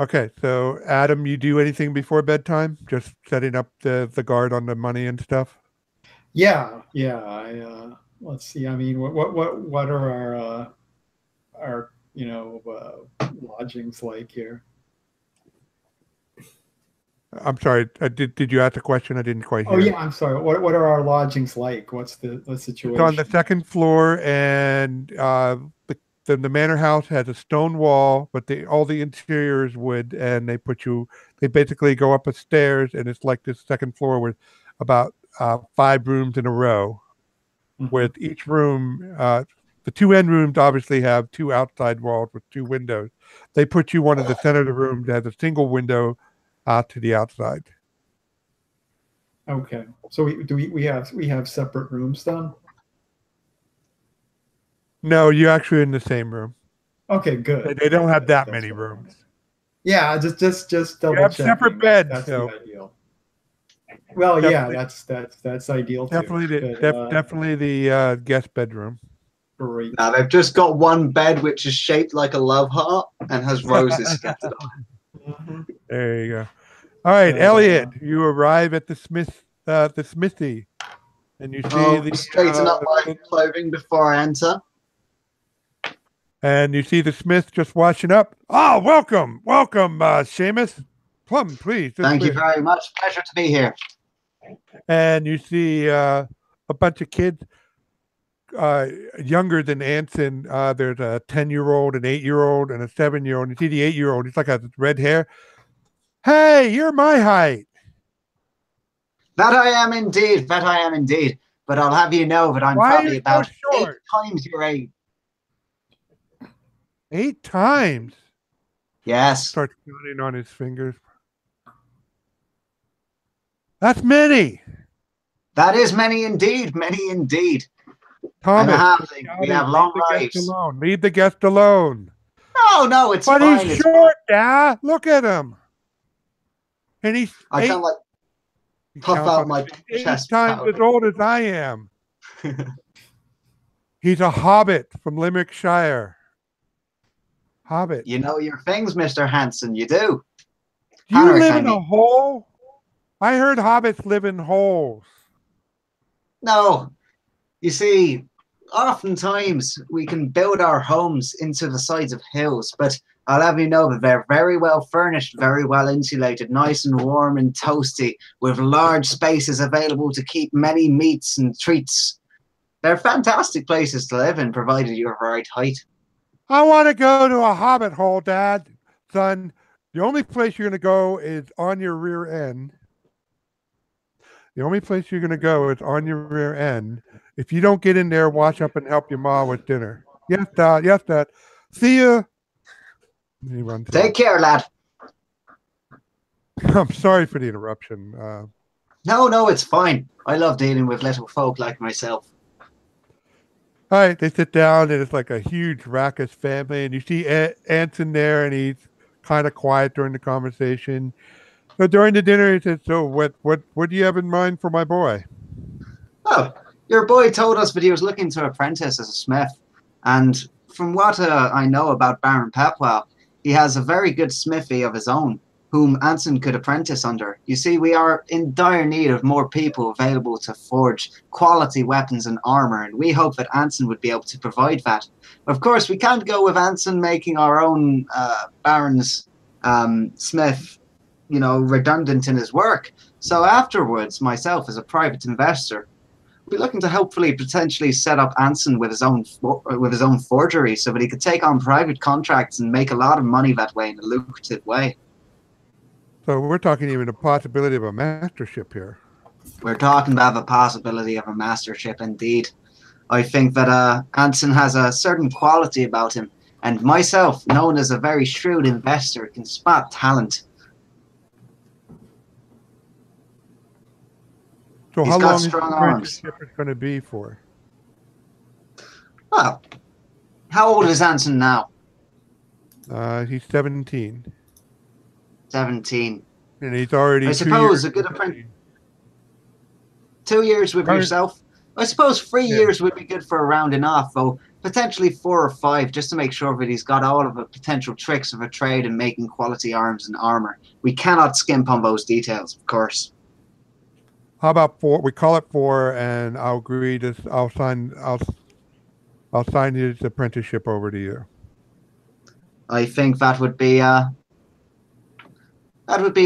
Okay, so Adam, you do anything before bedtime? Just setting up the guard on the money and stuff? Yeah. Let's see. I mean, what are our lodgings like here? I'm sorry. Did you ask a question? I didn't quite hear. Oh yeah, I'm sorry. What are our lodgings like? What's the situation? It's on the second floor, and the the manor house has a stone wall, but all the interior is wood, and they basically go up a stairs, and it's like this second floor with about 5 rooms in a row. With each room, the 2 end rooms obviously have 2 outside walls with 2 windows. They put you one of the center of the room that has a single window out to the outside. Okay. So we have separate rooms then? No, you're actually in the same room. Okay, good. They don't have that That's many fine. rooms. Yeah, just double You have checking. separate beds. That's So. the ideal. Well, Definitely. yeah, that's ideal too. Definitely the guest bedroom. Great. Now they've just got one bed which is shaped like a love heart and has roses scattered on it. There you go. All right, Elliot, you arrive at the smithy, and you see straighten up my clothing before I enter. And you see the smith just washing up. Oh, welcome, Seamus. Come, please. Thank you very much. Pleasure to be here. And you see a bunch of kids younger than Anson. There's a 10-year-old, an 8-year-old, and a 7-year-old. You see the 8-year-old. He's like has red hair. Hey, you're my height. That I am indeed. But I'll have you know that I'm probably about 8 times your age. 8 times? Yes. Starts counting on his fingers. That's many. That is many indeed. Many indeed. Thomas, we have long lives. Leave the guest alone. No, it's fine. But he's short, Dad. Look at him. And he's I kind of like puff out my chest. 8 times as old as I am. He's a hobbit from Limerickshire. Hobbit. You know your things, Mr. Hanson. You do. You live in a hole? I heard hobbits live in holes. No. You see, oftentimes we can build our homes into the sides of hills, but I'll have you know that they're very well furnished, very well insulated, nice and warm and toasty, with large spaces available to keep many meats and treats. They're fantastic places to live in, provided you're the right height. I want to go to a hobbit hole, Dad. Son, the only place you're going to go is on your rear end. The only place you're going to go is on your rear end. If you don't get in there, wash up and help your mom with dinner. Yes, Dad. Yes, Dad. See ya. Take care, lad. I'm sorry for the interruption. No, it's fine. I love dealing with little folk like myself. All right, they sit down, and it's like a huge raucous family, and you see Anson there, and he's kind of quiet during the conversation. So during the dinner, he said, "So what do you have in mind for my boy?" Oh, your boy told us that he was looking to apprentice as a smith, and from what I know about Baron Pepwell, he has a very good smithy of his own, whom Anson could apprentice under. You see, we are in dire need of more people available to forge quality weapons and armor, and we hope that Anson would be able to provide that. Of course, we can't go with Anson making our own Baron's smith, redundant in his work. So afterwards, myself as a private investor, we'll be looking to hopefully potentially set up Anson with his own forgery, so that he could take on private contracts and make a lot of money that way in a lucrative way. So we're talking even the possibility of a mastership here. We're talking about the possibility of a mastership indeed. I think that Anson has a certain quality about him, and myself, known as a very shrewd investor, can spot talent. So He's how got long is the strong arms. apprenticeship going to be for? Well, how old is Anson now? He's 17. 17. And he's already I suppose a good apprentice. 2 years with yourself. I suppose 3 years would be good for a rounding off, though potentially 4 or 5, just to make sure that he's got all of the potential tricks of a trade in making quality arms and armor. We cannot skimp on those details, of course. How about 4? We call it 4, and I'll agree to. I'll sign his apprenticeship over to you. I think that would be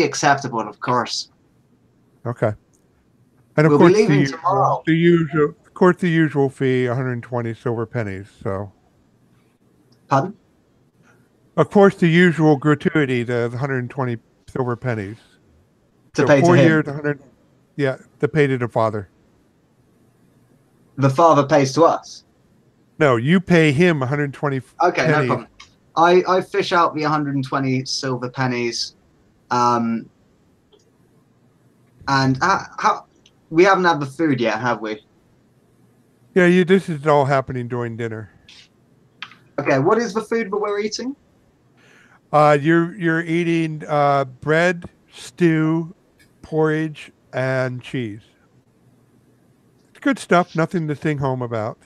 acceptable, of course. Okay. And of we'll course, be leaving tomorrow. the usual fee, 120 silver pennies. So. Pardon? Of course, the usual gratuity, the 120 silver pennies. To pay to 4 him. years, 100. Yeah, to pay to the father. The father pays to us. No, you pay him 120 Okay, pennies. no problem. I fish out the 120 silver pennies, and how we haven't had the food yet, have we? Yeah, this is all happening during dinner. Okay, what is the food that we're eating? You're eating bread, stew, porridge, and cheese. It's good stuff. Nothing to sing home about.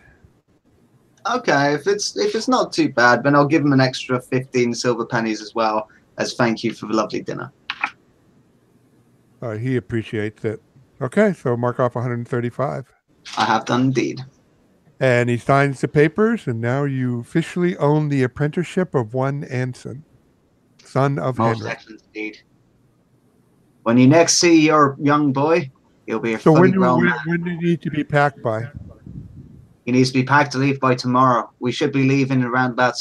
Okay, if it's not too bad, then I'll give him an extra 15 silver pennies as well as thank you for the lovely dinner. He appreciates it. Okay, so mark off 135. I have done indeed. And he signs the papers, and now you officially own the apprenticeship of one Anson, son of Most Henry. excellent indeed. When you next see your young boy, he'll be a So fully when grown man. do you need to be packed by? He needs to be packed to leave by tomorrow. We should be leaving around about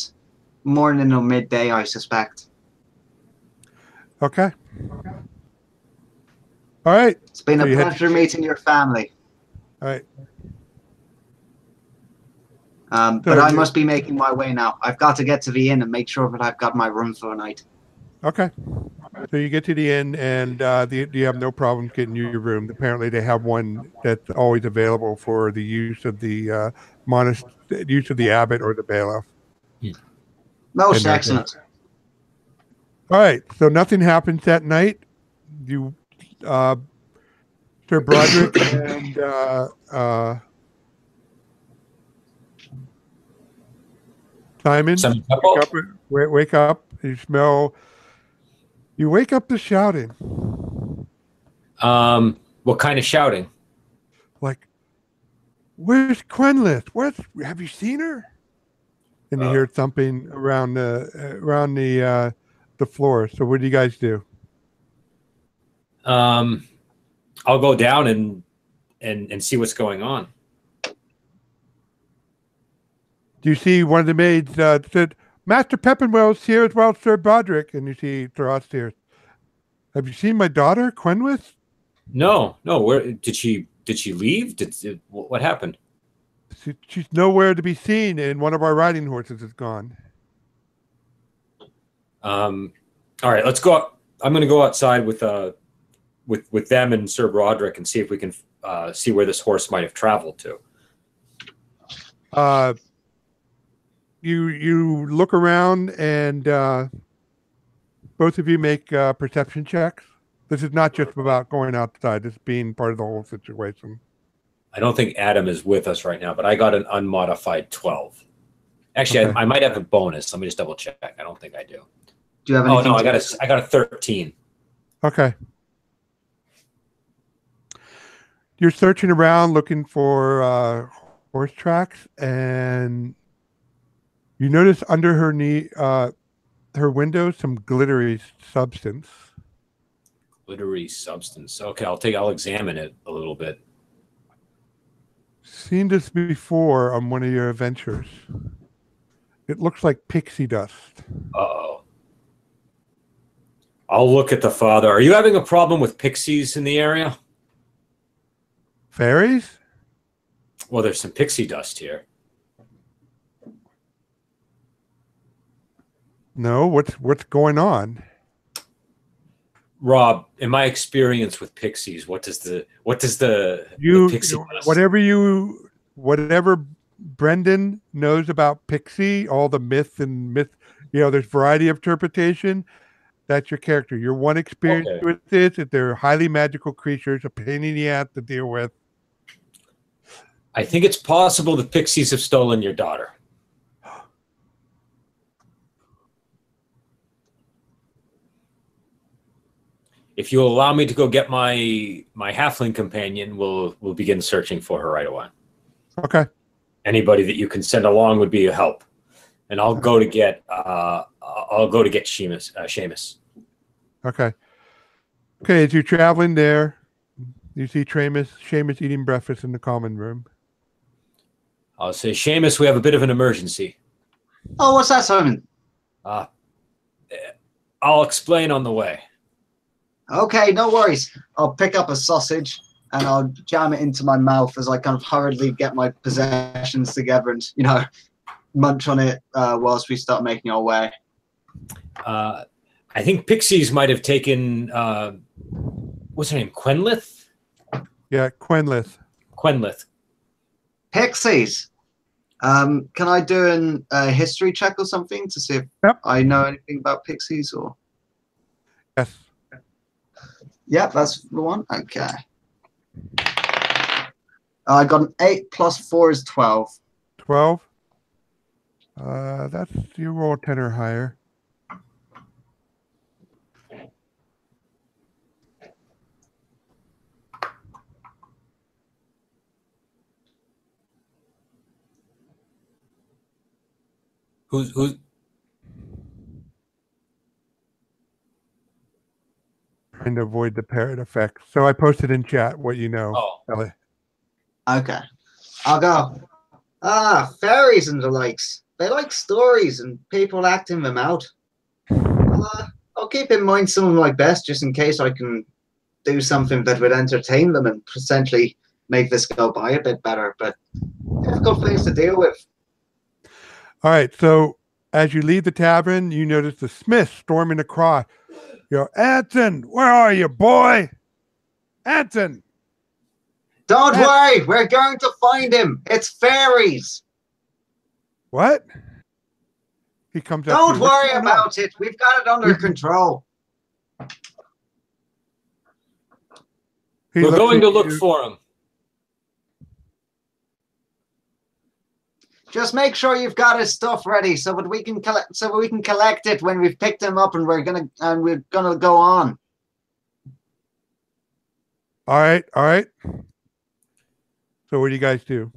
morning or midday, I suspect. Okay. All right. It's been So a you had pleasure meeting your family. All right. But I must be making my way now. I've got to get to the inn and make sure that I've got my room for the night. Okay. So you get to the inn, and you have no problems getting your room. Apparently, they have one that's always available for the use of the use of the abbot or the bailiff. Most excellent. All right. So nothing happens that night. You, Sir Broderick and Simon, wake up. You wake up to shouting. What kind of shouting? Like, where's Quenlith? Have you seen her? And you hear thumping around the floor. So what do you guys do? I'll go down and see what's going on. Do you see one of the maids said, Master Peppenwell's here as well, Sir Broderick? And you see Throstir. Have you seen my daughter, Quenwith? No. Where did she leave? What happened? She's nowhere to be seen, and one of our riding horses is gone. All right, let's go. I'm going to go outside with them and Sir Broderick and see if we can see where this horse might have traveled to. You look around, and both of you make perception checks. This is not just about going outside. This is being part of the whole situation. I don't think Adam is with us right now, but I got an unmodified 12. Actually, okay. I might have a bonus. Let me just double check. I don't think I do. Do you have anything? Oh no, I got a 13. Okay. You're searching around looking for horse tracks, and you notice under her window some glittery substance. Glittery substance. Okay, I'll examine it a little bit. Seen this before on one of your adventures. It looks like pixie dust. Uh-oh. I'll look at the father. Are you having a problem with pixies in the area? Fairies? Well, there's some pixie dust here. No, what's going on? Rob, in my experience with pixies, what does the pixie dust? Whatever Brendan knows about pixie, all the myth, there's variety of interpretation. That's your character. Your one experience with this is they're highly magical creatures, a pain in the ass to deal with. I think it's possible the pixies have stolen your daughter. If you allow me to go get my halfling companion, we'll begin searching for her right away. Okay. Anybody that you can send along would be a help, and I'll go to get Seamus. Okay. Okay. As you're traveling there, you see Seamus eating breakfast in the common room. I'll say, Seamus, we have a bit of an emergency. Oh, what's that, Simon? I'll explain on the way. Okay, no worries. I'll pick up a sausage and I'll jam it into my mouth as I kind of hurriedly get my possessions together and, munch on it whilst we start making our way. I think Pixies might have taken, what's her name, Quenlith? Yeah, Quenlith. Quenlith. Pixies. Can I do a history check or something to see if I know anything about pixies? Or Yes. Yeah, that's the one. Okay. I got an 8 plus 4 is 12. 12. That's you roll 10 or higher. Who's Trying to avoid the parrot effect. So I posted in chat what you know. Oh. Ellie. Okay. I'll go. Fairies and the likes. They like stories and people acting them out. I'll keep in mind some of my best just in case I can do something that would entertain them and potentially make this go by a bit better. But difficult things to deal with. All right. So as you leave the tavern, you notice the smith storming across. Yo, Anton, where are you, boy? Anton. Don't worry, we're going to find him. It's fairies. What? He comes up. Don't worry about it. We've got it under control. We're going to look for him. Just make sure you've got his stuff ready so that we can collect it when we've picked him up and we're gonna go on. All right. So what do you guys do?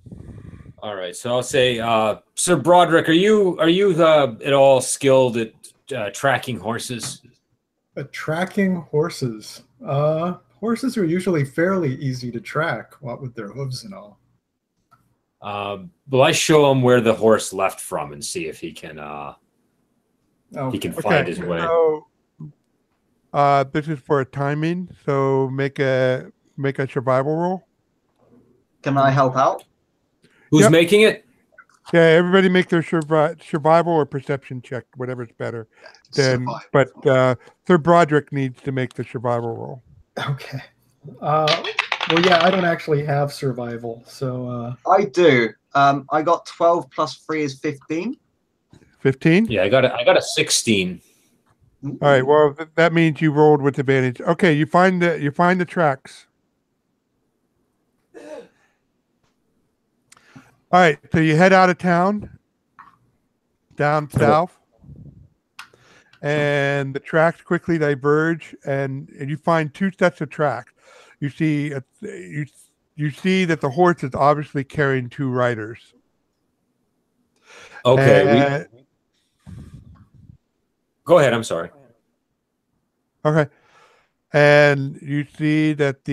All right. So I'll say, Sir Broderick, are you at all skilled at tracking horses? Tracking horses. Horses are usually fairly easy to track, what with their hooves and all. Will I show him where the horse left from and see if he can find his way? So, this is for a timing. So make a survival roll. Can I help out? Who's making it? Yeah, everybody make their survival or perception check, whatever's better. But Sir Broderick needs to make the survival roll. Okay. Well, yeah, I don't actually have survival, so... I do. I got 12 plus 3 is 15. 15? Yeah, I got a 16. All right, well, that means you rolled with advantage. Okay, you find the tracks. All right, so you head out of town, down south, and the tracks quickly diverge, and you find two sets of tracks. You see that the horse is obviously carrying two riders. Okay. Go ahead. I'm sorry. Okay. And you see that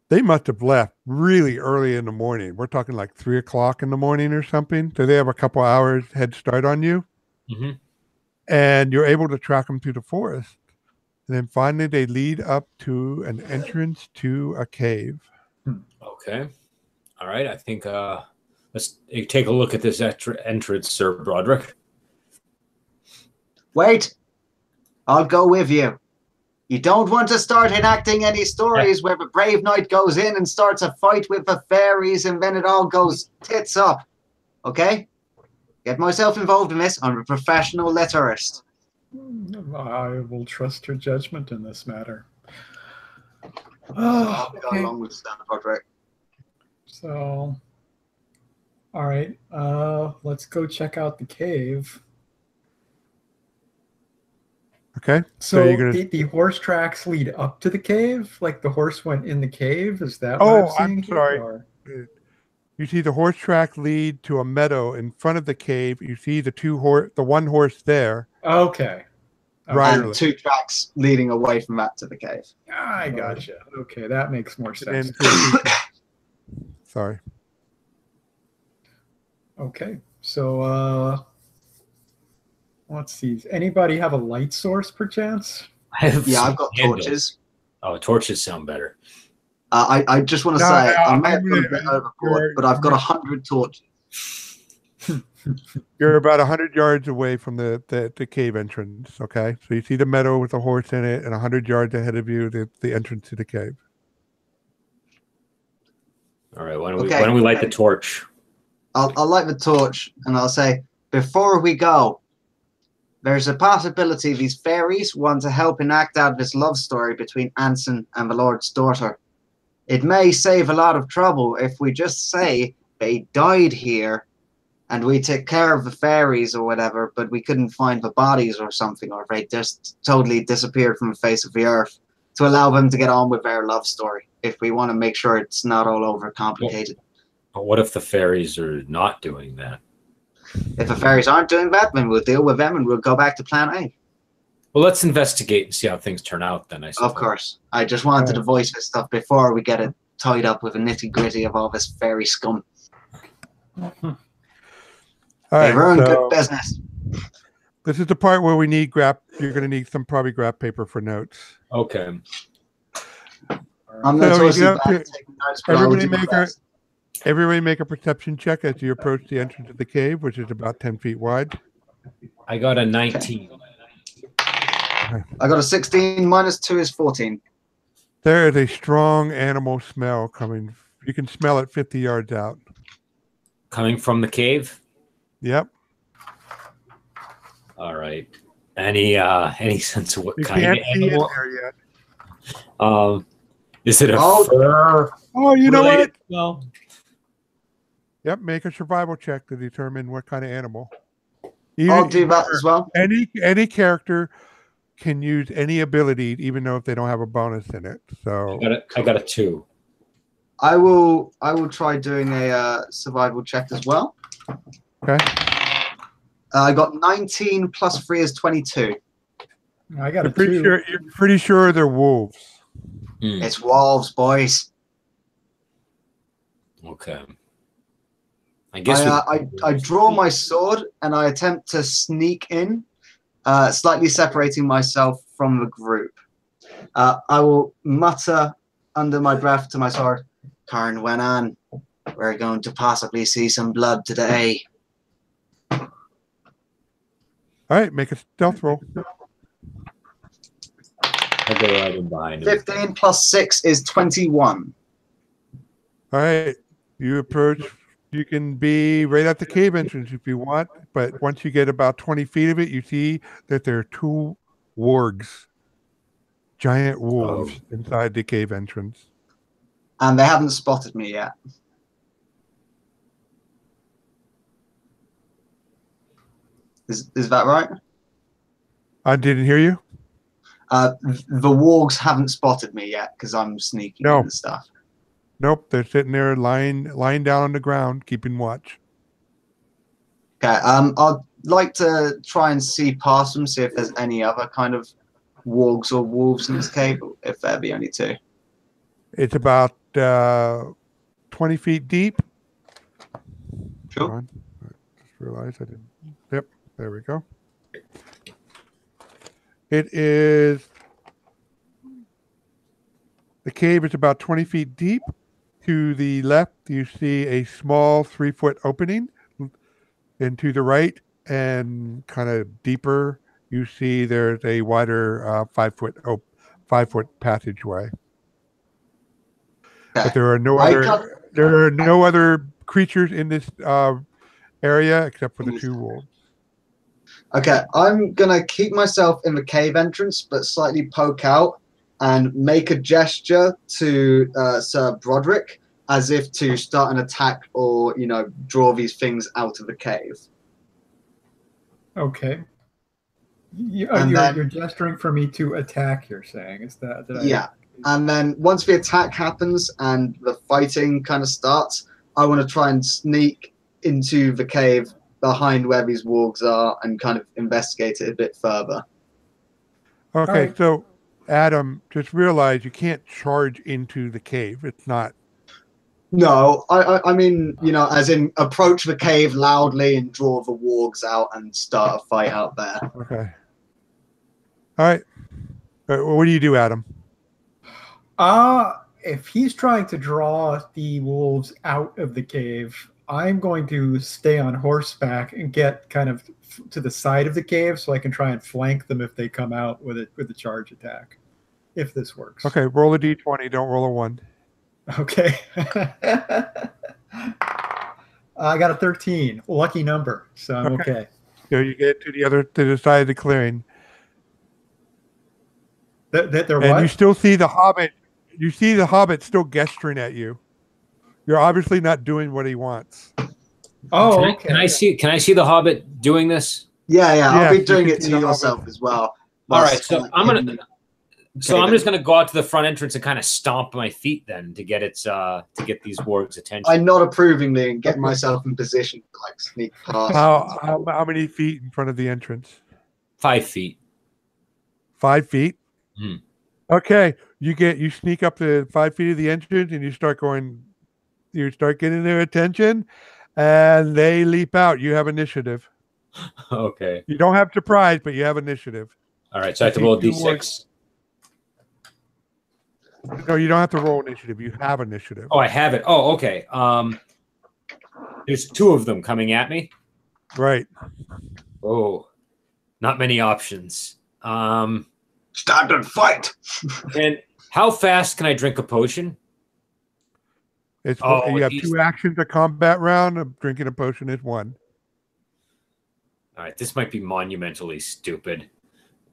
they must have left really early in the morning. We're talking like 3 o'clock in the morning or something. So they have a couple hours head start on you. Mm-hmm. And you're able to track them through the forest. And then finally they lead up to an entrance to a cave. Okay. All right. I think let's take a look at this entrance, Sir Broderick. Wait. I'll go with you. You don't want to start enacting any stories where the brave knight goes in and starts a fight with the fairies and then it all goes tits up. Okay? Get myself involved in this. I'm a professional letterist. I will trust your judgment in this matter. I'll go along with Stan Broderick. So, all right. Let's go check out the cave. Okay. So the horse tracks lead up to the cave? Like the horse went in the cave? Is that what I'm sorry. Or? You see the horse track lead to a meadow in front of the cave. You see the one horse there. Okay. And 2 tracks leading away from that to the cave. I gotcha. Okay, that makes more sense. Sorry. Okay, so let's see. Anybody have a light source, perchance? Yeah, I've got candles. torches. Oh, torches sound better. I just want to No, say, no, I may I'm have gone a gonna- bit overboard, but I've got 100 torches. You're about 100 yards away from the cave entrance, okay? So you see the meadow with the horse in it, and 100 yards ahead of you, the entrance to the cave. All right, why Okay. don't we light the torch? I'll light the torch, and I'll say, before we go, there's a possibility these fairies want to help enact out this love story between Anson and the Lord's daughter. It may save a lot of trouble if we just say they died here and we take care of the fairies or whatever, but we couldn't find the bodies or something, or they just totally disappeared from the face of the earth, to allow them to get on with their love story, if we want to make sure it's not all over complicated. But what if the fairies are not doing that? If the fairies aren't doing that, then we'll deal with them and we'll go back to plan A. Well, let's investigate and see how things turn out then, I suppose. Of course. I just wanted to voice this stuff before we get it tied up with the nitty-gritty of all this fairy scum. All They right, ruined so good business. this is the part where we need graph. You're going to need some probably graph paper for notes. Okay. I'm So notoriously you bad have at to- taking notes, but I will everybody do my make best. Everybody make a perception check as you approach the entrance of the cave, which is about 10 feet wide. I got a 19. I got a 16, minus 2 is 14. There is a strong animal smell coming. You can smell it 50 yards out. Coming from the cave? Yep. All right. Any sense of what You kind can't of see it animal? there yet. Is it a Oh. fur? Oh, you know what? No. Yep, make a survival check to determine what kind of animal. I'll do that as well. Any character can use any ability, even though if they don't have a bonus in it. So I got a 2. I will try doing a survival check as well. okay. I got 19 plus 3 is 22. I got a You're 2. pretty sure they're wolves. It's wolves, boys. Okay. I guess I draw my sword and I attempt to sneak in, slightly separating myself from the group. I will mutter under my breath to my sword, Karn went on. We're going to possibly see some blood today. All right, make a stealth roll. I'll go right in behind him. 15 plus 6 is 21. All right, you approach. You can be right at the cave entrance if you want, but once you get about 20 feet of it, you see that there are 2 wargs, giant wolves inside the cave entrance. And they haven't spotted me yet. Is that right? I didn't hear you. The wargs haven't spotted me yet because I'm sneaking No. in and stuff. Nope, they're sitting there lying down on the ground, keeping watch. Okay. I'd like to try and see past them, see if there's any other kind of wargs or wolves in this cave, if they're the only 2. It's about 20 feet deep. Sure. Hold on. I just realized I didn't. Yep, there we go. It is. The cave is about 20 feet deep. To the left, you see a small 3-foot opening. And to the right, and kind of deeper, you see there's a wider 5-foot passageway. But there are no other creatures in this area except for the 2 wolves. Okay, I'm gonna keep myself in the cave entrance, but slightly poke out and make a gesture to Sir Broderick as if to start an attack or, draw these things out of the cave. Okay. And You're gesturing for me to attack, you're saying. Is that Yeah. And then once the attack happens and the fighting kind of starts, I want to try and sneak into the cave behind where these wargs are and kind of investigate it a bit further. Okay, right. so Adam, just realize you can't charge into the cave. It's not No, I mean, you know, as in approach the cave loudly and draw the wargs out and start a fight out there. Okay. All right. What do you do, Adam? If he's trying to draw the wolves out of the cave, I'm going to stay on horseback and get kind of to the side of the cave so I can try and flank them if they come out with a charge attack. If this works. Okay, roll a d20. Don't roll a 1. Okay. I got a 13. Lucky number, so I'm okay. So you get to the side of the clearing. They're and what? you still see the hobbit. You see the hobbit still gesturing at you. You're obviously not doing what he wants. Oh, okay. Can I see the hobbit doing this? Yeah. I'll be doing it to yourself as well. All right, so I'm just gonna go out to the front entrance and kind of stomp my feet then to get these wargs' attention. I nod approvingly and get myself in position to like sneak past. How many feet in front of the entrance? 5 feet. 5 feet. Hmm. Okay, you sneak up to 5 feet of the entrance and you start getting their attention, and they leap out. You have initiative. Okay. You don't have surprise, but you have initiative. All right, so I have to roll a d6. No, you don't have to roll initiative. You have initiative. Oh, I have it. Oh, okay. There's 2 of them coming at me. Right. Oh, not many options. Stand and fight. And how fast can I drink a potion? You have 2 actions a combat round. Drinking a potion is 1. All right, this might be monumentally stupid.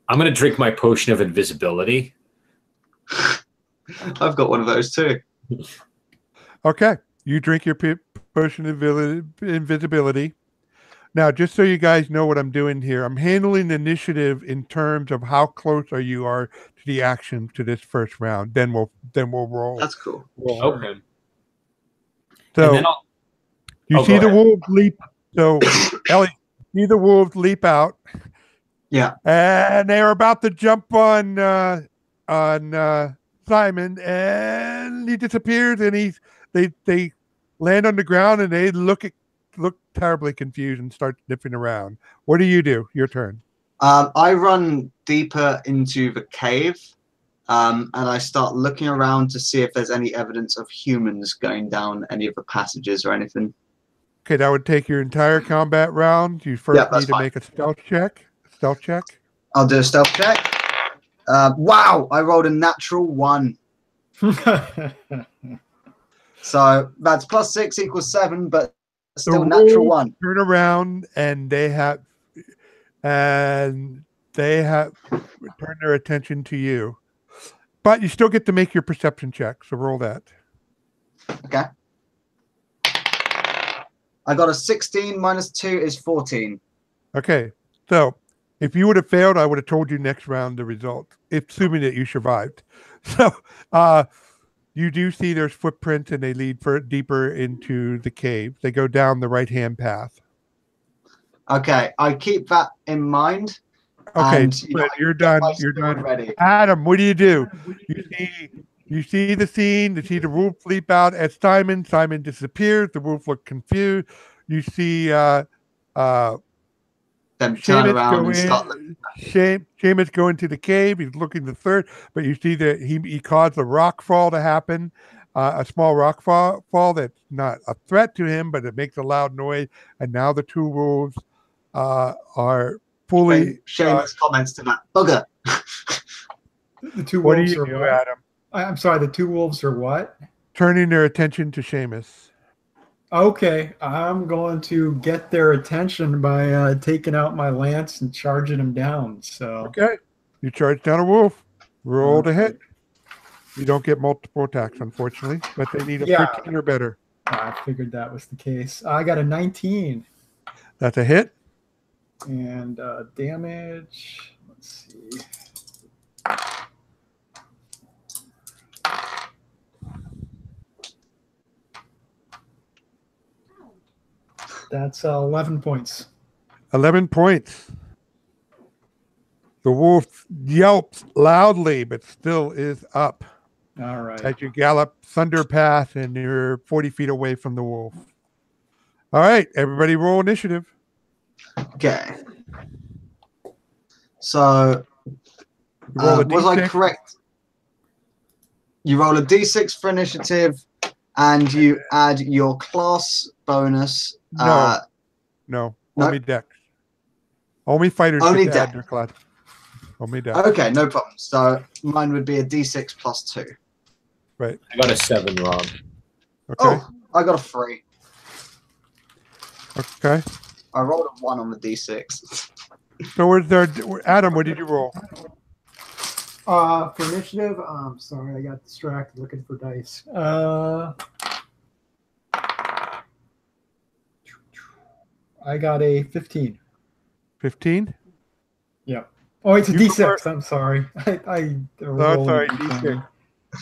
I'm going to drink my potion of invisibility. I've got one of those too. Okay, you drink your potion of invisibility. Now, just so you guys know what I'm doing here, I'm handling initiative in terms of how close you are to the action to this first round. Then we'll roll. That's cool. Okay. So you see the wolves leap. So Ellie, see the wolves leap out. Yeah. And they are about to jump on Simon, and he disappears, and they land on the ground, and they look terribly confused and start sniffing around. What do you do? Your turn. I run deeper into the cave, and I start looking around to see if there's any evidence of humans going down any of the passages or anything. Okay, that would take your entire combat round. You first need to make a stealth check. I'll do a stealth check. Wow, I rolled a natural 1. So that's +6 equals 7, but still natural 1. Turn around, and they have turned their attention to you. But you still get to make your perception check, so roll that. Okay. I got a 16 minus 2 is 14. Okay, so if you would have failed, I would have told you next round the result, assuming that you survived. So you do see there's footprints, and they lead deeper into the cave. They go down the right-hand path. Okay, I keep that in mind. Okay, and, but you're done. You're done. Ready. Adam, what do? You see the scene. You see the wolf leap out at Simon. Simon disappears. The wolf looks confused. You see Then turn around and start. Seamus go into the cave. He's looking the third, but you see that he caused a rock fall to happen. A small rock fall that's not a threat to him, but it makes a loud noise. And now the 2 wolves are fully. Seamus comments to that bugger. The 2 what wolves do you do, what? Adam? I'm sorry, the 2 wolves are what? Turning their attention to Seamus. Okay, I'm going to get their attention by taking out my lance and charging them down. So okay, you charge down a wolf. Roll to hit. You don't get multiple attacks, unfortunately, but they need a 13 or better. I figured that was the case. I got a 19. That's a hit. And damage. Let's see. That's 11 points. 11 points. The wolf yelps loudly, but still is up. All right. as you gallop thunder past and you're 40 feet away from the wolf. All right, everybody roll initiative. Okay. So, Roll a was I D6. correct? You roll a d6 for initiative, and you add your class bonus. No, No? only dex. Only fighters Only get to add dex. their class. Only dex. Okay, no problem. So mine would be a d6 plus 2. Right. I got a 7, Rob. Okay. Oh, I got a 3. Okay. I rolled a 1 on the d6. So where's there? Adam, what did you roll? For initiative, sorry, I got distracted looking for dice. I got a 15. 15? Yeah. Oh, it's a You D6. I'm sorry. I Oh, sorry, D6.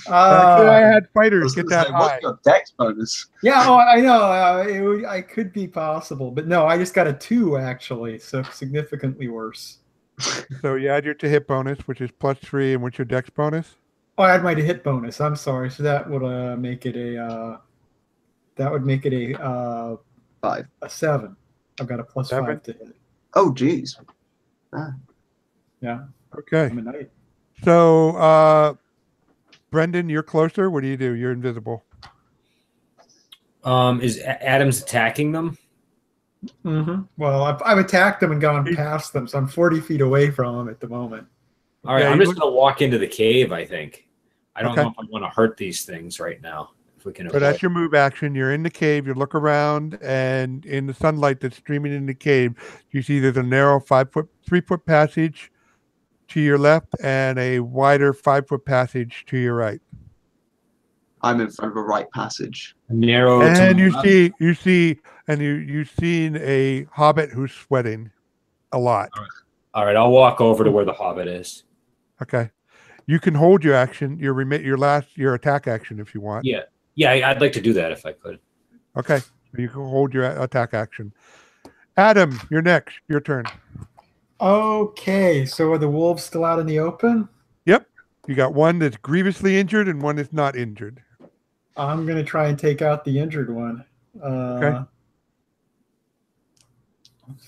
Uh, I had I fighters was get gonna that say, high. what's your dex bonus? yeah, oh, I know. I could be possible, but no, I just got a 2 actually, so significantly worse. So you add your to hit bonus, which is +3, and what's your dex bonus? Oh, I had my hit bonus. I'm sorry. So that would make it a. That would make it a 5. a 7. I've got a +5 7? to hit. Oh, geez. Yeah, Okay. I'm a knight. So, Brendan, you're closer. What do? You're invisible. Is Adams attacking them? Mm-hmm. Well, I've attacked them and gone past them, so I'm 40 feet away from them at the moment. All right, Yeah, I'm you just going to walk into the cave, I think. I don't Okay. know if I want to hurt these things right now. If we can So avoid. that's your move action. You're in the cave. You look around, and in the sunlight that's streaming in the cave, you see there's a narrow 3-foot passage to your left and a wider 5-foot passage to your right. I'm in front of a right passage. Narrow And to you've seen a hobbit who's sweating a lot. All right, I'll walk over to where the hobbit is. Okay. You can hold your action, your attack action if you want. Yeah. Yeah, I'd like to do that if I could. Okay. You can hold your attack action. Adam, you're next. Your turn. Okay, so are the wolves still out in the open? Yep. You got one that's grievously injured and one that's not injured. I'm going to try and take out the injured one. Okay.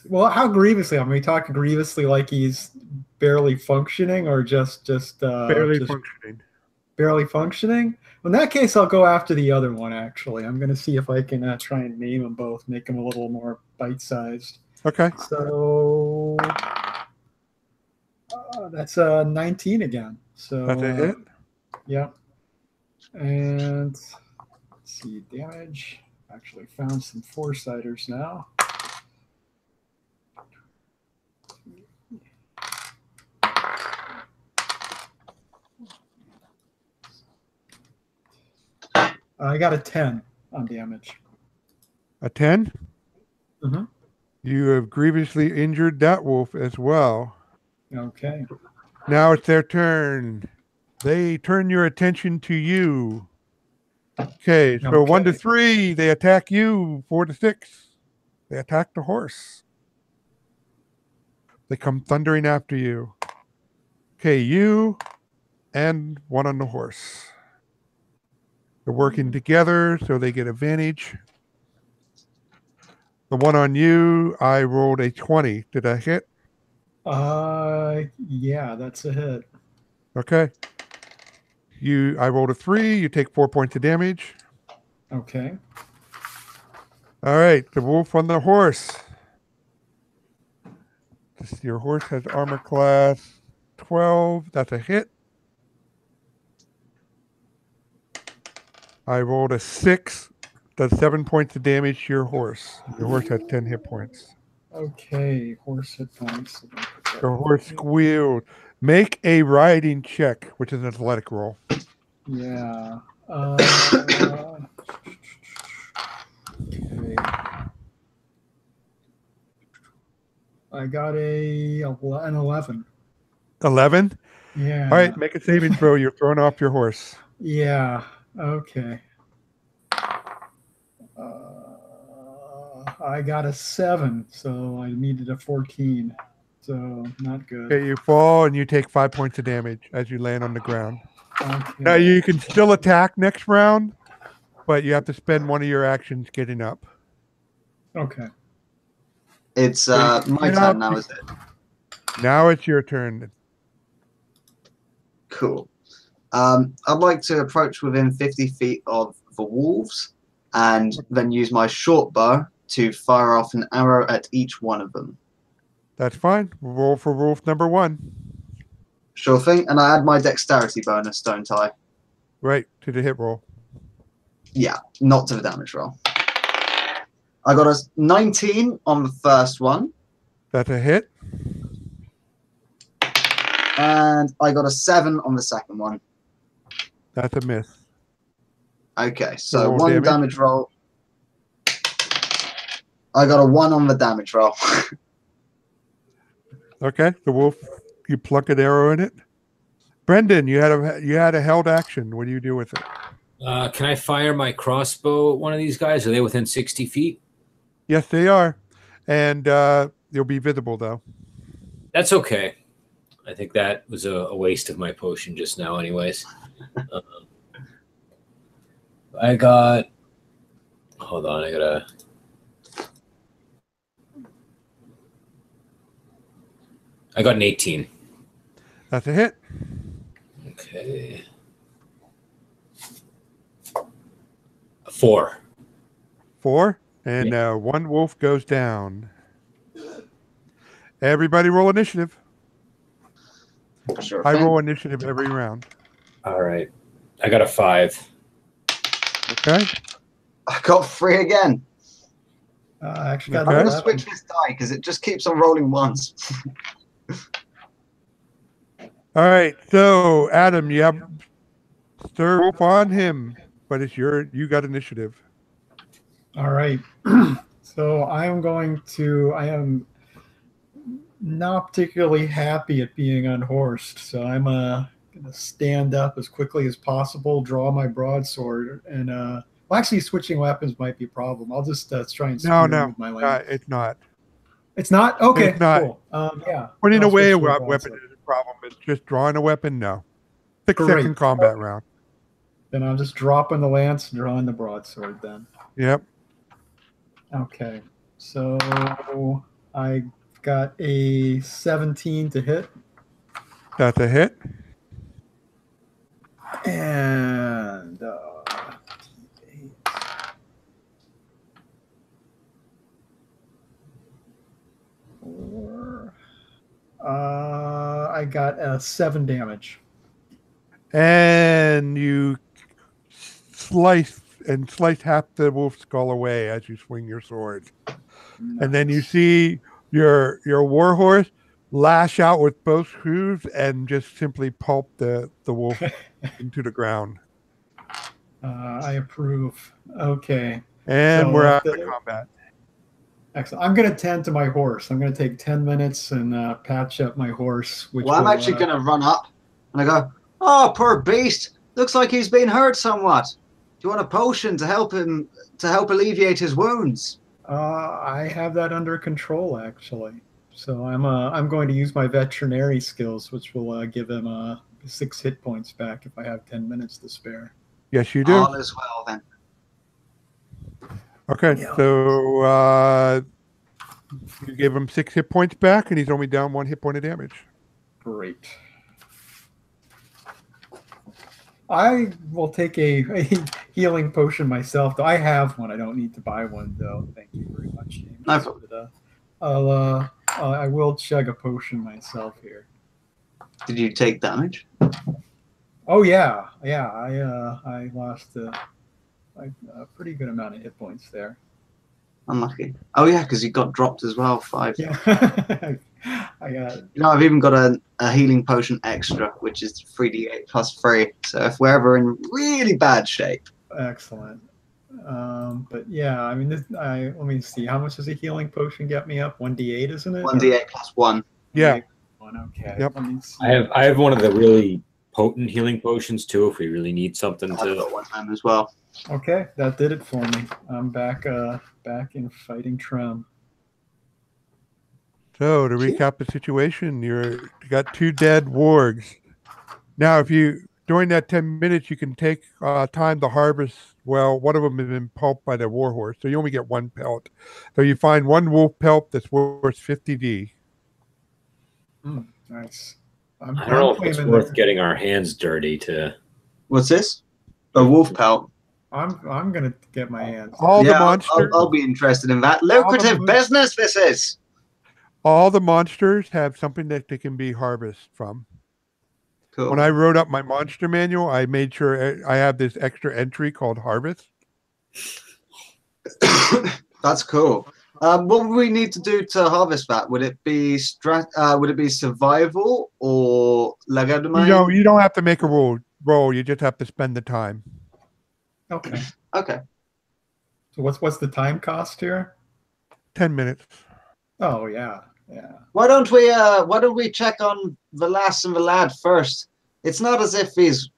Well, how grievously? Are we talking grievously like he's barely functioning or just Barely just functioning. barely functioning? In that case, I'll go after the other one, actually. I'm going to see if I can try and name them both, make them a little more bite-sized. Okay. So that's 19 again. So That's a hit. yeah. And let's see, damage. Actually found some four-siders now. I got a 10 on damage. A 10? Mm-hmm. You have grievously injured that wolf as well. Okay. Now it's their turn. They turn your attention to you. Okay, so 1 to 3, they attack you. 4 to 6, they attack the horse. They come thundering after you. Okay, you and one on the horse. They're working together, so they get advantage. The one on you, I rolled a 20. Did I hit? Yeah, that's a hit. Okay. I rolled a 3. You take 4 points of damage. Okay. All right, the wolf on the horse. Your horse has armor class 12. That's a hit. I rolled a 6. Does 7 points of damage to your horse. Your horse has 10 hit points. Okay, horse hit points. Your horse squealed. Make a riding check, which is an athletic roll. Yeah. Okay. I got an 11. 11? Yeah. All right, make a saving throw. You're thrown off your horse. Yeah. Okay. I got a 7, so I needed a 14. So not good. Okay, you fall and you take 5 points of damage as you land on the ground. Now you can still attack next round, but you have to spend one of your actions getting up. Okay. It's my turn now, is it? Now it's your turn. Cool. I'd like to approach within 50 feet of the wolves and then use my short bow to fire off an arrow at each one of them. That's fine. Roll for wolf number 1. Sure thing. And I add my dexterity bonus, don't I? Right, to the hit roll. Yeah, not to the damage roll. I got a 19 on the first one. That's a hit. And I got a 7 on the second one. That's a miss. Okay, so roll one damage roll. I got a 1 on the damage roll. Okay, the wolf, you pluck an arrow in it. Brendan, you had a held action. What do you do with it? Can I fire my crossbow at one of these guys? Are they within 60 feet? Yes, they are. And you'll be visible, though. That's okay. I think that was a waste of my potion just now anyways. I got... Hold on, I got an 18. That's a hit. Okay. 4. 4. And one wolf goes down. Everybody roll initiative. Sure I thing. roll initiative every round. All right. I got a 5. Okay. I got 3 again. I actually got Okay. I'm that. going to switch this die because it just keeps on rolling once. All right. So, Adam, you have Sir Wolf on him, but it's you got initiative. All right. So I am not particularly happy at being unhorsed. So I'm going to stand up as quickly as possible, draw my broadsword, and well, actually switching weapons might be a problem. I'll just try and spear him with my lance. It's not. It's not? Okay, It's not. cool. Yeah. Putting I'll away a switch to a weapon broadsword. is a problem. It's just drawing a weapon. No. 6-second Great. combat round. Then I'm just dropping the lance and drawing the broadsword then. Yep. Okay. So I got a 17 to hit. That's a hit. And I got a 7 damage. And you slice half the wolf's skull away as you swing your sword. Nice. And then you see your warhorse lash out with both hooves and just simply pulp the wolf into the ground. I approve. Okay. And So we're out of combat. Excellent. I'm going to tend to my horse. I'm going to take 10 minutes and patch up my horse. Which Well, I'm will, actually going to run up and I go, "Oh, poor beast. Looks like he's been hurt somewhat. Do you want a potion to help him, to help alleviate his wounds?" I have that under control, actually. So I'm going to use my veterinary skills, which will give him 6 hit points back if I have 10 minutes to spare. Yes, you do. All is well then. Okay, Yeah. so you gave him 6 hit points back, and he's only down 1 hit point of damage. Great. I will take a healing potion myself. Though I have one. I don't need to buy one, though. Thank you very much, James. No problem. But, I will chug a potion myself here. Did you take damage? Oh yeah. I lost a pretty good amount of hit points there. Unlucky. Oh yeah, because you got dropped as well. 5. Yeah, I got it. You know, I've even got a healing potion extra, which is 3d8 plus 3. So if we're ever in really bad shape. Excellent. But yeah, I mean, let me see. How much does a healing potion get me up? 1d8, isn't it? 1d8 plus 1. Yeah. 1, okay. Yep. Let me see. I have one of the really potent healing potions too if we really need something I've to... got one hand as well. Okay, that did it for me. I'm back in fighting Trem. So to recap the situation, you got 2 dead wargs. Now, if you during that 10 minutes, you can take time to harvest. Well, one of them has been pulped by the warhorse, so you only get one pelt. So you find one wolf pelt that's worth 50D. Nice. I don't know if it's worth getting our hands dirty to. What's this? A wolf pelt. I'm gonna get my hands. All the monsters. I'll be interested in that. Lucrative business this is. All the monsters have something that they can be harvested from. Cool. When I wrote up my monster manual, I made sure I have this extra entry called harvest. That's cool. What would we need to do to harvest that? Would it be survival or legerdemain? You don't have to make a roll. You just have to spend the time. Okay. Okay. So what's the time cost here? 10 minutes. Oh yeah. Why don't we check on the lass and the lad first? It's not as if these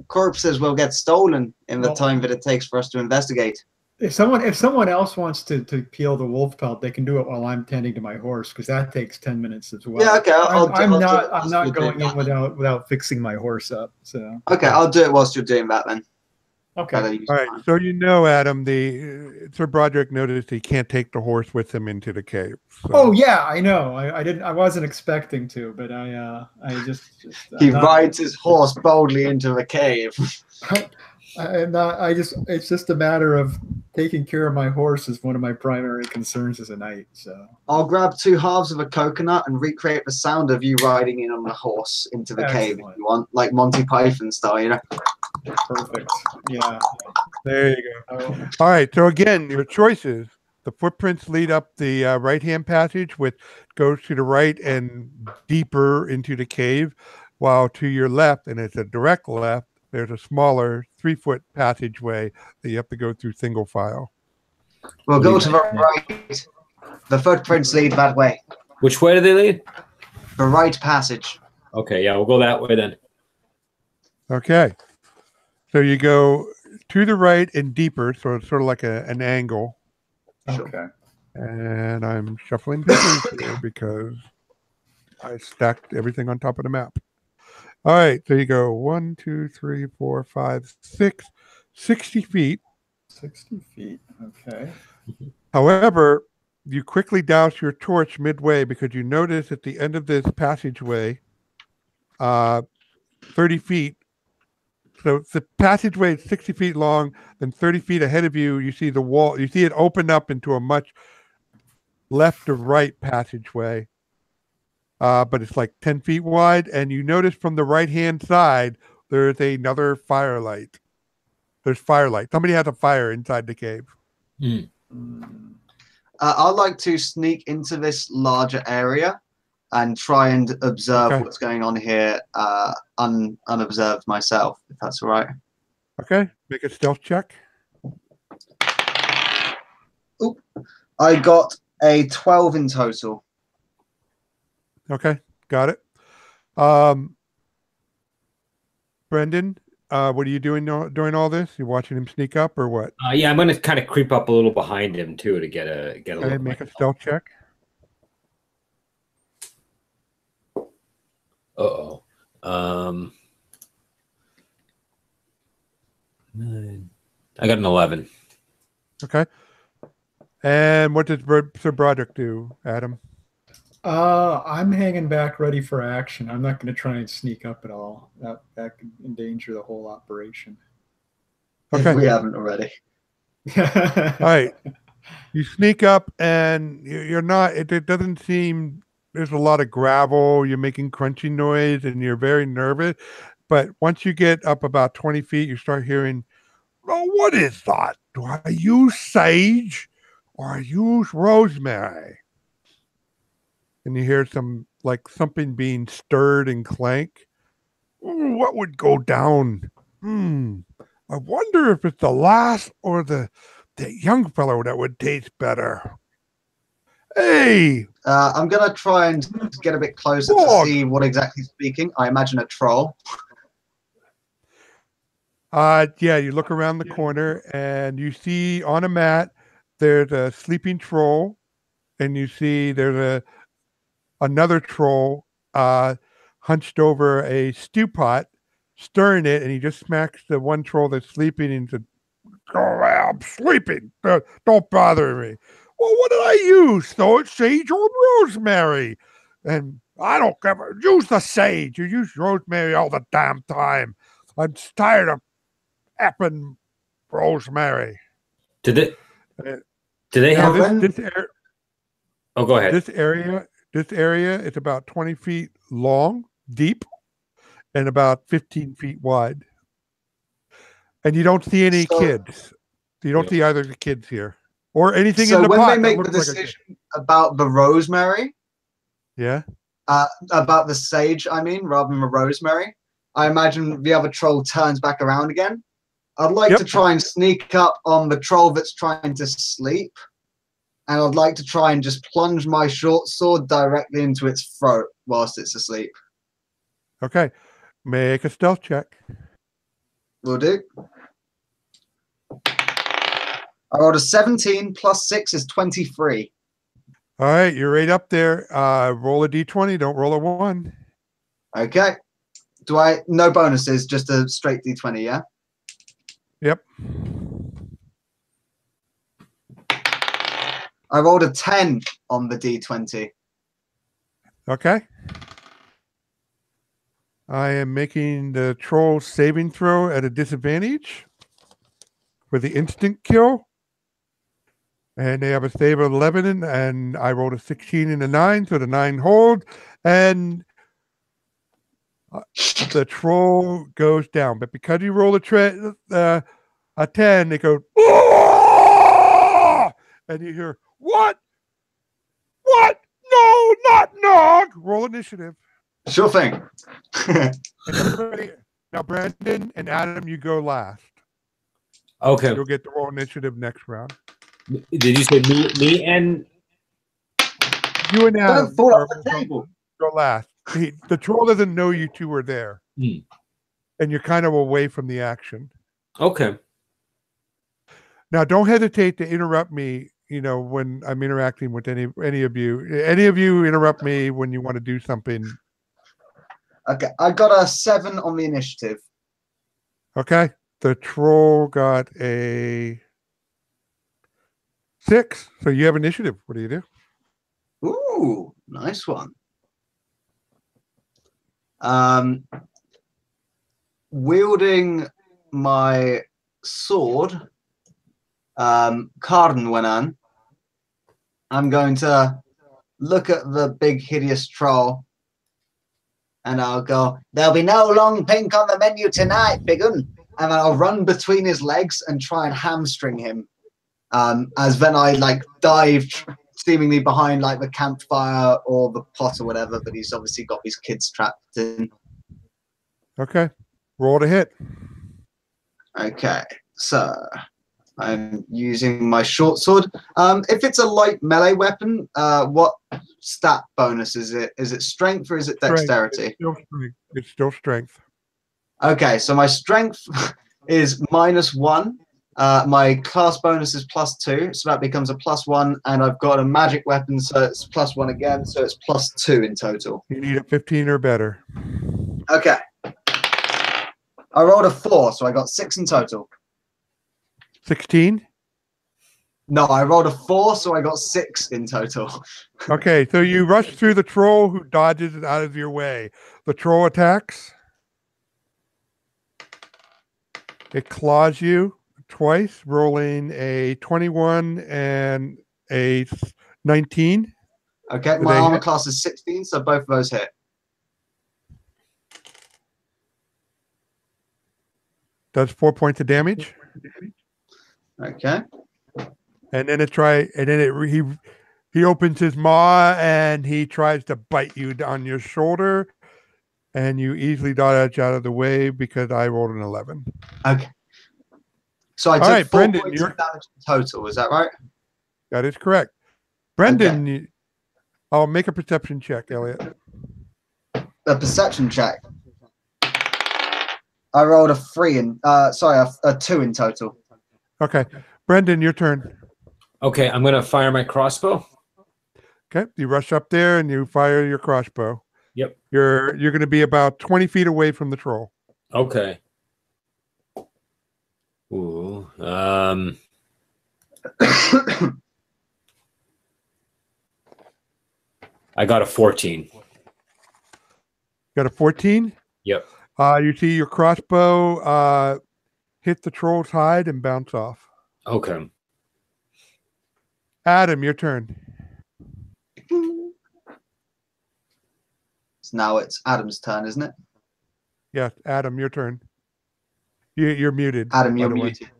corpses will get stolen in the time that it takes for us to investigate. If someone else wants to peel the wolf pelt, they can do it while I'm tending to my horse, because that takes 10 minutes as well. Yeah, okay. I'm not going in without fixing my horse up. So okay, I'll do it whilst you're doing that then. Okay. All right. So Adam, Sir Broderick noticed he can't take the horse with him into the cave. So. Oh yeah, I know. I wasn't expecting to, but I just he rides his horse boldly into the cave. It's just a matter of taking care of my horse is one of my primary concerns as a knight. So I'll grab 2 halves of a coconut and recreate the sound of you riding in on the horse into the cave if you want, like Monty Python style, you know. Perfect. Yeah. There you go. All right. So again, your choices. The footprints lead up the right-hand passage, which goes to the right and deeper into the cave, while to your left, and it's a direct left, there's a smaller 3-foot passageway that you have to go through single file. We'll go to the right. The footprints lead that way. Which way do they lead? The right passage. Okay, yeah, we'll go that way then. Okay. So you go to the right and deeper, so it's sort of like an angle. Okay. And I'm shuffling papers here because I stacked everything on top of the map. All right, there you go. 1, 2, 3, 4, 5, 6, 60 feet. 60 feet. Okay. However, you quickly douse your torch midway because you notice at the end of this passageway, 30 feet. So the passageway is 60 feet long, then 30 feet ahead of you, you see the wall. You see it open up into a much left to right passageway. But it's like 10 feet wide, and you notice from the right-hand side, there's another firelight. There's firelight. Somebody has a fire inside the cave. I'd like to sneak into this larger area and try and observe what's going on here unobserved myself, if that's all right. Okay, make a stealth check. Oop. I got a 12 in total. Okay, got it. Brendan, what are you doing during all this? You watching him sneak up or what? Yeah, I'm going to kind of creep up a little behind him too to get a look. Make a stealth check. Uh-oh. 9. I got an 11. Okay. And what does Sir Broderick do, Adam? I'm hanging back ready for action. I'm not going to try and sneak up at all. That could endanger the whole operation. Okay. If we haven't already. All right. You sneak up and you're not, it doesn't seem, there's a lot of gravel, you're making crunchy noise and you're very nervous. But once you get up about 20 feet, you start hearing, oh, what is that? Do I use sage or I use rosemary? And you hear something being stirred and clank. What would go down? I wonder if it's the lass or the young fellow that would taste better. Hey! I'm going to try and get a bit closer to see what exactly is speaking. I imagine a troll. Yeah, you look around the corner and you see on a mat there's a sleeping troll, and you see there's another troll hunched over a stew pot, stirring it, and he just smacks the one troll that's sleeping and said, "Go away, I'm sleeping. Don't bother me." "Well, what did I use? Though it's sage or rosemary." "And I don't care. Use the sage. You use rosemary all the damn time. I'm tired of effing rosemary." Do they Now, have Oh, go ahead. this area is about 20 feet long, deep, and about 15 feet wide. And you don't see any kids. You don't see either of the kids here or anything in the pot. So when they that make the looks like a decision about the rosemary, yeah, about the sage, I mean, rather than the rosemary, I imagine the other troll turns back around again. I'd like to try and sneak up on the troll that's trying to sleep, and I'd like to try and just plunge my short sword directly into its throat whilst it's asleep. Okay. Make a stealth check. Will do. I rolled a 17 plus 6 is 23. All right, you're right up there. Roll a d20. Don't roll a 1. Okay. No bonuses, just a straight d20, yeah? Yep. I rolled a 10 on the d20. Okay. I am making the troll saving throw at a disadvantage for the instant kill. And they have a save of 11, and I rolled a 16 and a 9, so the 9 hold, and the troll goes down. But because you roll a 10, they go, "Oh!" And you hear, "What? What? No, not Nog!" Roll initiative. Sure thing. Now, Brandon and Adam, you go last. Okay. You'll get the roll initiative next round. Did you say me and You and Adam Don't fall off the table. go last. The troll doesn't know you two are there. And you're kind of away from the action. Okay. Now, don't hesitate to interrupt me, when I'm interacting with any of you. Any of you interrupt me when you want to do something. Okay, I got a 7 on the initiative. Okay? The troll got a 6, so you have initiative. What do you do? Ooh, nice one. Wielding my sword, Cardenwenan, I'm going to look at the big hideous troll, and I'll go, "There'll be no long pink on the menu tonight, big un." And then I'll run between his legs and try and hamstring him. As then I dive seemingly behind the campfire or the pot or whatever, but he's obviously got these kids trapped in. Okay. Roll to hit. Okay, so I'm using my short sword. If it's a light melee weapon, what stat bonus is it? Is it strength or is it dexterity? It's still strength. Okay, so my strength is -1. My class bonus is +2, so that becomes a +1, and I've got a magic weapon, so it's +1 again, so it's +2 in total. You need a 15 or better. Okay. I rolled a 4, so I got 6 in total. 16? No, I rolled a 4, so I got 6 in total. Okay, so you rush through the troll who dodges it out of your way. The troll attacks. It claws you twice, rolling a 21 and a 19. Okay, my armor class is 16, so both of those hit. Does 4 points of damage. Okay. And then he opens his maw and he tries to bite you on your shoulder, and you easily dodge out of the way because I rolled an 11. Okay. So I took 4 points of damage in total, is that right? That is correct. Brendan, I'll make a perception check, Elliot. A perception check. I rolled a 2 in total. Okay. Brendan, your turn. Okay, I'm gonna fire my crossbow. Okay. You rush up there and you fire your crossbow. Yep. You're gonna be about 20 feet away from the troll. Okay. Ooh. I got a 14. Got a 14? Yep. You see your crossbow hit the troll's hide and bounce off. Okay. Adam, your turn. So now it's Adam's turn, isn't it? Yes, Adam, your turn. You're muted. Adam, by you're the way. muted.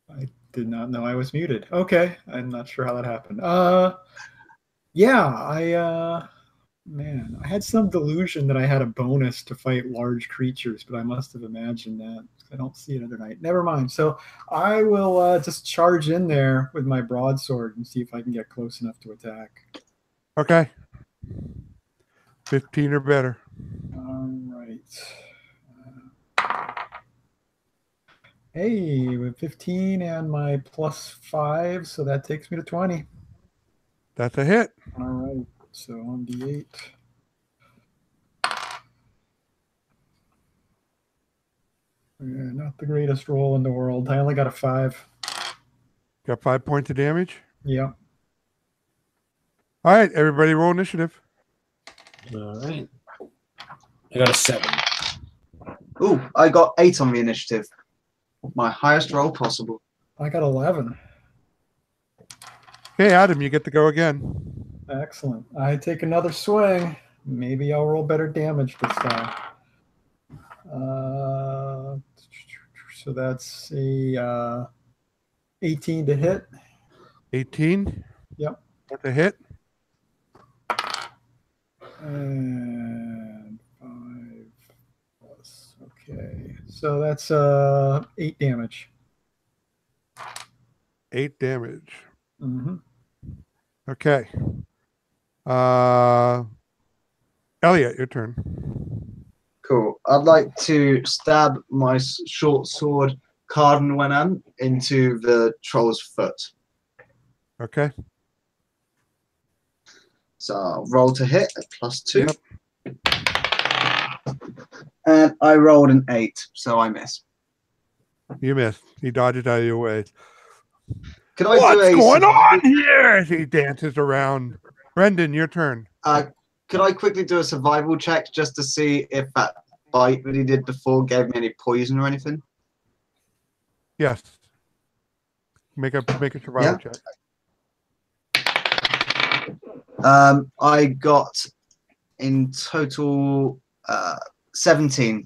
I did not know I was muted. Okay, I'm not sure how that happened. Yeah, man, I had some delusion that I had a bonus to fight large creatures, but I must have imagined that. I don't see it other night. Never mind. So I will just charge in there with my broadsword and see if I can get close enough to attack. Okay. 15 or better. All right. Hey, with 15 and my +5, so that takes me to 20. That's a hit. All right, so on D8. Yeah, not the greatest roll in the world. I only got a 5. Got 5 points of damage. Yeah. All right, everybody roll initiative. All right. I got a 7. Ooh, I got 8 on the initiative. My highest roll possible. I got 11. Okay, Adam, you get to go again. Excellent. I take another swing. Maybe I'll roll better damage this time. So that's a 18 to hit. 18? Yep. That's a hit. And 5 plus. Okay. So that's 8 damage. 8 damage. Mm-hmm. Okay. Elliot, your turn. Cool. I'd like to stab my short sword Cardenwenan into the troll's foot. Okay. So I'll roll to hit at +2. Yep. And I rolled an 8, so I miss. You missed. He dodged out of your way. Could I What's do a going on here? As he dances around. Brendan, your turn. Could I quickly do a survival check just to see if that bite that he did before gave me any poison or anything? Yes. Make a survival check. I got in total 17.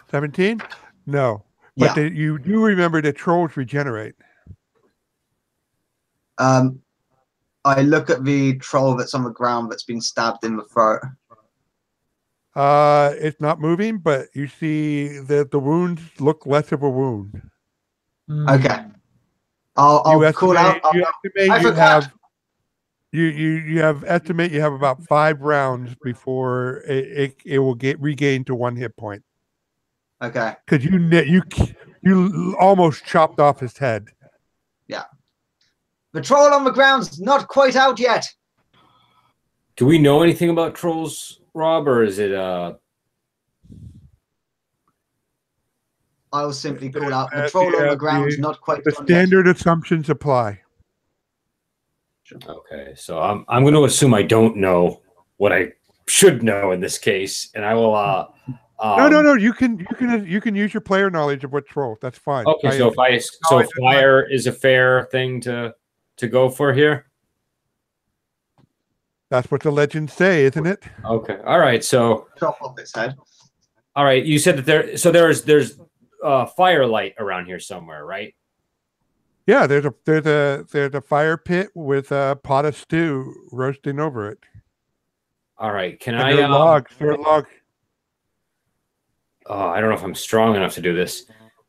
17? No. But you do remember that trolls regenerate. I look at the troll that's on the ground that's been stabbed in the throat. It's not moving, but you see that the wounds look less of a wound. Okay. I'll call out. You estimate you have about 5 rounds before it will regain to 1 hit point. Okay. Because you almost chopped off his head. Yeah. The troll on the ground's not quite out yet. Do we know anything about trolls, Rob, or is it I'll simply call out the troll on the ground's not quite the done standard yet. assumptions apply. Okay, so I'm going to assume I don't know what I should know in this case, and I will. No. You can use your player knowledge of what troll. That's fine. Okay, so fire is a fair thing to go for here. That's what the legends say, isn't it? Okay, all right. So chop off its head. All right, you said that there's firelight around here somewhere, right? Yeah, there's a fire pit with a pot of stew roasting over it. All right, can and I? There are logs. Oh, I don't know if I'm strong enough to do this.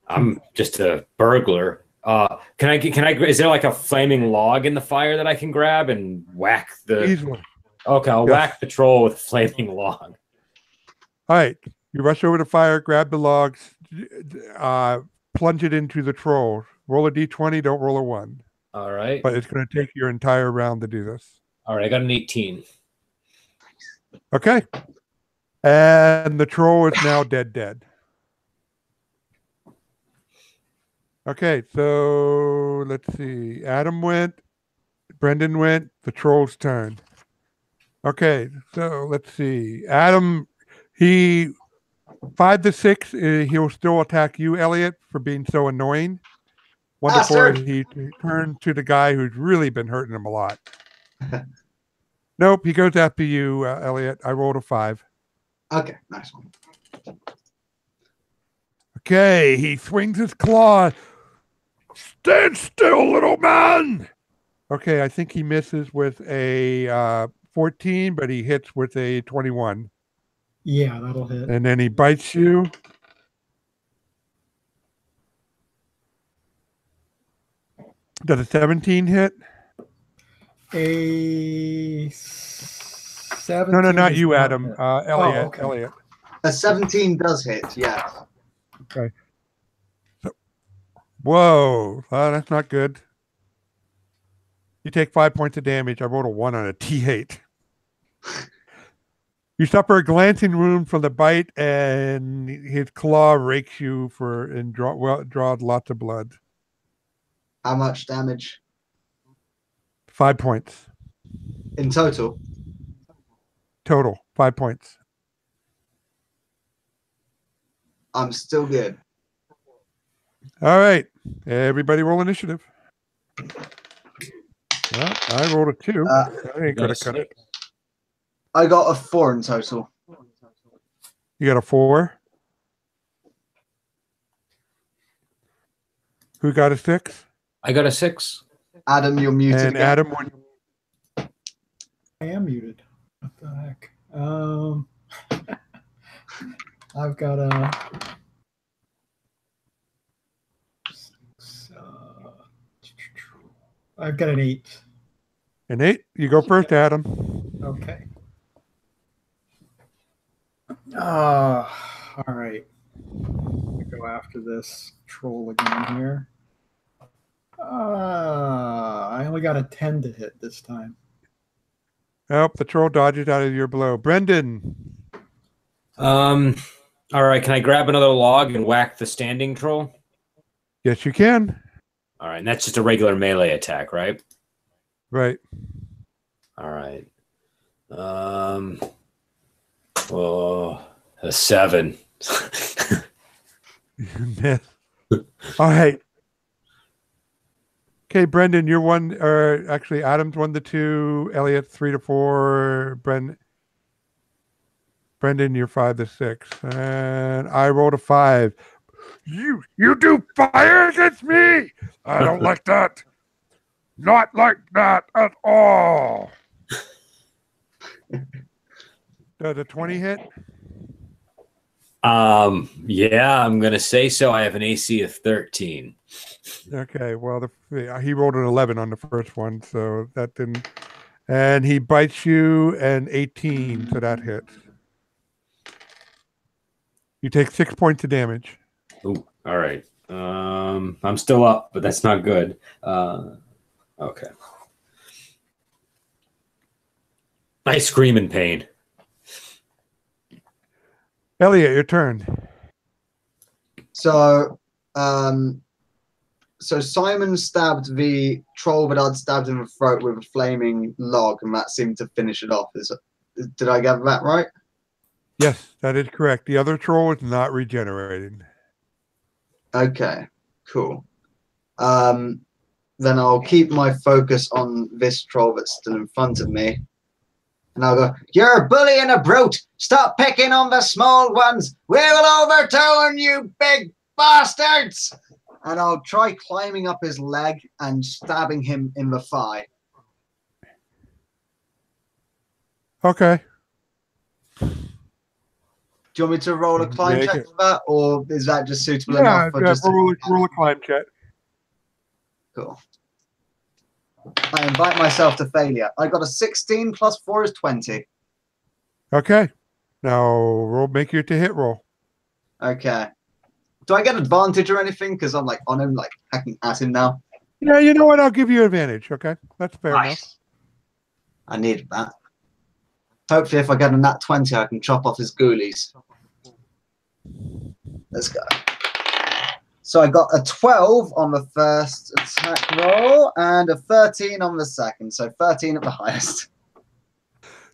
I'm just a burglar. Can I? Is there like a flaming log in the fire that I can grab and whack the? Easily. Okay, I'll whack the troll with a flaming log. All right, you rush over the fire, grab the logs, plunge it into the troll. Roll a d20, don't roll a 1. All right. But it's going to take your entire round to do this. All right, I got an 18. Okay. And the troll is now dead. Okay, so let's see. Adam went. Brendan went. The troll's turn. Okay, so let's see. Adam, he 5 to 6. He'll still attack you, Elliot, for being so annoying. 1 to 4. He turned to the guy who's really been hurting him a lot. Nope, he goes after you, Elliot. I rolled a 5. Okay, nice one. Okay, he swings his claw. Stand still, little man. Okay, I think he misses with a 14, but he hits with a 21. Yeah, that'll hit. And then he bites you. Does a 17 hit? A 17. No, not you, Adam. Elliot. okay. Elliot. A 17 does hit, yeah. Okay. So, whoa, that's not good. You take 5 points of damage. I rolled a 1 on a T8. You suffer a glancing wound from the bite, and his claw rakes you and draws lots of blood. How much damage? 5 points. In total? Total, 5 points. I'm still good. All right. Everybody roll initiative. Well, I rolled a 2. I ain't going to cut it. I got a 4 in total. You got a 4? Who got a 6? I got a 6. Adam, you're muted. And again. Adam, I am muted. What the heck? I've got a. I've got an 8. An 8? You go first, Adam. Okay. All right. Go after this troll again here. I only got a 10 to hit this time. Oh, the troll dodges out of your blow. Brendan. All right, can I grab another log and whack the standing troll? Yes, you can. All right, and that's just a regular melee attack, right? Right. All right. Oh, a 7. All right. Okay, Brendan, you're 1, or actually Adam's 1 to 2, Elliot 3 to 4, Brendan, you're 5 to 6, and I rolled a 5. You do fire against me? I don't like that. Not like that at all. Does a 20 hit? Yeah, I'm gonna say so. I have an AC of 13. Okay, well, he rolled an 11 on the first one, so that didn't. And he bites you an 18, so that hits. You take 6 points of damage. Ooh, all right. I'm still up, but that's not good. Okay. I scream in pain. Elliot, your turn. So Simon stabbed the troll, but I'd stabbed him in the throat with a flaming log, and that seemed to finish it off. Did I get that right? Yes, that is correct. The other troll is not regenerating. Okay, cool. Then I'll keep my focus on this troll that's still in front of me. And I'll go, "You're a bully and a brute. Stop picking on the small ones. We will overturn you, big bastards." And I'll try climbing up his leg and stabbing him in the thigh. Okay. Do you want me to roll a climb check for that, or is that just suitable enough? For just roll a climb check. Cool. I invite myself to failure. I got a 16 plus 4 is 20. Okay. Now make your to hit roll. Okay. Do I get advantage or anything? Because I'm like on him, like hacking at him now. Yeah, you know what? I'll give you advantage. Okay. That's fair enough. I needed that. Hopefully, if I get a nat 20, I can chop off his ghoulies. Let's go. So I got a 12 on the first attack roll and a 13 on the second. So 13 at the highest.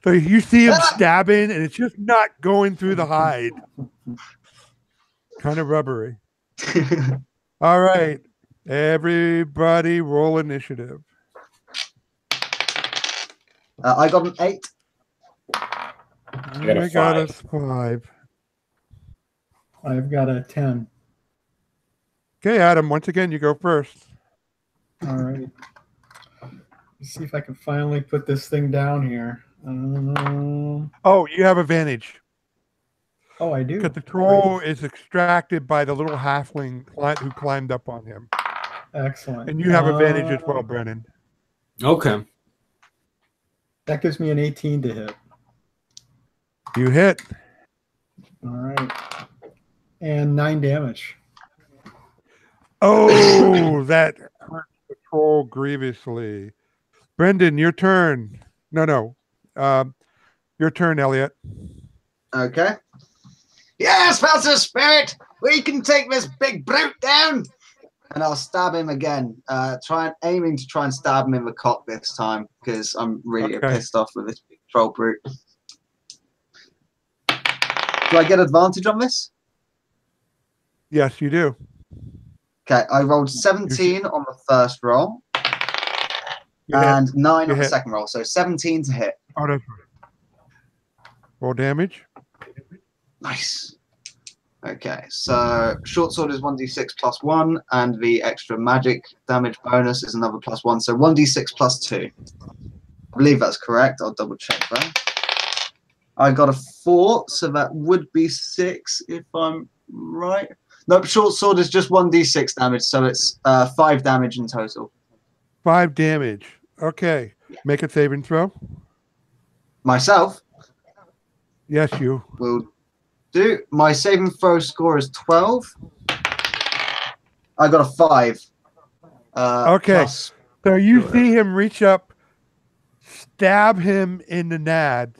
So you see him stabbing, and it's just not going through the hide. Kind of rubbery. All right. Everybody roll initiative. I got an 8. I got a 5. I've got a 10. Okay, Adam, once again, you go first. All right. Let's see if I can finally put this thing down here. Oh, you have advantage. Oh, I do. Because the troll is extracted by the little halfling who climbed up on him. Excellent. And you have advantage as well, Brennan. Okay. That gives me an 18 to hit. You hit. All right. And 9 damage. Oh, that hurts the troll grievously. Brendan, your turn. No. Your turn, Elliot. Okay. Yes, Master Spirit! We can take this big brute down! And I'll stab him again. Aiming to try and stab him in the cock this time, because I'm really pissed off with this big troll brute. Do I get advantage on this? Yes, you do. Okay, I rolled 17 on the first roll. And 9 on the second roll, so 17 to hit. Oh, that's right. Roll damage. Nice. Okay, so short sword is 1d6 plus 1, and the extra magic damage bonus is another plus 1, so 1d6 plus 2. I believe that's correct. I'll double check that. I got a 4, so that would be 6 if I'm right. Nope, short sword is just 1d6 damage, so it's 5 damage in total. 5 damage. Okay. Yeah. Make a saving throw. Myself? Yes, you. Will do. My saving throw score is 12. I got a 5. Okay. So you see him reach up, stab him in the nads.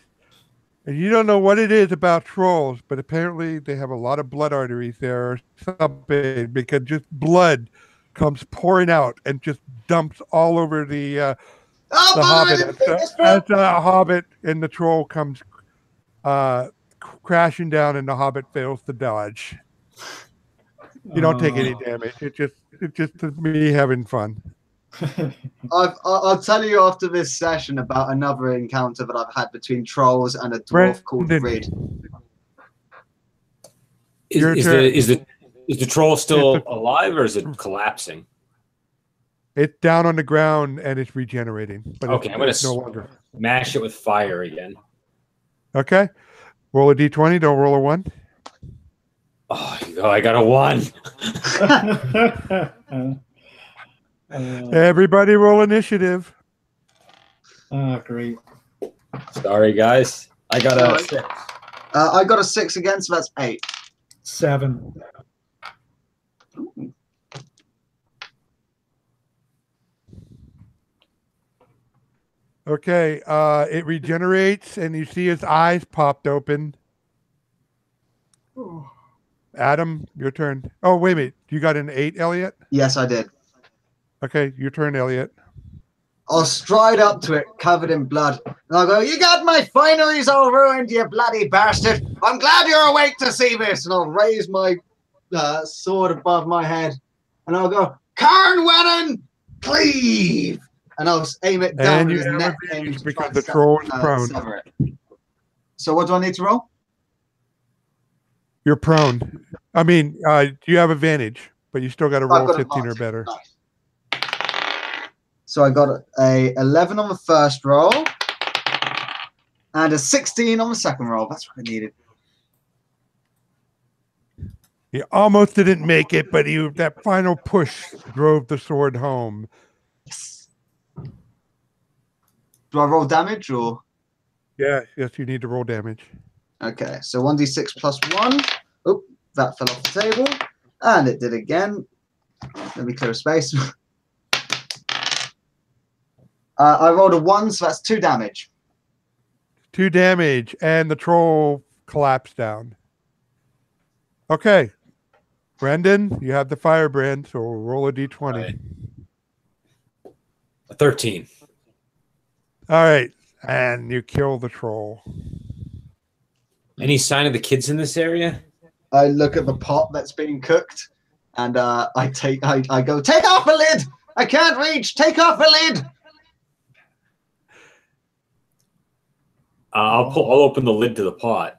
And you don't know what it is about trolls, but apparently they have a lot of blood arteries there or something, because just blood comes pouring out and just dumps all over the hobbit. As the hobbit and the troll comes crashing down, and the hobbit fails to dodge. You don't take any damage. It's just me having fun. I'll tell you after this session about another encounter that I've had between trolls and a dwarf called Reed. Is the troll still alive, or is it collapsing? It's down on the ground and it's regenerating. But okay, I'm going to no longer mash it with fire again. Okay. Roll a d20. Don't roll a 1. Oh, I got a 1. Everybody roll initiative. Oh, great. Sorry, guys. I got a 6. I got a 6 again, so that's 8. 7. Okay. It regenerates, and you see his eyes popped open. Adam, your turn. Oh, wait a minute. You got an 8, Elliot? Yes, I did. Okay, your turn, Elliot. I'll stride up to it, covered in blood, and I'll go, "You got my fineries all ruined, you bloody bastard! I'm glad you're awake to see this!" And I'll raise my sword above my head, and I'll go, "Carnwennen, cleave!" And I'll aim it down his neck. Because the troll is prone. So what do I need to roll? You're prone. I mean, you have advantage, but you still got to roll 15 or better. Nice. So I got a 11 on the first roll and a 16 on the second roll. That's what I needed. He almost didn't make it, but that final push drove the sword home. Yes. Do I roll damage or? Yes, you need to roll damage. Okay, so 1d6 plus 1. Oh, that fell off the table. And it did again. Let me clear a space. I rolled a 1, so that's 2 damage. 2 damage, and the troll collapsed down. Okay. Brendan, you have the firebrand, so roll a d20. Right. A 13. All right. And you kill the troll. Any sign of the kids in this area? I look at the pot that's being cooked, and I go, take off the lid! I can't reach! Take off the lid! I'll open the lid to the pot.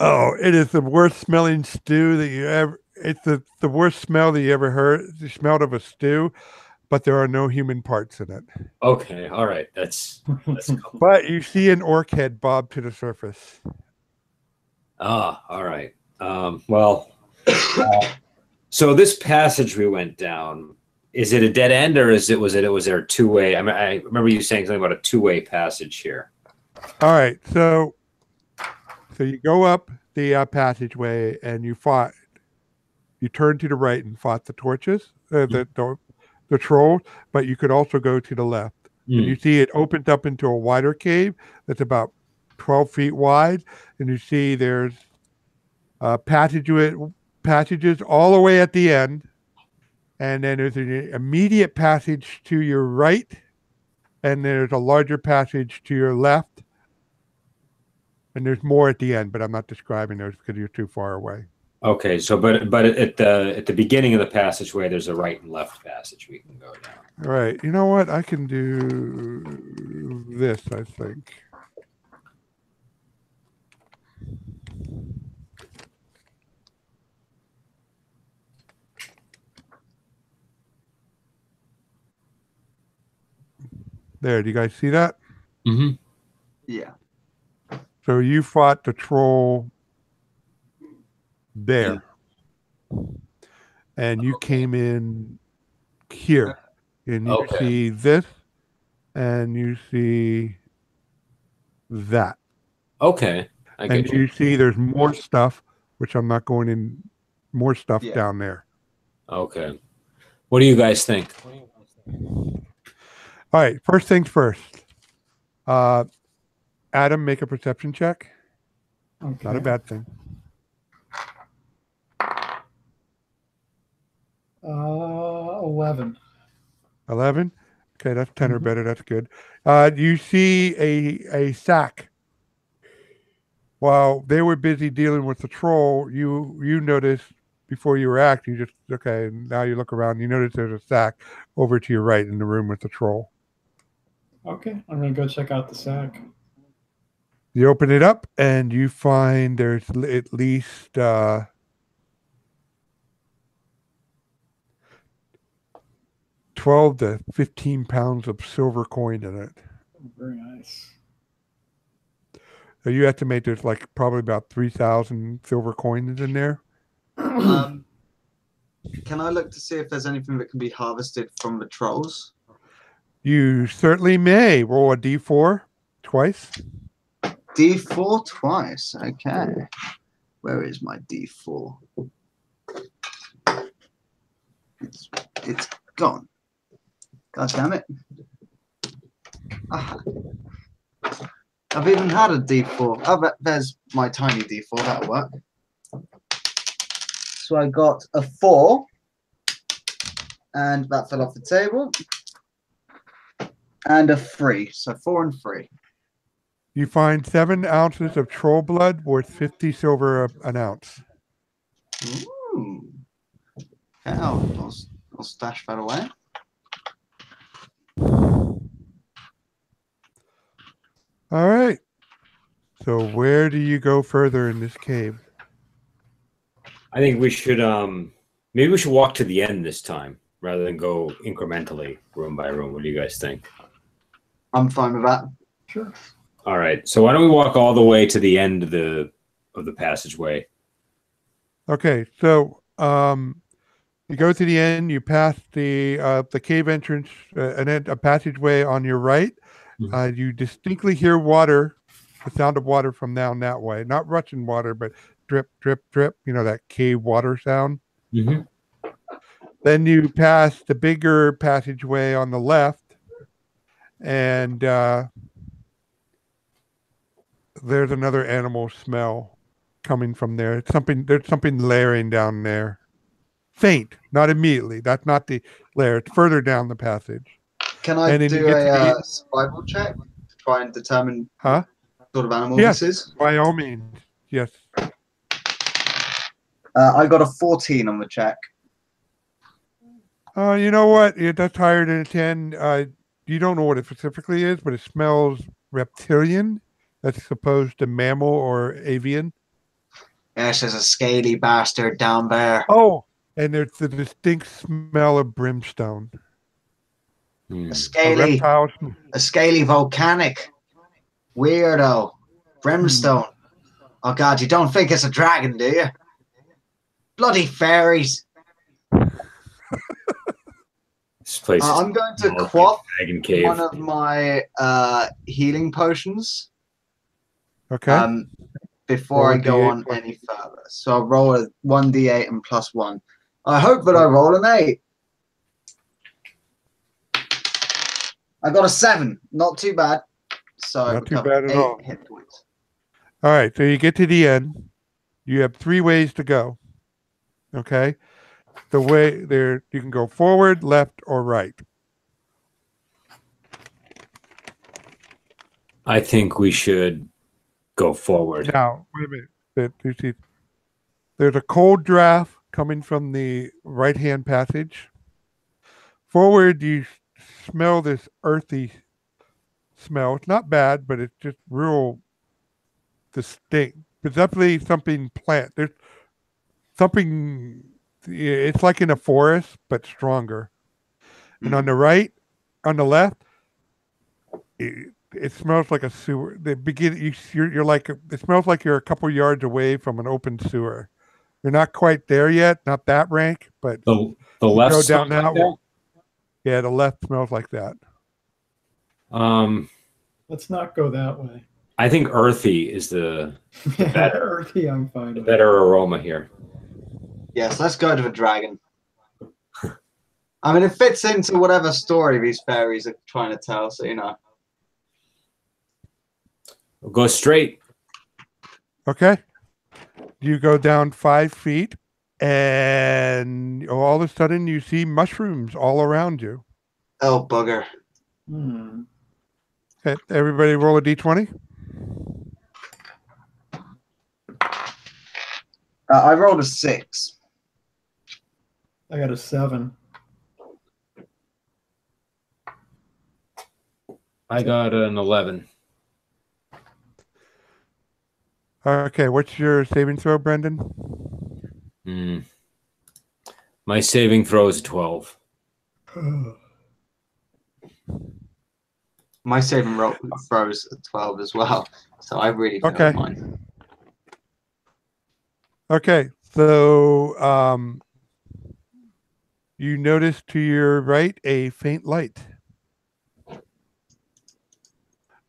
Oh, it is the worst smelling stew that you ever. It's the worst smell that you ever heard. You smelled of a stew, but there are no human parts in it. Okay, all right, that's cool. But you see an orc head bob to the surface. Ah, all right. So this passage we went down, is it a dead end or was there a two-way? I mean, I remember you saying something about a two-way passage here. All right, so you go up the passageway and you turn to the right and fought the torches, the trolls, but you could also go to the left. And you see it opens up into a wider cave that's about 12 feet wide, and you see there's passages all the way at the end, and then there's an immediate passage to your right, and there's a larger passage to your left, and there's more at the end, but I'm not describing those because you're too far away. Okay, so but at the beginning of the passageway, there's a right and left passage we can go down. All right, you know what? I can do this, I think. There, do you guys see that? Mm-hmm. Yeah. So you fought the troll there. And you came in here. And you see this, and you see that. Okay. And you see there's more stuff, which I'm not going in, more stuff down there. Okay. What do you guys think? All right, first things first. Adam, make a perception check. Okay. Not a bad thing. 11. 11? Okay, that's 10 or better. That's good. You see a sack. While they were busy dealing with the troll, you noticed before you were acting, now you look around, you notice there's a sack over to your right in the room with the troll. Okay, I'm going to go check out the sack. You open it up and you find there's at least 12 to 15 pounds of silver coin in it. Oh, very nice. So you estimate there's like probably about 3,000 silver coins in there. Can I look to see if there's anything that can be harvested from the trolls? You certainly may. Roll a d4 twice. D4 twice. Okay. Where is my D4? It's gone. God damn it. I've even had a D4. Oh, there's my tiny D4. That'll work. So I got a 4. And that fell off the table. And a 3. So 4 and 3. You find 7 ounces of troll blood worth 50 silver an ounce. Ooh. Okay, I'll stash that away. All right. So where do you go further in this cave? I think we should maybe we should walk to the end this time rather than go incrementally room by room. What do you guys think? I'm fine with that. Sure. All right. So why don't we walk all the way to the end of the passageway? Okay. So you go to the end. You pass the cave entrance and then a passageway on your right. Mm-hmm. You distinctly hear water, the sound of water from down that way. Not rushing water, but drip, drip, drip. You know, that cave water sound. Mm-hmm. Then you pass the bigger passageway on the left, and there's another animal smell coming from there. There's something layering down there. Faint, not immediately. That's not the layer. It's further down the passage. Can I And then do you get to a the- survival check to try and determine Huh? what sort of animal Yes, this is? by all means. Yes. I got a 14 on the check. You know what? That's higher than a 10. You don't know what it specifically is, but it smells reptilian as opposed to mammal or avian. Yes, there's a scaly bastard down there. Oh, and there's the distinct smell of brimstone. A A scaly, reptile. a scaly volcanic weirdo. Brimstone. Oh God, you don't think it's a dragon, do you? Bloody fairies. This place is I'm going to like a quaff dragon cave. one of my healing potions. Okay. Before I Roll a go D8 on plus- any further. So I'll roll a 1d8 and +1. I hope that I roll an 8. I got a 7. Not too bad. So I Not too recovered bad at 8 all. hit points. All right. So you get to the end. You have 3 ways to go. Okay. The way there, you can go forward, left, or right. I think we should go forward. Now, wait a minute. There's a cold draft coming from the right-hand passage. Forward, you smell this earthy smell. It's not bad, but it's just real distinct. It's definitely something plant. There's something. It's like in a forest, but stronger. And on the right, on the left, it smells like a sewer. You're like it smells like you're a couple yards away from an open sewer. You're not quite there yet, not that rank, but The left go smells down like that way. Yeah, the left smells like that. Let's not go that way. I think earthy is the better. Earthy, I'm fine with. better aroma here. Yes, let's go to the dragon. I mean, it fits into whatever story these fairies are trying to tell, so you know. We'll go straight. Okay. You go down 5 feet, and all of a sudden you see mushrooms all around you. Oh, bugger. Hmm. Okay, everybody roll a d20. I rolled a 6. I got a 7. I got an 11. Okay, what's your saving throw, Brendan? My saving throw is 12. My saving throws at 12 as well, so I really failed Okay. mine. Okay, so you notice to your right a faint light,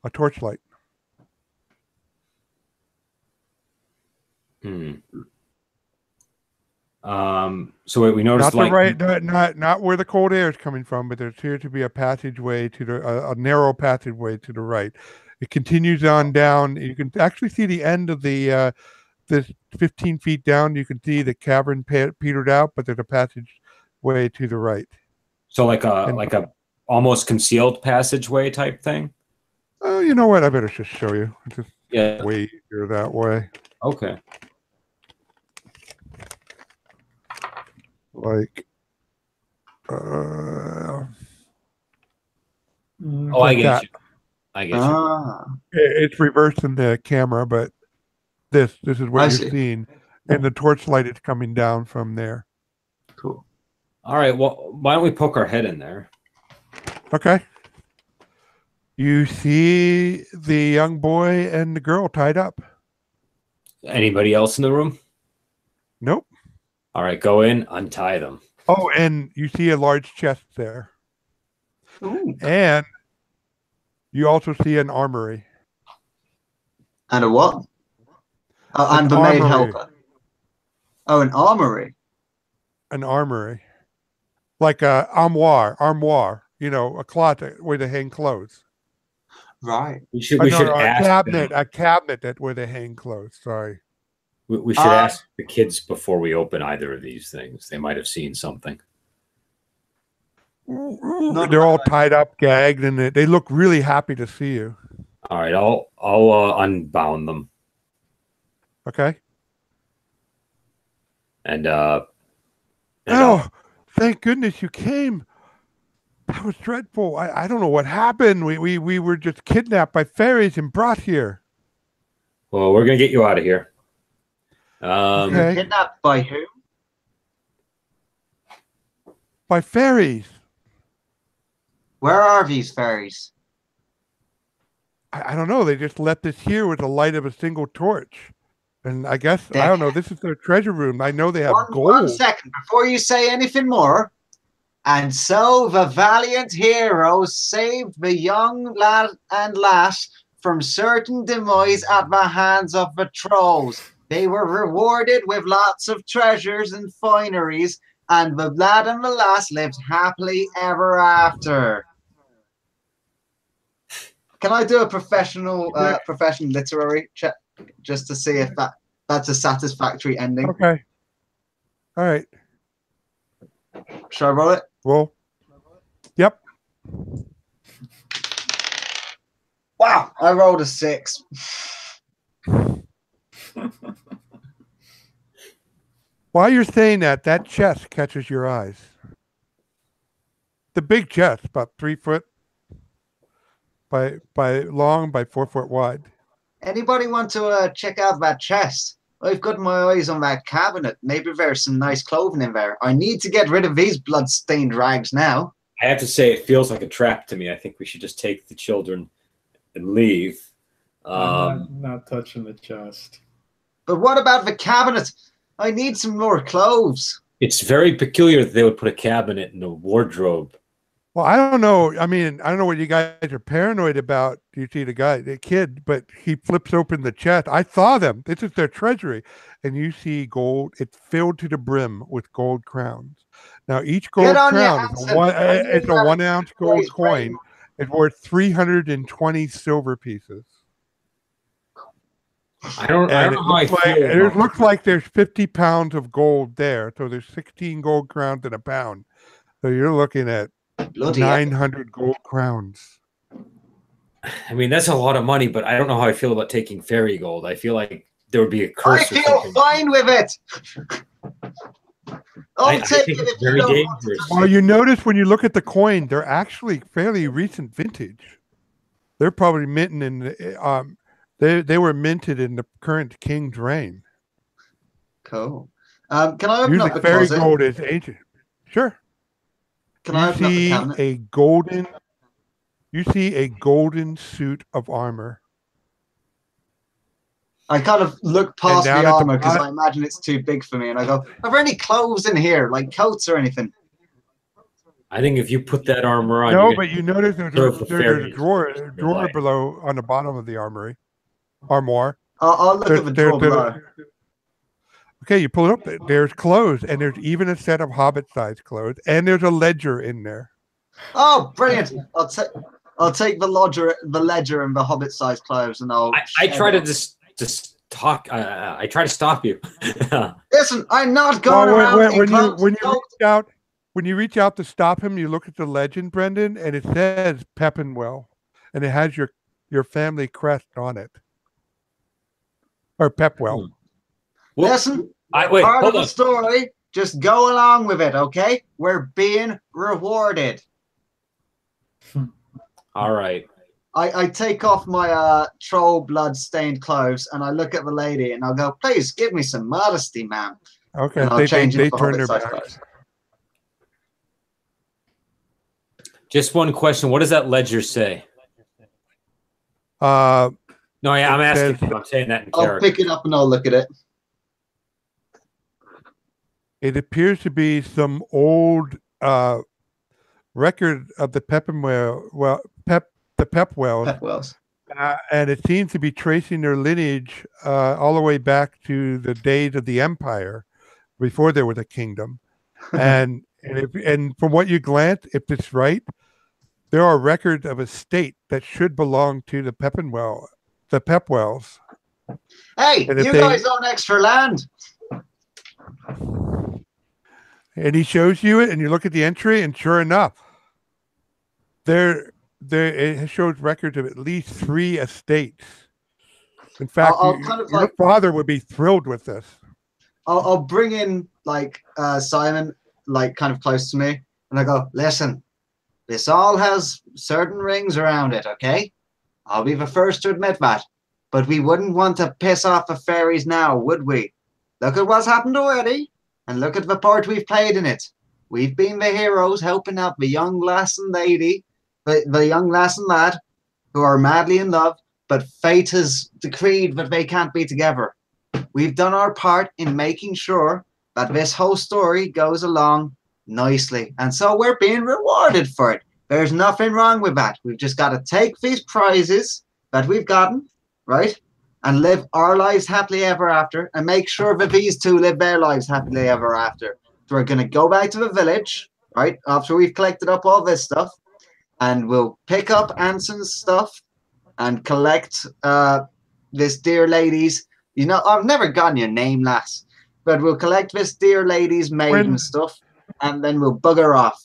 a torchlight. So wait, we noticed Not the like right, not where the cold air is coming from, but there appears to be a passageway to the a narrow passageway to the right. It continues on down. You can actually see the end of the this 15 feet down. You can see the cavern petered out, but there's a passageway to the right. so like a almost concealed passageway type thing. Oh, you know what? I better just show you. It's just Yeah. way easier that way. Okay. Like, Oh, I like get that. you. I get you. Ah, It's reversed in the camera, but this is what I you're see. seeing, and the torchlight is coming down from there. cool. All right. Well, why don't we poke our head in there? Okay. You see the young boy and the girl tied up. Anybody else in the room? Nope. All right, go in, untie them. Oh, and you see a large chest there. Ooh. And you also see an armory. And a what? Oh, An and the maid armory. helper. Oh, an armory. An armory. Like a armoire, you know, a closet where they hang clothes. Right. We should No, ask a cabinet that where they hang clothes. Sorry. we should ask the kids before we open either of these things. They might have seen something. They're all tied up, gagged, and they look really happy to see you. All right, I'll unbound them. Okay. And thank goodness you came. That was dreadful. I don't know what happened. We were just kidnapped by fairies and brought here. well, we're gonna get you out of here. Okay. Kidnapped by who? By fairies. Where are these fairies? I don't know. They just left us here with the light of a single torch. And I guess, I don't know, this is their treasure room. I know they have gold. 1 second before you say anything more. And so the valiant heroes saved the young lad and lass from certain demise at the hands of the trolls. They were rewarded with lots of treasures and fineries, and the lad and the lass lived happily ever after. Can I do a professional literary check just to see if that's a satisfactory ending? Okay. All right. Should I roll it? Roll. Yep. Wow, I rolled a 6. While you're saying that chest catches your eyes. The big chest, about 3 foot by long by 4 foot wide. Anybody want to check out that chest? I've got my eyes on that cabinet. Maybe there's some nice clothing in there. I need to get rid of these blood-stained rags now. I have to say, it feels like a trap to me. I think we should just take the children and leave. I'm not touching the chest. But what about the cabinet? I need some more clothes. It's very peculiar that they would put a cabinet in a wardrobe. Well, I don't know. I mean, I don't know what you guys are paranoid about. You see the kid, but he flips open the chest. I saw them. This is their treasury. And you see gold. It's filled to the brim with gold crowns. Now, each gold crown is a 1 ounce gold coin. It's worth 320 silver pieces. I don't know how I feel. It looks like there's 50 pounds of gold there. So there's 16 gold crowns in a pound. So you're looking at Bloody 900 gold crowns. I mean, that's a lot of money, but I don't know how I feel about taking fairy gold. I feel like there would be a curse. I feel fine with it. I think it's very dangerous. Well, you notice when you look at the coin, they're actually fairly recent vintage. They're probably minting in they were minted in the current king's reign. Cool. Can I open up the fairy closet? gold is ancient. Sure. Can I open up the cabinet? You see a golden suit of armor. I kind of look past the armor because I imagine it's too big for me, and I go, are there any clothes in here, like coats or anything? I think if you put that armor on, no, but you notice there's a drawer life. below on the bottom of the armoire. I'll look at the drawer below. Okay, you pull it up. There's clothes, and there's even a set of hobbit-sized clothes, and there's a ledger in there. Oh, brilliant! I'll take the ledger and the hobbit-sized clothes, and I try to just talk. I try to stop you. Listen, I'm not going around. When you reach out to stop him, you look at the legend, Brendan, and it says Peppenwell, and it has your family crest on it, or Pepwell. Well, listen, wait, part hold of the on. story. Just go along with it, okay? We're being rewarded. All right. I take off my troll blood-stained clothes, and I look at the lady, and I'll go, please, give me some modesty, ma'am. Okay, and they turn their backs. Clothes. Just one question. What does that ledger say? No, yeah, I'm asking. I'm saying that in character. I'll pick it up and I'll look at it. It appears to be some old record of the Pepwells. And it seems to be tracing their lineage all the way back to the days of the Empire, before there was a kingdom. And from what you glance, if it's right, there are records of a state that should belong to the Pepwells. Hey, And if you they- guys own extra land. And he shows you it, and you look at the entry, and sure enough, there it shows records of at least 3 estates. In fact, I'll kind of your like- father would be thrilled with this. I'll bring in like Simon, like kind of close to me, and I go, listen, this all has certain rings around it, okay? I'll be the first to admit that. But we wouldn't want to piss off the fairies now, would we? Look at what's happened already, and look at the part we've played in it. We've been the heroes helping out the young lass and lady, the young lass and lad, who are madly in love, but fate has decreed that they can't be together. We've done our part in making sure that this whole story goes along nicely, and so we're being rewarded for it. There's nothing wrong with that. We've just got to take these prizes that we've gotten, right, and live our lives happily ever after, and make sure that these two live their lives happily ever after. So we're going to go back to the village, right, after we've collected up all this stuff, and we'll pick up Anson's stuff and collect this dear lady's. You know, I've never gotten your name, lass, but we'll collect this dear lady's maiden stuff, and then we'll bugger off.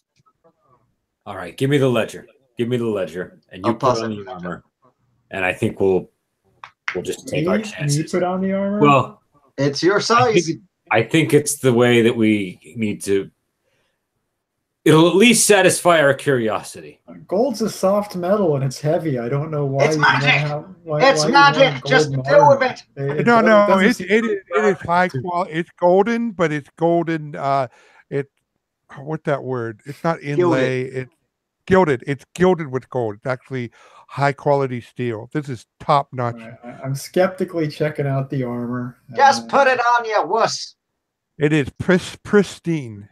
All right, give me the ledger. Give me the ledger, and you I'll put pass on it. the armor. And I think we'll just take our Me chances. put on the armor? Well, It's your size. I think it's the way that we need to. It'll at least satisfy our curiosity. Gold's a soft metal and it's heavy. I don't know why. It's you want magic. why you want magic. Just golden deal with armor. it. No, doesn't it seem is high to- quality. It's golden, but it's golden. What's that word? It's not inlay. It's gilded. It's gilded with gold. It's actually high quality steel. This is top notch. I'm skeptically checking out the armor. Just put it on you, wuss. It is pristine.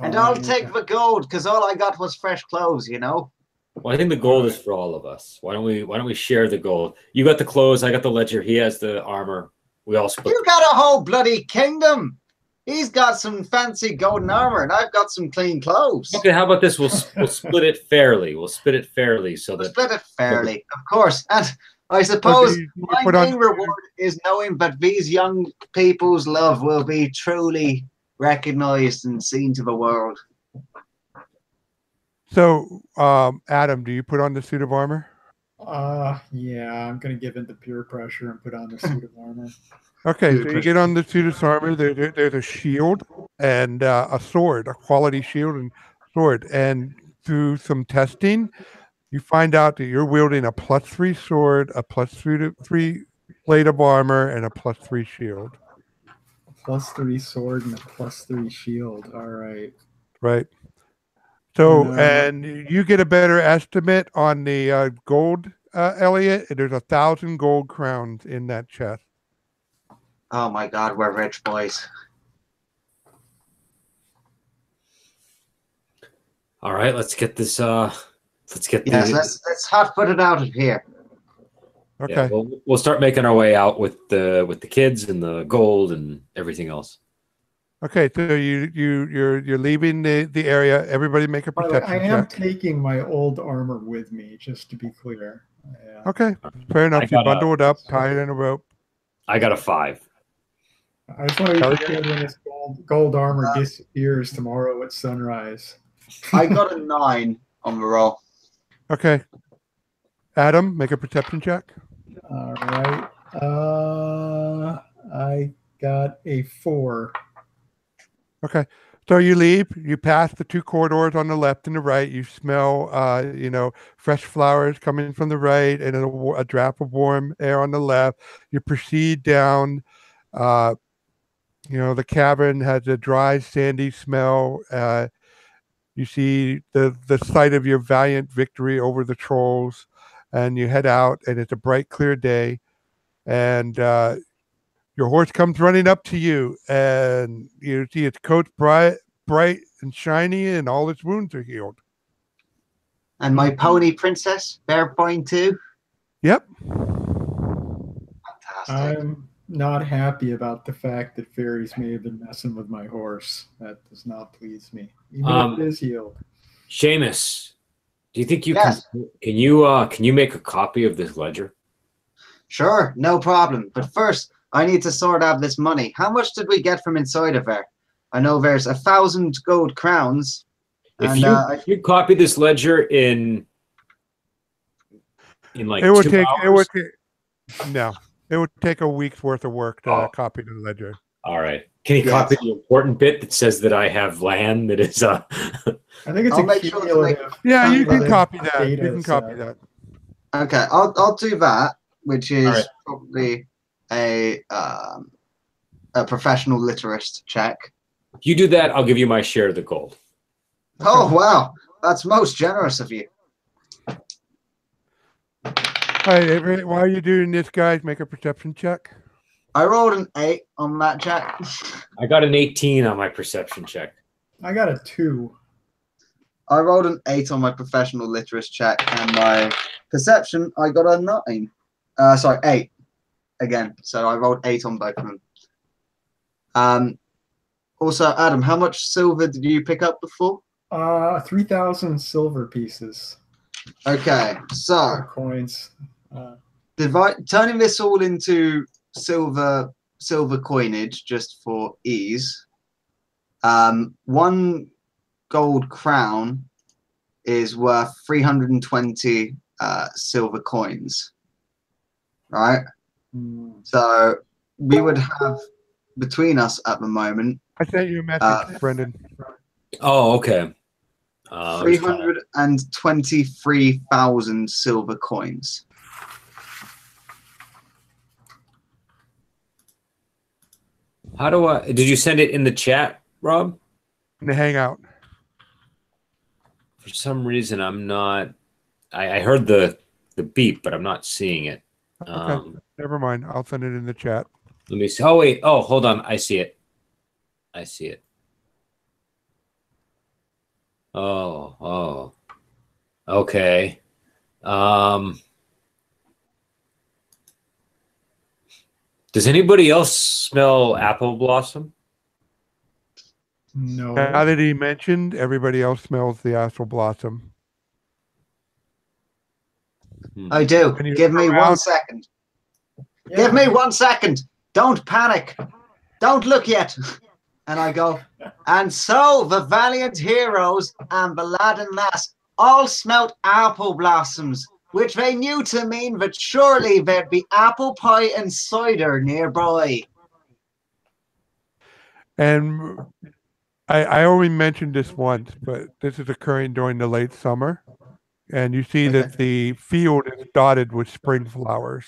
And I'll take the gold, because all I got was fresh clothes, you know? Well, I think the gold is for all of us. Why don't we share the gold? You got the clothes. I got the ledger. He has the armor. We all split. You got a whole bloody kingdom. He's got some fancy golden armor, and I've got some clean clothes. Okay, how about this? We'll split it fairly. We'll split it fairly so We'll that split it fairly, of course. And I suppose my put on- main reward is knowing that these young people's love will be truly recognized and seen to the world. So, Adam, do you put on the suit of armor? Yeah, I'm gonna give in to peer pressure and put on the suit of armor. Okay, so you get on the suit of armor. There's a shield and a sword, a quality shield and sword. And through some testing, you find out that you're wielding a +3 sword, a +3 plate of armor, and a +3 shield. +3 sword and a +3 shield. All right. Right. So, No. and you get a better estimate on the gold, Elliot. There's 1,000 gold crowns in that chest. Oh my God, we're rich boys. all right, let's get this let's get Yes, the let's hot put it out of here. Okay. yeah, we'll start making our way out with the kids and the gold and everything else. Okay. So you're leaving the area. Everybody make a By the way, perception I am check. taking my old armor with me, just to be clear. Yeah. Okay. Fair enough. You got a- bundle it up, tie it in a rope. I got a 5. I just want to be Kelly? prepared when this gold armor disappears tomorrow at sunrise. I got a 9 on the roll. Okay. Adam, make a perception check. All right. I got a 4. Okay. So you leave, you pass the 2 corridors on the left and the right. You smell, fresh flowers coming from the right and a draft of warm air on the left. You proceed down, the cavern has a dry, sandy smell. You see the site of your valiant victory over the trolls, and you head out, and it's a bright, clear day, and your horse comes running up to you, and you see its coat bright and shiny, and all its wounds are healed. And my pony princess, Bear Point too. Yep. Fantastic. I'm not happy about the fact that fairies may have been messing with my horse. That does not please me. Even if it is healed. Seamus, Do you think you Yes. can you make a copy of this ledger? Sure, no problem. But first, I need to sort out this money. How much did we get from inside of there? I know there's 1,000 gold crowns. If you copy this ledger in like It would 2 take. hours. It would take a week's worth of work to copy the ledger. All right. Can you copy the important bit that says that I have land that is I think it's I'll a make sure to cumulative. Yeah, you can cumulative copy that. You data can copy set. that. Okay, I'll do that, which is Alright. probably a professional literist check. If you do that, I'll give you my share of the gold. Oh wow, that's most generous of you. All right, while you're doing this, guys, make a perception check. I rolled an 8 on that check. I got an 18 on my perception check. I got a 2. I rolled an 8 on my professional literist check, and my perception, I got a 9. Sorry, 8 again. So I rolled 8 on both of them. Also, Adam, how much silver did you pick up before? 3,000 silver pieces. Okay, so Or coins. turning this all into silver coinage just for ease. 1 gold crown is worth 320 silver coins, right? So we would have between us at the moment I sent you a message, Brendan. Oh, okay. 323,000 silver coins. How do I? Did you send it in the chat, Rob? In the hangout. For some reason, I'm not. I heard the beep, but I'm not seeing it. Okay. Never mind. I'll send it in the chat. Let me see. Oh wait. Oh, hold on. I see it. I see it. Oh. Okay. Does anybody else smell apple blossom? No. Now that he mentioned, everybody else smells the astral blossom. I do. When you Give me go around- 1 second. Yeah. Give me 1 second. Don't panic. Don't look yet. And I go, and so the valiant heroes and the lad and lass all smelt apple blossoms, which they knew to mean that surely there'd be apple pie and cider nearby. And I only mentioned this once, but this is occurring during the late summer. And you see that the field is dotted with spring flowers.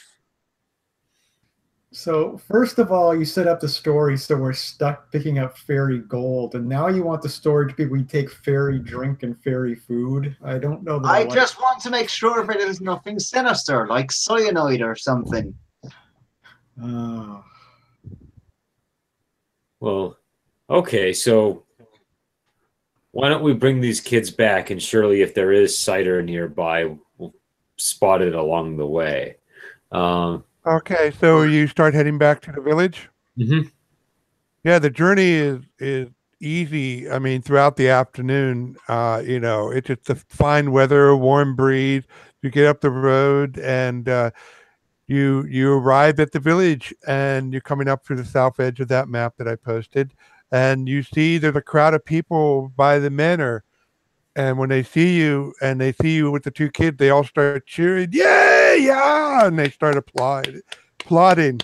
So first of all, you set up the story so we're stuck picking up fairy gold, and now you want the story to be we take fairy drink and fairy food. I don't know that I like just want to make sure that there's nothing sinister, like cyanide or something. Oh. Well, okay. So why don't we bring these kids back, and surely if there is cider nearby, we'll spot it along the way. Okay, so you start heading back to the village? Mhm. Yeah, the journey is easy. I mean, throughout the afternoon, it's just the fine weather, warm breeze. You get up the road and you arrive at the village, and you're coming up to the south edge of that map that I posted, and you see there's a crowd of people by the manor. And when they see you and they see you with the 2 kids, they all start cheering, "Yay, yeah!" And they start applauding.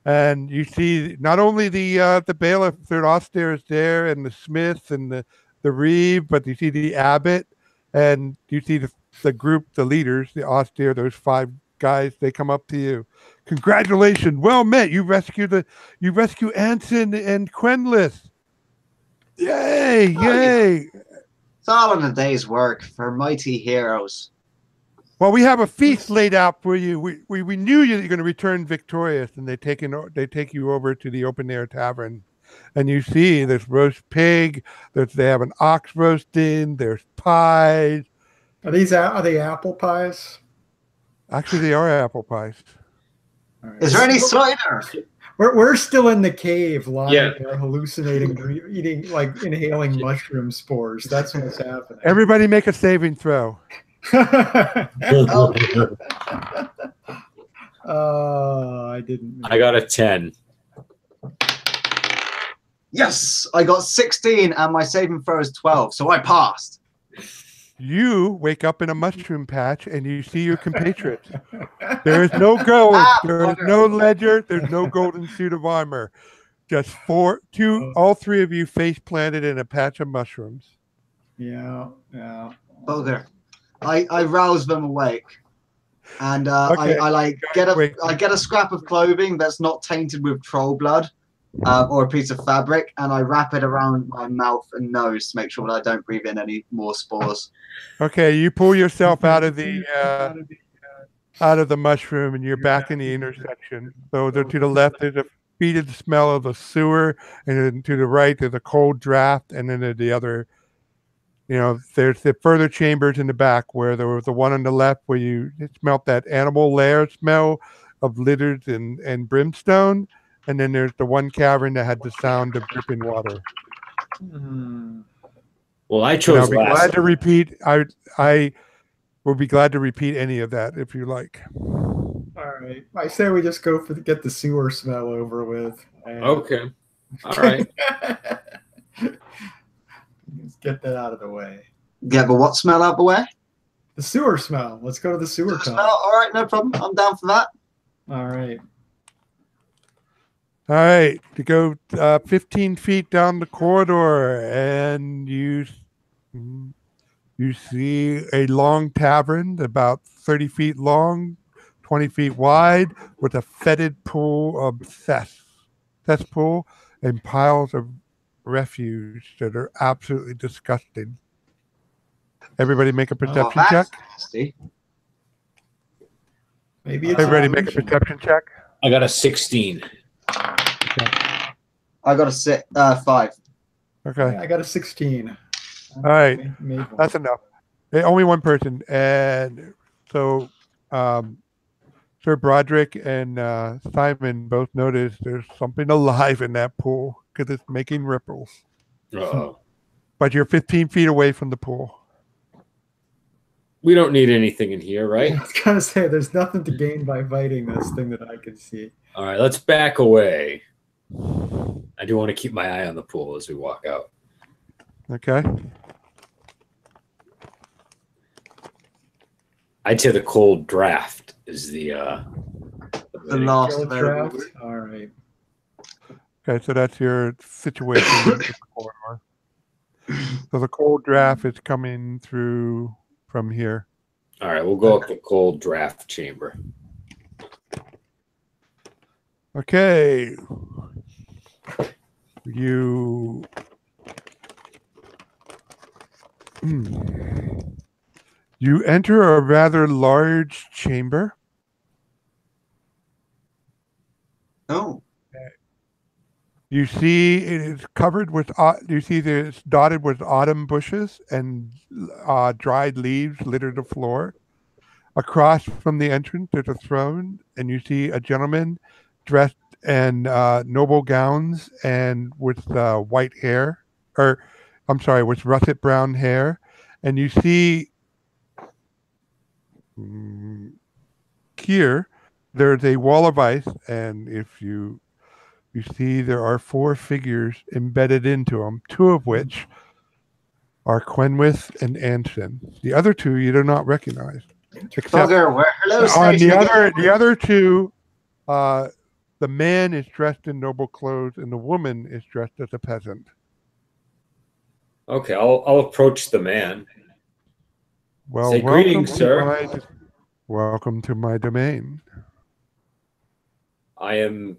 And you see not only the bailiff, third austere is there, and the smith and the reeve, but you see the abbot, and you see the group, the leaders, the austere, those 5 guys. They come up to you. "Congratulations, well met. You rescue Anson and Quenlis. Yay, yay!" It's all in a day's work for mighty heroes. Well, we have a feast laid out for you. We knew you're going to return victorious, and they take you over to the open air tavern, and you see there's roast pig. They have an ox roasting. There's pies. Are they apple pies? Actually, they are apple pies. All right. Is there any cider? We're still in the cave, lying Yeah. there, hallucinating, eating, like inhaling mushroom spores. That's what's happening. Everybody make a saving throw. I didn't. I got a 10. Yes, I got 16 and my saving throw is 12, so I passed. You wake up in a mushroom patch and you see your compatriots. There is no gold. There is no ledger. There's no golden suit of armor. Just all three of you face planted in a patch of mushrooms. Yeah. Bugger. I rouse them awake. And Okay. I get a scrap of clothing that's not tainted with troll blood. Or a piece of fabric, and I wrap it around my mouth and nose to make sure that I don't breathe in any more spores. Okay, you pull yourself out of the mushroom, and you're back in the intersection. So to the left, there's a fetid smell of a sewer, and then to the right, there's a cold draft, and then there's the other. There's the further chambers in the back, where there was the one on the left where you smelt that animal lair smell of litters and brimstone. And then there's the one cavern that had the sound of dripping water. Well, I chose I'll be last. glad to repeat. I will be glad to repeat any of that if you like. All right. I say we just go get the sewer smell over with. Okay. All right. Let's get that out of the way. Get the what smell out the way? The sewer smell. Let's go to the sewer Smell? tunnel. All right, no problem. I'm down for that. All right. All right, to go 15 feet down the corridor, and you see a long tavern about 30 feet long, 20 feet wide, with a fetid pool of cesspool and piles of refuse that are absolutely disgusting. Everybody make a perception check. Nasty. Maybe it's Everybody make a perception check. I got a 16. I got a 5. Okay. I got a 16. All right. Maybe. That's enough. Only one person. And so Sir Broderick and Simon both noticed there's something alive in that pool because it's making ripples. Uh-oh. But you're 15 feet away from the pool. We don't need anything in here, right? I was going to say, there's nothing to gain by fighting this thing that I can see. All right, let's back away. I do want to keep my eye on the pool as we walk out. Okay. I'd say the cold draft is the last Kill a variable. draft? All right. Okay, so that's your situation in the corridor. So the cold draft is coming through from here. All right, we'll go up the cold draft chamber. Okay. You enter a rather large chamber. Oh. You see it is covered with, you see that it's dotted with autumn bushes and dried leaves litter the floor. Across from the entrance, there's a throne, and you see a gentleman dressed in noble gowns and with white hair, with russet brown hair. And you see here, there's a wall of ice, and if you see there are 4 figures embedded into them, 2 of which are Quenwith and Anson. The other 2 you do not recognize. Except Hello, on the other 2, the man is dressed in noble clothes and the woman is dressed as a peasant. Okay, I'll approach the man. Well, Say greetings, sir. Welcome to my domain. I am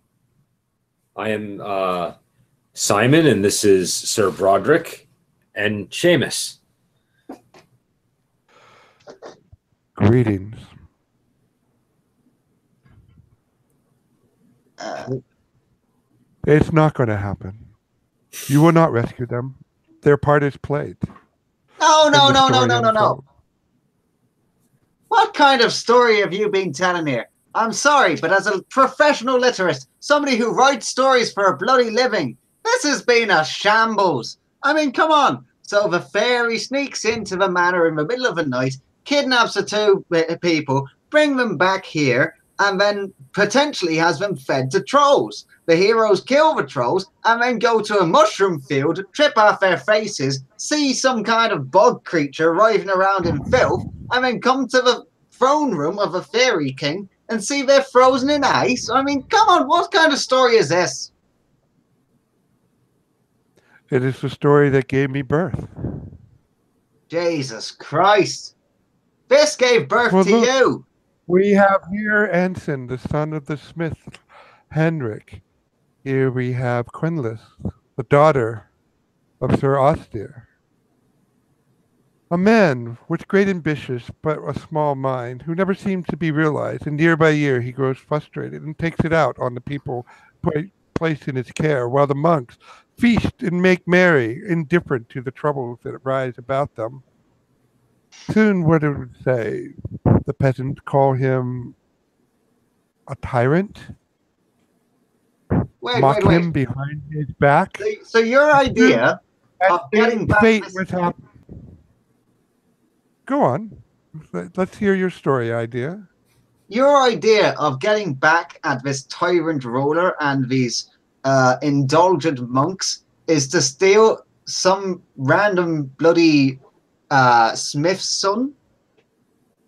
Simon, and this is Sir Broderick and Seamus. Greetings. It's not going to happen. You will not rescue them. Their part is played. No. What kind of story have you been telling here? I'm sorry, but as a professional literist, somebody who writes stories for a bloody living, this has been a shambles. I mean, come on. So the fairy sneaks into the manor in the middle of the night, kidnaps the two people, bring them back here, and then potentially has them fed to trolls. The heroes kill the trolls and then go to a mushroom field, trip off their faces, see some kind of bug creature writhing around in filth, and then come to the throne room of a fairy king and see they're frozen in ice. I mean, come on, what kind of story is this? It is the story that gave me birth. Jesus Christ. This gave birth to look, you. We have here Anson, the son of the smith, Henrik. Here we have Quinlis, the daughter of Sir Austere. A man with great ambitions but a small mind, who never seems to be realized, and year by year he grows frustrated and takes it out on the people placed in his care, while the monks feast and make merry, indifferent to the troubles that arise about them. Soon, what it would say, the peasants call him a tyrant, mock him behind his back. So your idea of getting back fate this... was happening. Go on. Let's hear your story idea. Your idea of getting back at this tyrant ruler and these indulgent monks is to steal some random bloody smith's son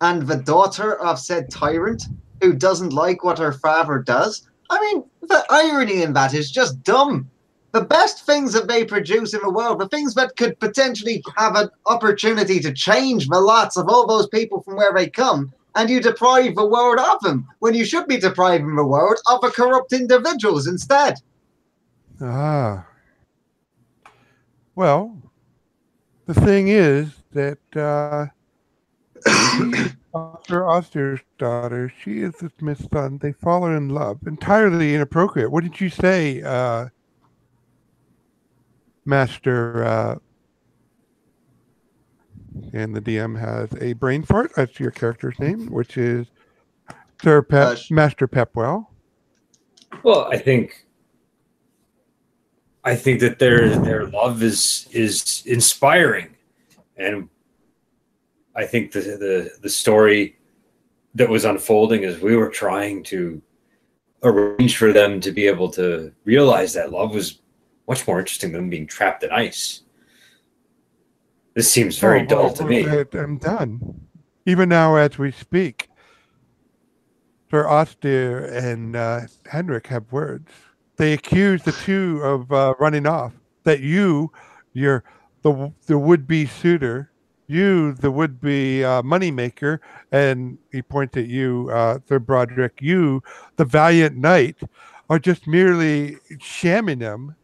and the daughter of said tyrant who doesn't like what her father does. I mean, the irony in that is just dumb. The best things that they produce in the world, the things that could potentially have an opportunity to change the lots of all those people from where they come, and you deprive the world of them, when you should be depriving the world of the corrupt individuals instead. Ah. Well, the thing is that Sir Austere's daughter, she is the smith's son. They fall in love. Entirely inappropriate. What did you say, Master? And the DM has a brain fart. That's your character's name, which is Sir Master Pepwell. Well, I think that their love is inspiring, and I think the story that was unfolding as we were trying to arrange for them to be able to realize that love was much more interesting than being trapped in ice. This seems very dull to me. I'm done. Even now as we speak, Sir Austere and Henrik have words. They accuse the two of running off. That you're the would-be suitor, you, the would-be moneymaker, and he points at you, Sir Broderick, you, the valiant knight, are just merely shamming them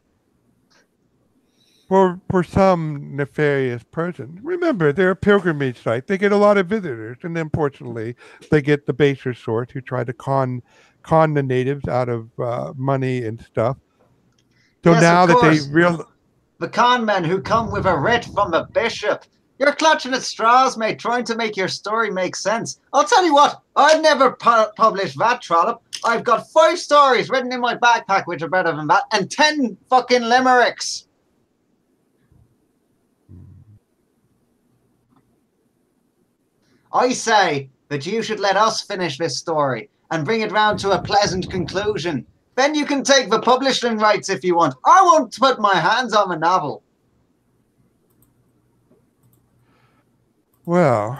for some nefarious person. Remember, they're a pilgrimage site. They get a lot of visitors, and unfortunately, they get the baser sort who try to con the natives out of money and stuff. So yes, now that they the con men who come with a writ from the bishop. You're clutching at straws, mate, trying to make your story make sense. I'll tell you what, I'd never publish that trollop. I've got 5 stories written in my backpack which are better than that, and 10 fucking limericks. I say that you should let us finish this story and bring it round to a pleasant conclusion. Then you can take the publishing rights if you want. I won't put my hands on the novel. Well,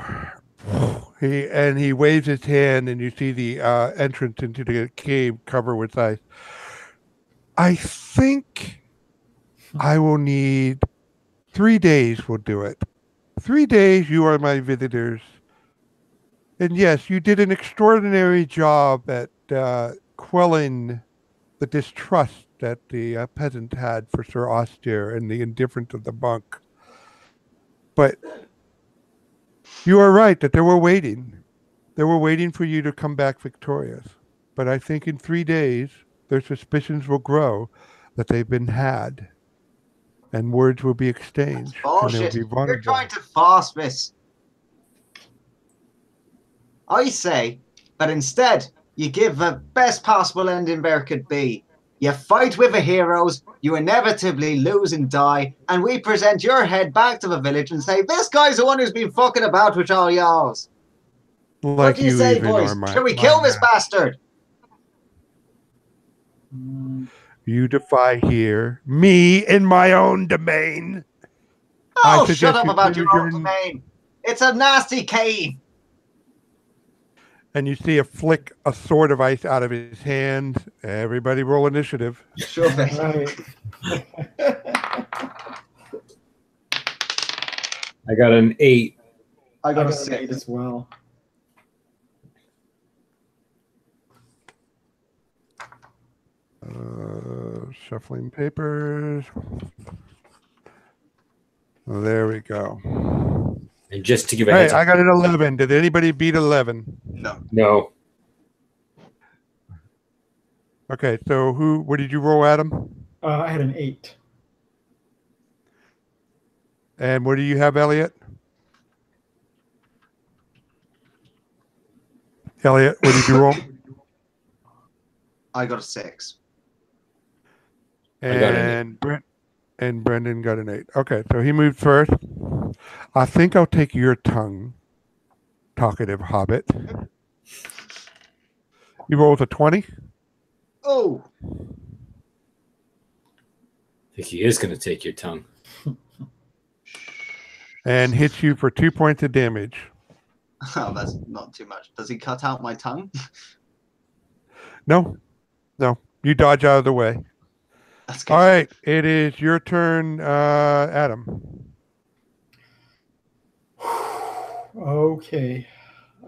he waves his hand, and you see the entrance into the cave covered with ice. I think I will need 3 days. Will do it. 3 days. You are my visitors. And yes, you did an extraordinary job at quelling the distrust that the peasant had for Sir Austere and the indifference of the monk. But you are right that they were waiting. They were waiting for you to come back victorious. But I think in 3 days, their suspicions will grow that they've been had. And words will be exchanged. Bullshit. You're trying to force this. I say that instead You give the best possible ending there could be. You fight with the heroes, you inevitably lose and die, and we present your head back to the village and say, this guy's the one who's been fucking about with all y'alls. Like What do you say, even boys? are my, Shall we kill this man. bastard? You defy here me in my own domain. Oh, suggest shut up you about choose your own your- domain. It's a nasty cave. And you see a flick a sword of ice out of his hand. Everybody roll initiative. Sure thing. Right. I got an 8. I I got a got an 8 6. as well. Shuffling papers. There we go. And just to give a Hey, heads up, I got an 11. Did anybody beat 11? No. no, Okay, so what did you roll, Adam? I had an 8. And what do you have, Elliot? Elliot, what did you roll? I got a 6. I got an 8. And Brendan got an 8. Okay, so he moved first. I think I'll take your tongue, talkative hobbit. He rolls a 20. Oh, I think he is going to take your tongue. And hits you for 2 points of damage. oh, that's not too much. Does he cut out my tongue? No. You dodge out of the way. That's good. All right, it is your turn, Adam. Okay.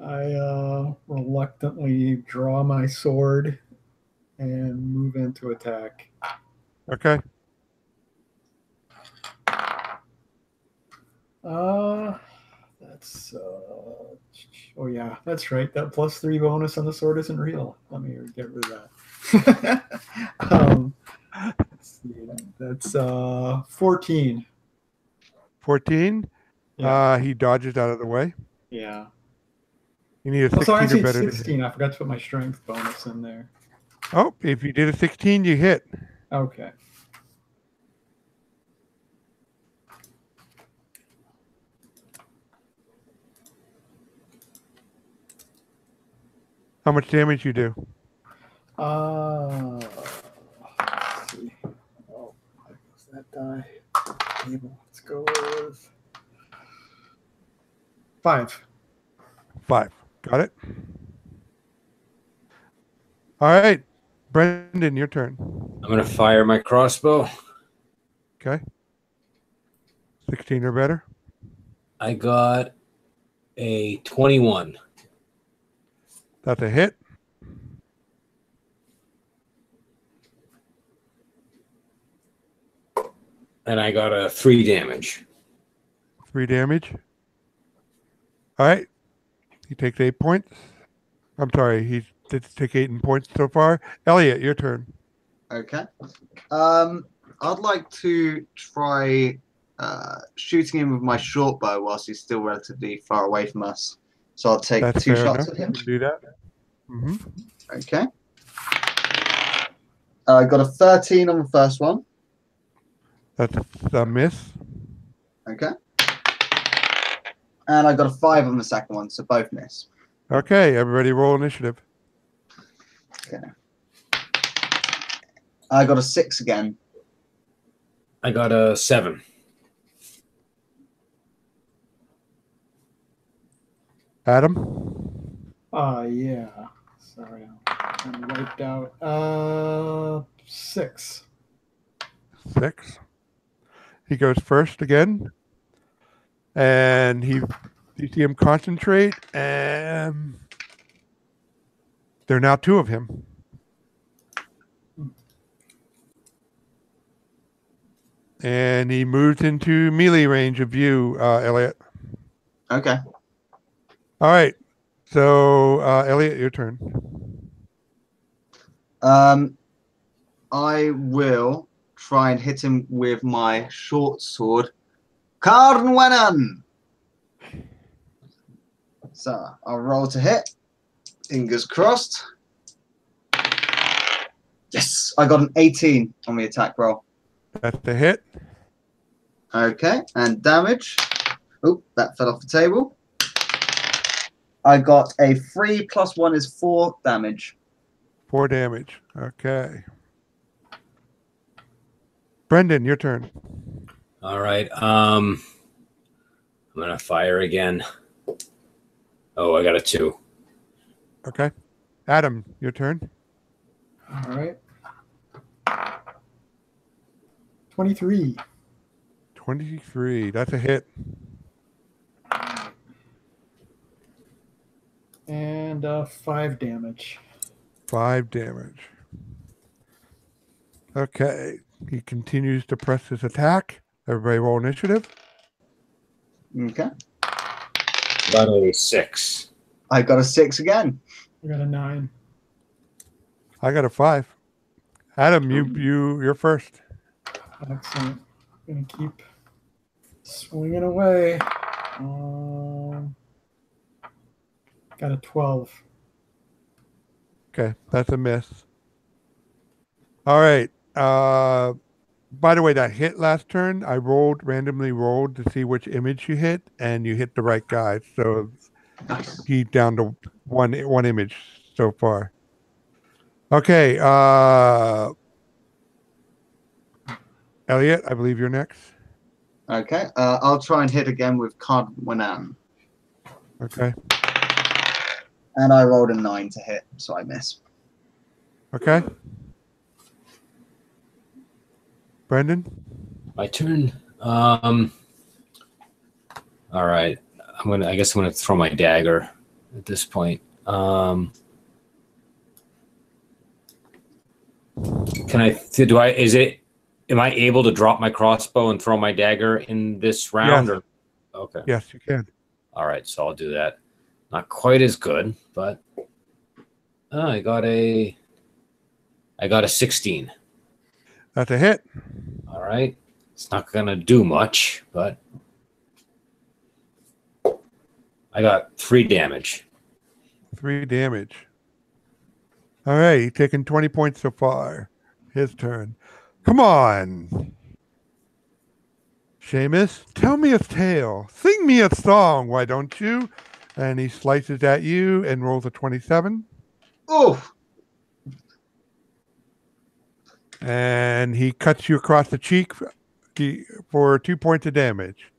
I reluctantly draw my sword and move into attack. Okay. That's oh yeah, that's right. That +3 bonus on the sword isn't real. Let me get rid of that. Let's see. That's 14. 14. Yeah. He dodges out of the way. Yeah. You need a Oh, 16 so or actually better. 16. I forgot to put my strength bonus in there. Oh, if you did a 16, you hit. Okay. How much damage you do? Let's see. Oh, there goes that die. Table. Let's go with 5. 5. Got it? All right. Brendan, your turn. I'm going to fire my crossbow. Okay. 16 or better. I got a 21. That's a hit. And I got a 3 damage. 3 damage. All right. He takes 8 points. I'm sorry. He did take 8 points so far. Elliot, your turn. Okay. I'd like to try shooting him with my short bow whilst he's still relatively far away from us. So I'll take That's 2 fair shots enough. at him. You can do that. Mm-hmm. Okay. I got a 13 on the first one. That's a miss. Okay. And I got a 5 on the second one, so both miss. Okay, everybody roll initiative. Okay. I got a 6 again. I got a 7. Adam? Yeah. Sorry, I'm wiped out. 6. 6. He goes first again. And you see him concentrate, and there are now 2 of him. And he moves into melee range of view, Elliot. Okay. All right. So, Elliot, your turn. I will try and hit him with my short sword. Carnwenan! So I'll roll to hit. Fingers crossed. Yes, I got an 18 on the attack roll. That's the hit. Okay, and damage. Oh, that fell off the table. I got a 3 + 1 is 4 damage. 4 damage. Okay. Brendan, your turn. All right. I'm gonna fire again. Oh, I got a 2. Okay. Adam, your turn. All right. 23. 23. That's a hit. And 5 damage. 5 damage. Okay. He continues to press his attack. Everybody roll initiative. Okay. Got a 6. I got a 6 again. I got a 9. I got a 5. Adam, you're first. Excellent. Gonna keep swinging away. Got a 12. Okay, that's a miss. All right. By the way, that hit last turn, I randomly rolled to see which image you hit, and you hit the right guy. So he's down to one image so far. Okay. Elliot, I believe you're next. Okay. I'll try and hit again with Cardwinan. Okay. And I rolled a 9 to hit, so I miss. Okay. Brendan? My turn. All right. I guess I'm gonna throw my dagger at this point. Can I? Am I able to drop my crossbow and throw my dagger in this round? Yes. Or okay. Yes, you can. All right, so I'll do that. Not quite as good, but I got a 16. That's a hit. All right. It's not going to do much, but I got 3 damage. 3 damage. All right, he's taken 20 points so far. His turn. Come on. Seamus, tell me a tale. Sing me a song, why don't you? And he slices at you and rolls a 27. Oh! And he cuts you across the cheek for 2 points of damage.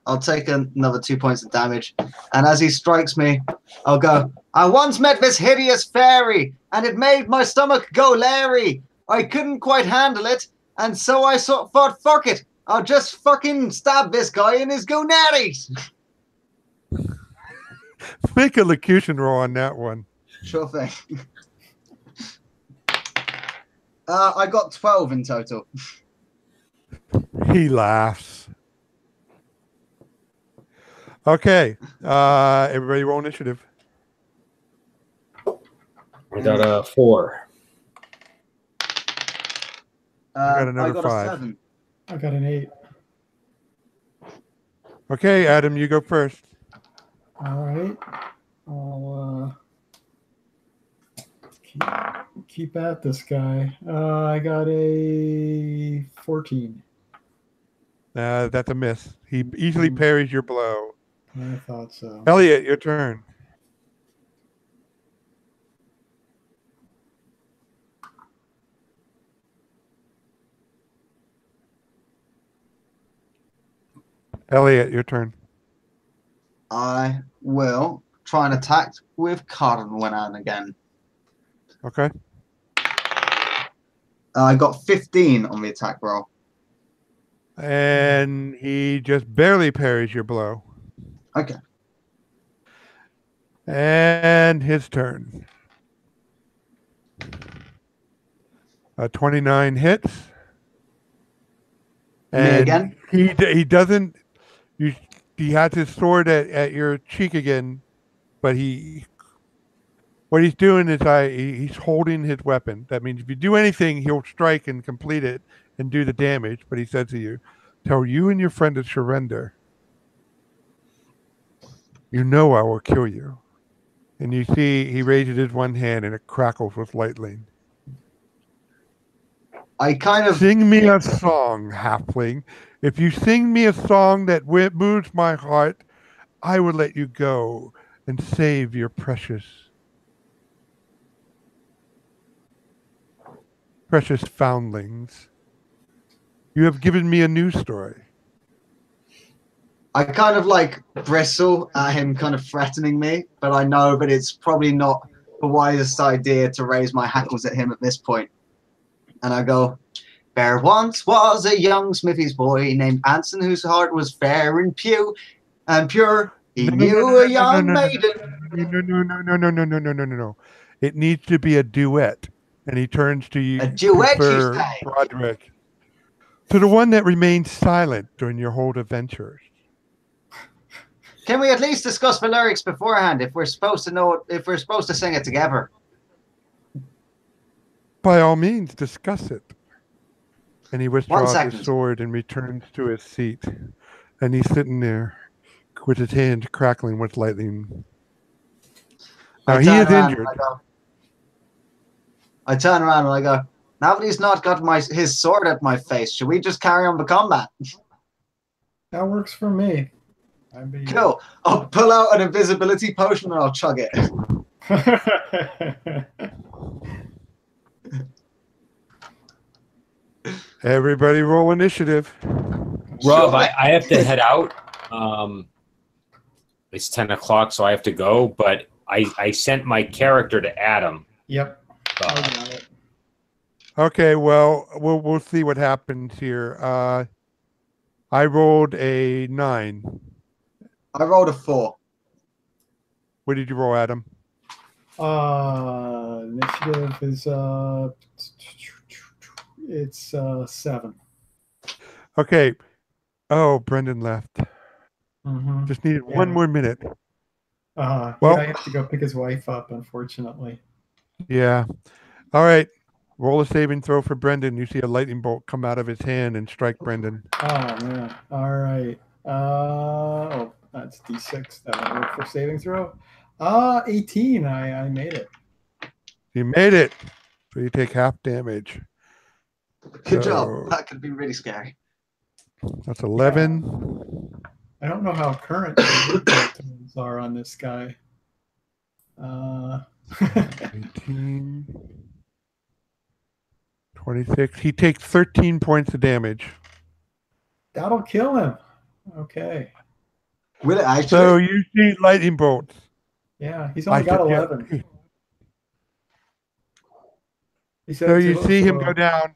I'll take another 2 points of damage. And as he strikes me, I'll go, I once met this hideous fairy, and it made my stomach go Larry. I couldn't quite handle it, and so I thought, fuck it. I'll just fucking stab this guy in his gonads. Make a locution roll on that one. Sure thing. I got 12 in total. He laughs. Okay. Everybody roll initiative. I got a 4. got another I got 5. a 7. I got an 8. Okay, Adam, you go first. All right. I'll keep at this guy. I got a 14. That's a miss. He easily parries your blow. I thought so. Elliot, your turn. Elliot, your turn. I will try and attack with Cardwinan again. Okay. I got 15 on the attack roll. And he just barely parries your blow. Okay. And his turn. 29 hits. Me again? He doesn't. He has his sword at your cheek again, but what he's doing is he's holding his weapon. That means if you do anything, he'll strike and complete it and do the damage. But he says to you, "Tell you and your friend to surrender. You know I will kill you." And you see he raises his one hand and it crackles with lightning. I kind of Sing me a song, halfling. If you sing me a song that moves my heart, I will let you go and save your precious foundlings. You have given me a new story. I kind of like bristle at him kind of threatening me, but I know that it's probably not the wisest idea to raise my hackles at him at this point. And I go, there once was a young smithy's boy named Anson whose heart was fair and pure. He knew a young maiden. No. It needs to be a duet. And he turns to you, A duet, you Sir say? Broderick. To the one that remained silent during your whole adventures. Can we at least discuss the lyrics beforehand if we're supposed to know if we're supposed to sing it together? By all means, discuss it. And he withdraws 1 second. his sword and returns to his seat. And he's sitting there with his hand crackling with lightning. Now he is injured. I turn around and I go, now that he's not got his sword at my face, should we just carry on the combat? That works for me. Cool. I'll pull out an invisibility potion and I'll chug it. Everybody roll initiative. Rob, I have to head out. It's 10 o'clock, so I have to go, but I sent my character to Adam. Yep. I got it. Okay, well, we'll see what happens here. I rolled a 9. I rolled a 4. What did you roll, Adam? Initiative is it's 7. Okay. Oh, Brendan left. Mm-hmm. Just needed one more minute. Well, Well- I have to go pick his wife up, unfortunately. Yeah. All right. Roll a saving throw for Brendan. You see a lightning bolt come out of his hand and strike Brendan. Oh man! All right. Oh, that's D6. That would work for saving throw. 18. I made it. You made it. So you take half damage. Good So- job. That could be really scary. That's 11. I don't know how current the totals are on this guy. 18. 26. He takes 13 points of damage. That'll kill him. Okay. Will it actually? So you see lightning bolts. Yeah, he's only got 11. He said So it's a you little see him slow. go down.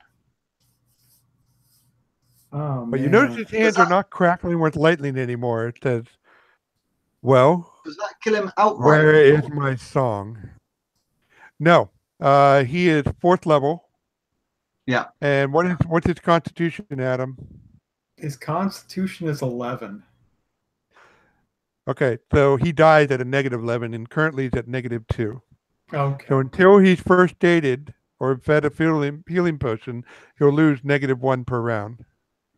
Oh, But you man. notice his hands are not crackling with lightning anymore. It says, well, Does that kill him outright? where is my song? No. He is 4th level. Yeah. And what's his constitution, Adam? His constitution is 11. Okay, so he dies at a -11 and currently he's at -2. Okay. So until he's first aided or fed a healing potion, he'll lose -1 per round.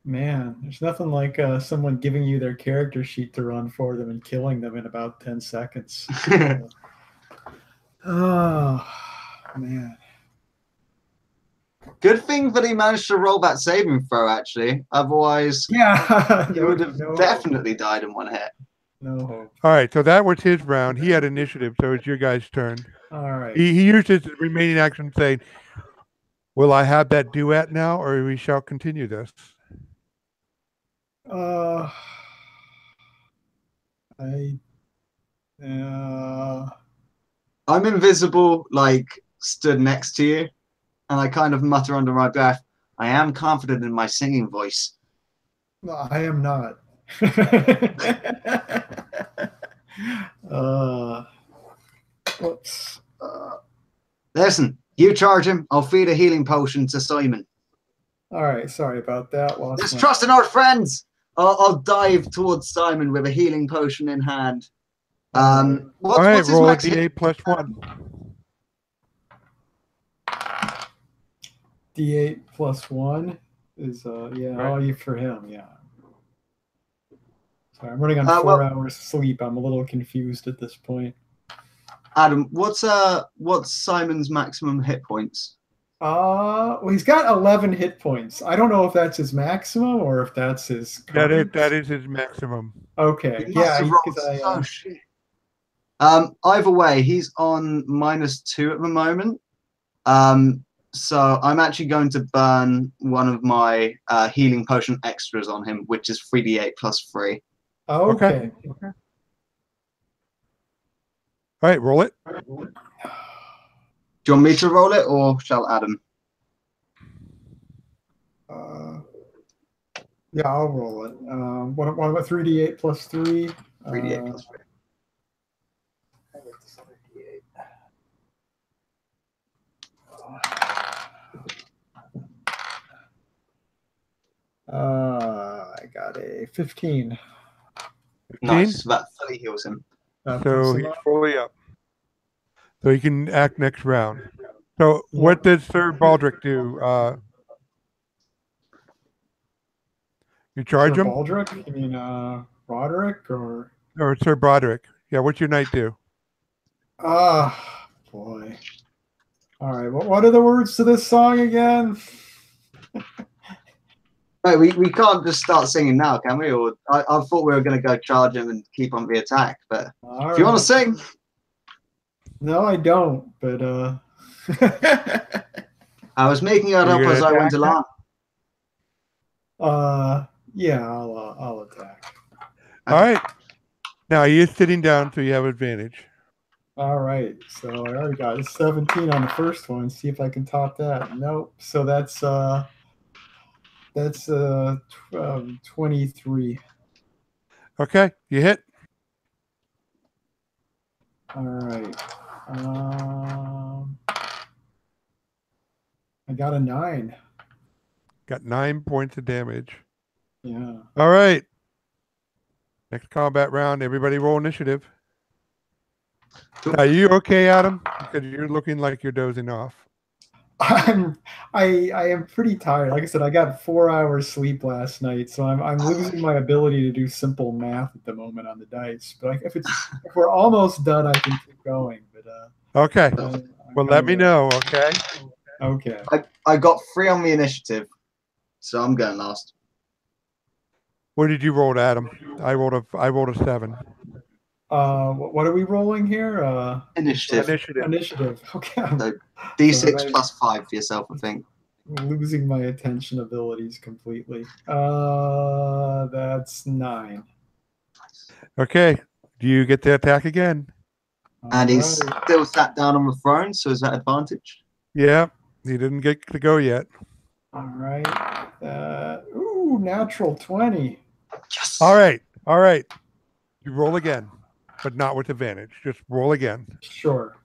Man, there's nothing like someone giving you their character sheet to run for them and killing them in about 10 seconds. Oh, man. Good thing that he managed to roll that saving throw, actually. Otherwise, Yeah. he would have No- definitely died in one hit. No hope. All right, so that was his round. He had initiative, so it's your guys' turn. All right. He used his remaining action saying, will I have that duet now, or we shall continue this? I'm invisible, like, stood next to you, and I kind of mutter under my breath, I am confident in my singing voice. No, I am not. Whoops. Listen, you charge him, I'll feed a healing potion to Simon. All right, sorry about that. Let's trust in our friends! I'll dive towards Simon with a healing potion in hand. All right, What's his roll a max d8 hit? plus 1. D8 plus 1 is all you for him, yeah. Sorry, I'm running on 4 hours sleep. I'm a little confused at this point. Adam, what's Simon's maximum hit points? Well, he's got 11 hit points. I don't know if that's his maximum or if that's his. That is his maximum. Okay. He Yeah. must have rolled so shit. Either way, he's on -2 at the moment. So I'm actually going to burn one of my healing potion extras on him, which is 3d8 + 3. Okay. All right, roll it. Do you want me to roll it, or shall Adam? Yeah, I'll roll it. What about 3d8 + 3? 3d8 + 3. I get this 3d8. I got a 15. Nice. That fully heals him. So he's fully up. So he can act next round. So what does Sir Baldric do? You charge Sir him? Baldric? You mean Roderick or Sir Broderick? Yeah, what's your knight do? Boy. All right. What are the words to this song again? No, we can't just start singing now, can we? Or I thought we were going to go charge him and keep on the attack. But if you want to sing, no, I don't. But I was making it up as I went along. Yeah, I'll attack. All right. Now he is sitting down, so you have advantage. All right. So I already got a 17 on the first one. See if I can top that. Nope. So that's 23. Okay, you hit. All right. I got a 9. Got 9 points of damage. Yeah. All right. Next combat round. Everybody roll initiative. Are you okay, Adam? Because you're looking like you're dozing off. I am pretty tired. Like I said, I got 4 hours sleep last night, so I'm losing my ability to do simple math at the moment on the dice. But if we're almost done, I can keep going. But okay. Well, let me know. Okay. Okay. I got 3 on the initiative, so I'm going last. What did you roll, Adam? I rolled a 7. What are we rolling here? Initiative. Initiative. Okay. So D6 + 5 for yourself, I think. Losing my attention abilities completely. That's 9. Okay. Do you get to attack again? And he's still sat down on the throne, so is that advantage? Yeah. He didn't get to go yet. All right. Ooh, natural 20. Yes. All right. All right. You roll again, but not with advantage. Just roll again. Sure.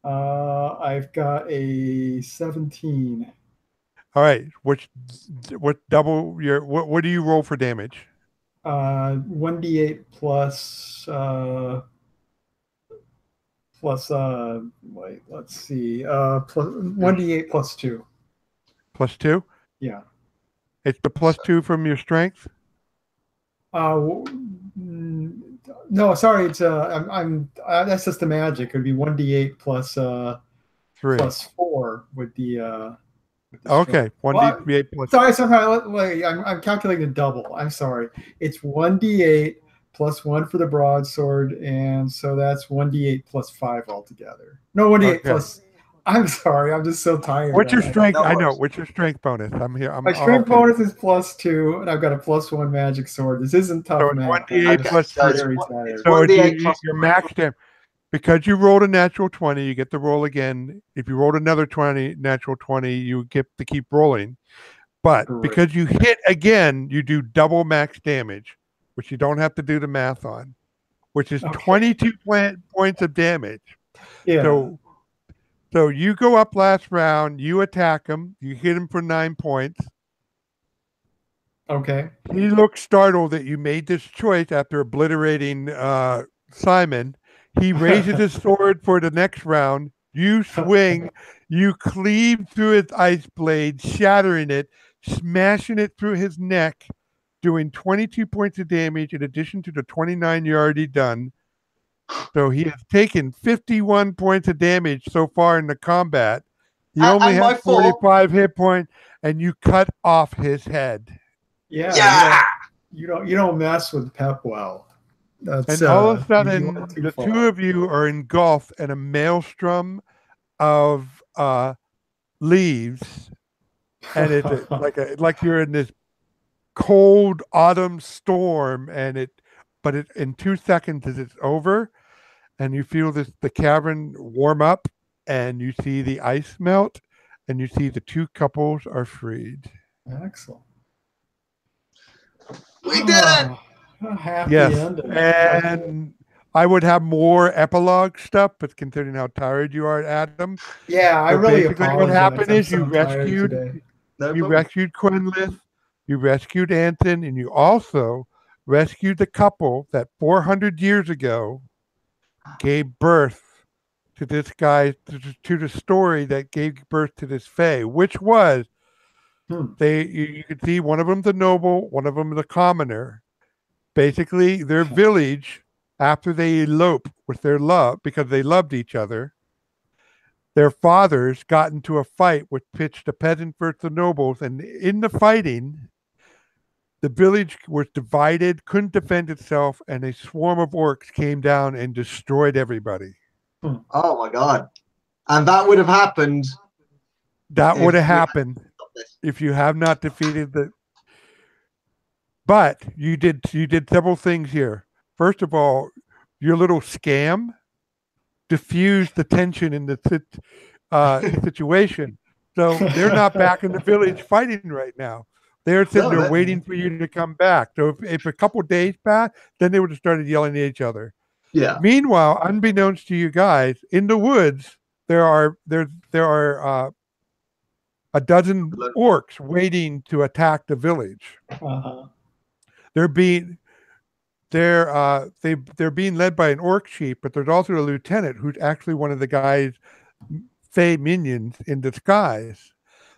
I've got a 17. All right. What double your what do you roll for damage? 1d8 plus wait, let's see. Plus 1d8 + 2. +2? Yeah. It's the +2 from your strength? No, sorry, it's I'm that's just the magic. It'd be 1d8 plus 3 plus 4 with the okay, 1d8 plus. Sorry, wait, I'm calculating the double. I'm sorry. It's 1d8 plus 1 for the broadsword, and so that's 1d8 plus 5 altogether. No, 1d8 plus. I'm sorry, I'm just so tired. What's your strength? I know. What's your strength bonus? I'm here. My strength bonus is +2, and I've got a +1 magic sword. This isn't tough math. 1d8 plus 3. Very tired. So your max damage. Because you rolled a natural 20, you get to roll again. If you rolled another natural 20, you get to keep rolling. But because you hit again, you do double max damage, which you don't have to do the math on, which is 22 points of damage. Yeah. So you go up last round, you attack him, you hit him for 9 points. Okay. He looks startled that you made this choice after obliterating Simon. He raises his sword for the next round. You swing, you cleave through his ice blade, shattering it, smashing it through his neck, doing 22 points of damage in addition to the 29 you already done. So he has taken 51 points of damage so far in the combat. You only and my have fault. 45 hit points, and you cut off his head. Yeah. You don't mess with Pepwell. That's And all of a you sudden, went too the far. two of you are engulfed in a maelstrom of leaves, and it's like you're in this cold autumn storm, but in 2 seconds it's over, and you feel the cavern warm up, and you see the ice melt, and you see the two couples are freed. Excellent. We did it. A happy Yes, ending. and I would have more epilogue stuff, but considering how tired you are, Adam. Yeah, I So really basically apologize. what happened I'm is so tired today. No you problem. rescued Quinlith, you rescued Anton, and you also rescued the couple that 400 years ago gave birth to this guy, to the story that gave birth to this fae, which was you could see one of them the noble, one of them the commoner. Basically, their village, after they elope with their love, because they loved each other, their fathers got into a fight which pitched the peasant versus the nobles, and in the fighting, the village was divided, couldn't defend itself, and a swarm of orcs came down and destroyed everybody. Oh my god! And that would have happened. That If would have we- happened if you have not defeated the. But you did several things here. First of all, your little scam diffused the tension in the situation. So they're not back in the village fighting right now. They're sitting there waiting for you to come back. So if a couple days passed, then they would have started yelling at each other. Yeah. Meanwhile, unbeknownst to you guys, in the woods there are a dozen orcs waiting to attack the village. Uh-huh. They're being led by an orc chief, but there's also a lieutenant who's actually one of the guys' Fey minions in disguise.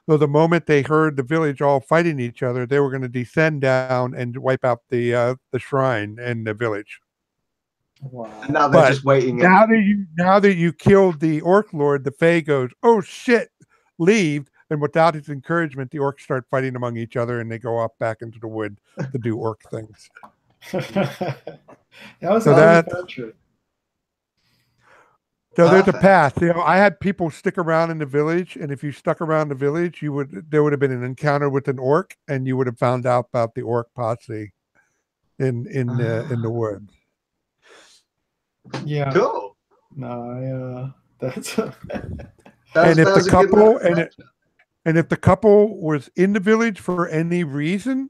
So the moment they heard the village all fighting each other, they were going to descend down and wipe out the shrine and the village. Wow. And now they're just waiting. Now that you killed the orc lord, the Fae goes, "Oh shit, leave!" And without his encouragement, the orcs start fighting among each other, and they go off back into the wood to do orc things. That was So all that- adventure. So there's a Perfect. path. I had people stick around in the village, and if you stuck around the village, there would have been an encounter with an orc, and you would have found out about the orc posse in the woods. Yeah. Cool. No, that's And if the couple was in the village for any reason,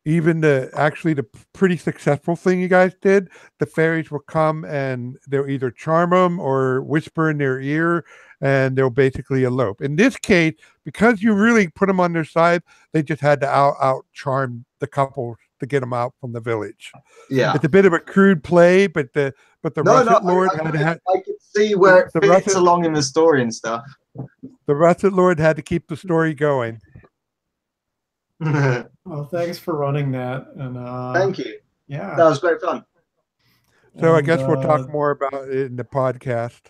even the pretty successful thing you guys did, the fairies will come and they'll either charm them or whisper in their ear, and they'll basically elope. In this case, because you really put them on their side, they just had to out charm the couple to get them out from the village. Yeah. It's a bit of a crude play, but the Russet Lord I had could see where it the fits Russet- along in the story and stuff. the Russet Lord had to keep the story going. well, thanks for running that. And Thank you. yeah. That was great fun. So I And, guess we'll talk more about it in the podcast.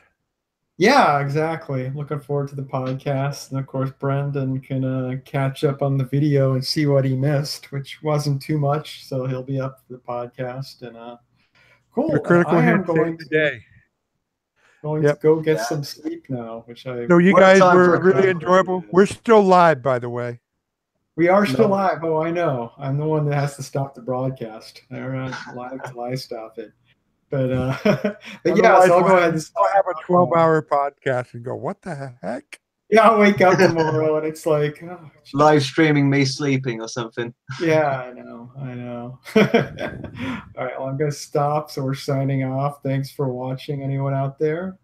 Yeah, exactly. Looking forward to the podcast. And of course, Brendan can catch up on the video and see what he missed, which wasn't too much. So he'll be up for the podcast. And cool. Your critical I am hit going today. to go get some sleep now, which I. So you What a guys time for were a really critical enjoyable. We're still live, by the way. We are still No. live. Oh, I know. I'm the one that has to stop the broadcast. They're not live till I stop it. But yeah, Otherwise, so I'll go we'll ahead and I'll have a 12-hour podcast and go, what the heck? Yeah, I'll wake up tomorrow and it's like, oh, geez. Live streaming me sleeping or something. Yeah, I know. All right, well, I'm going to stop. So we're signing off. Thanks for watching, anyone out there.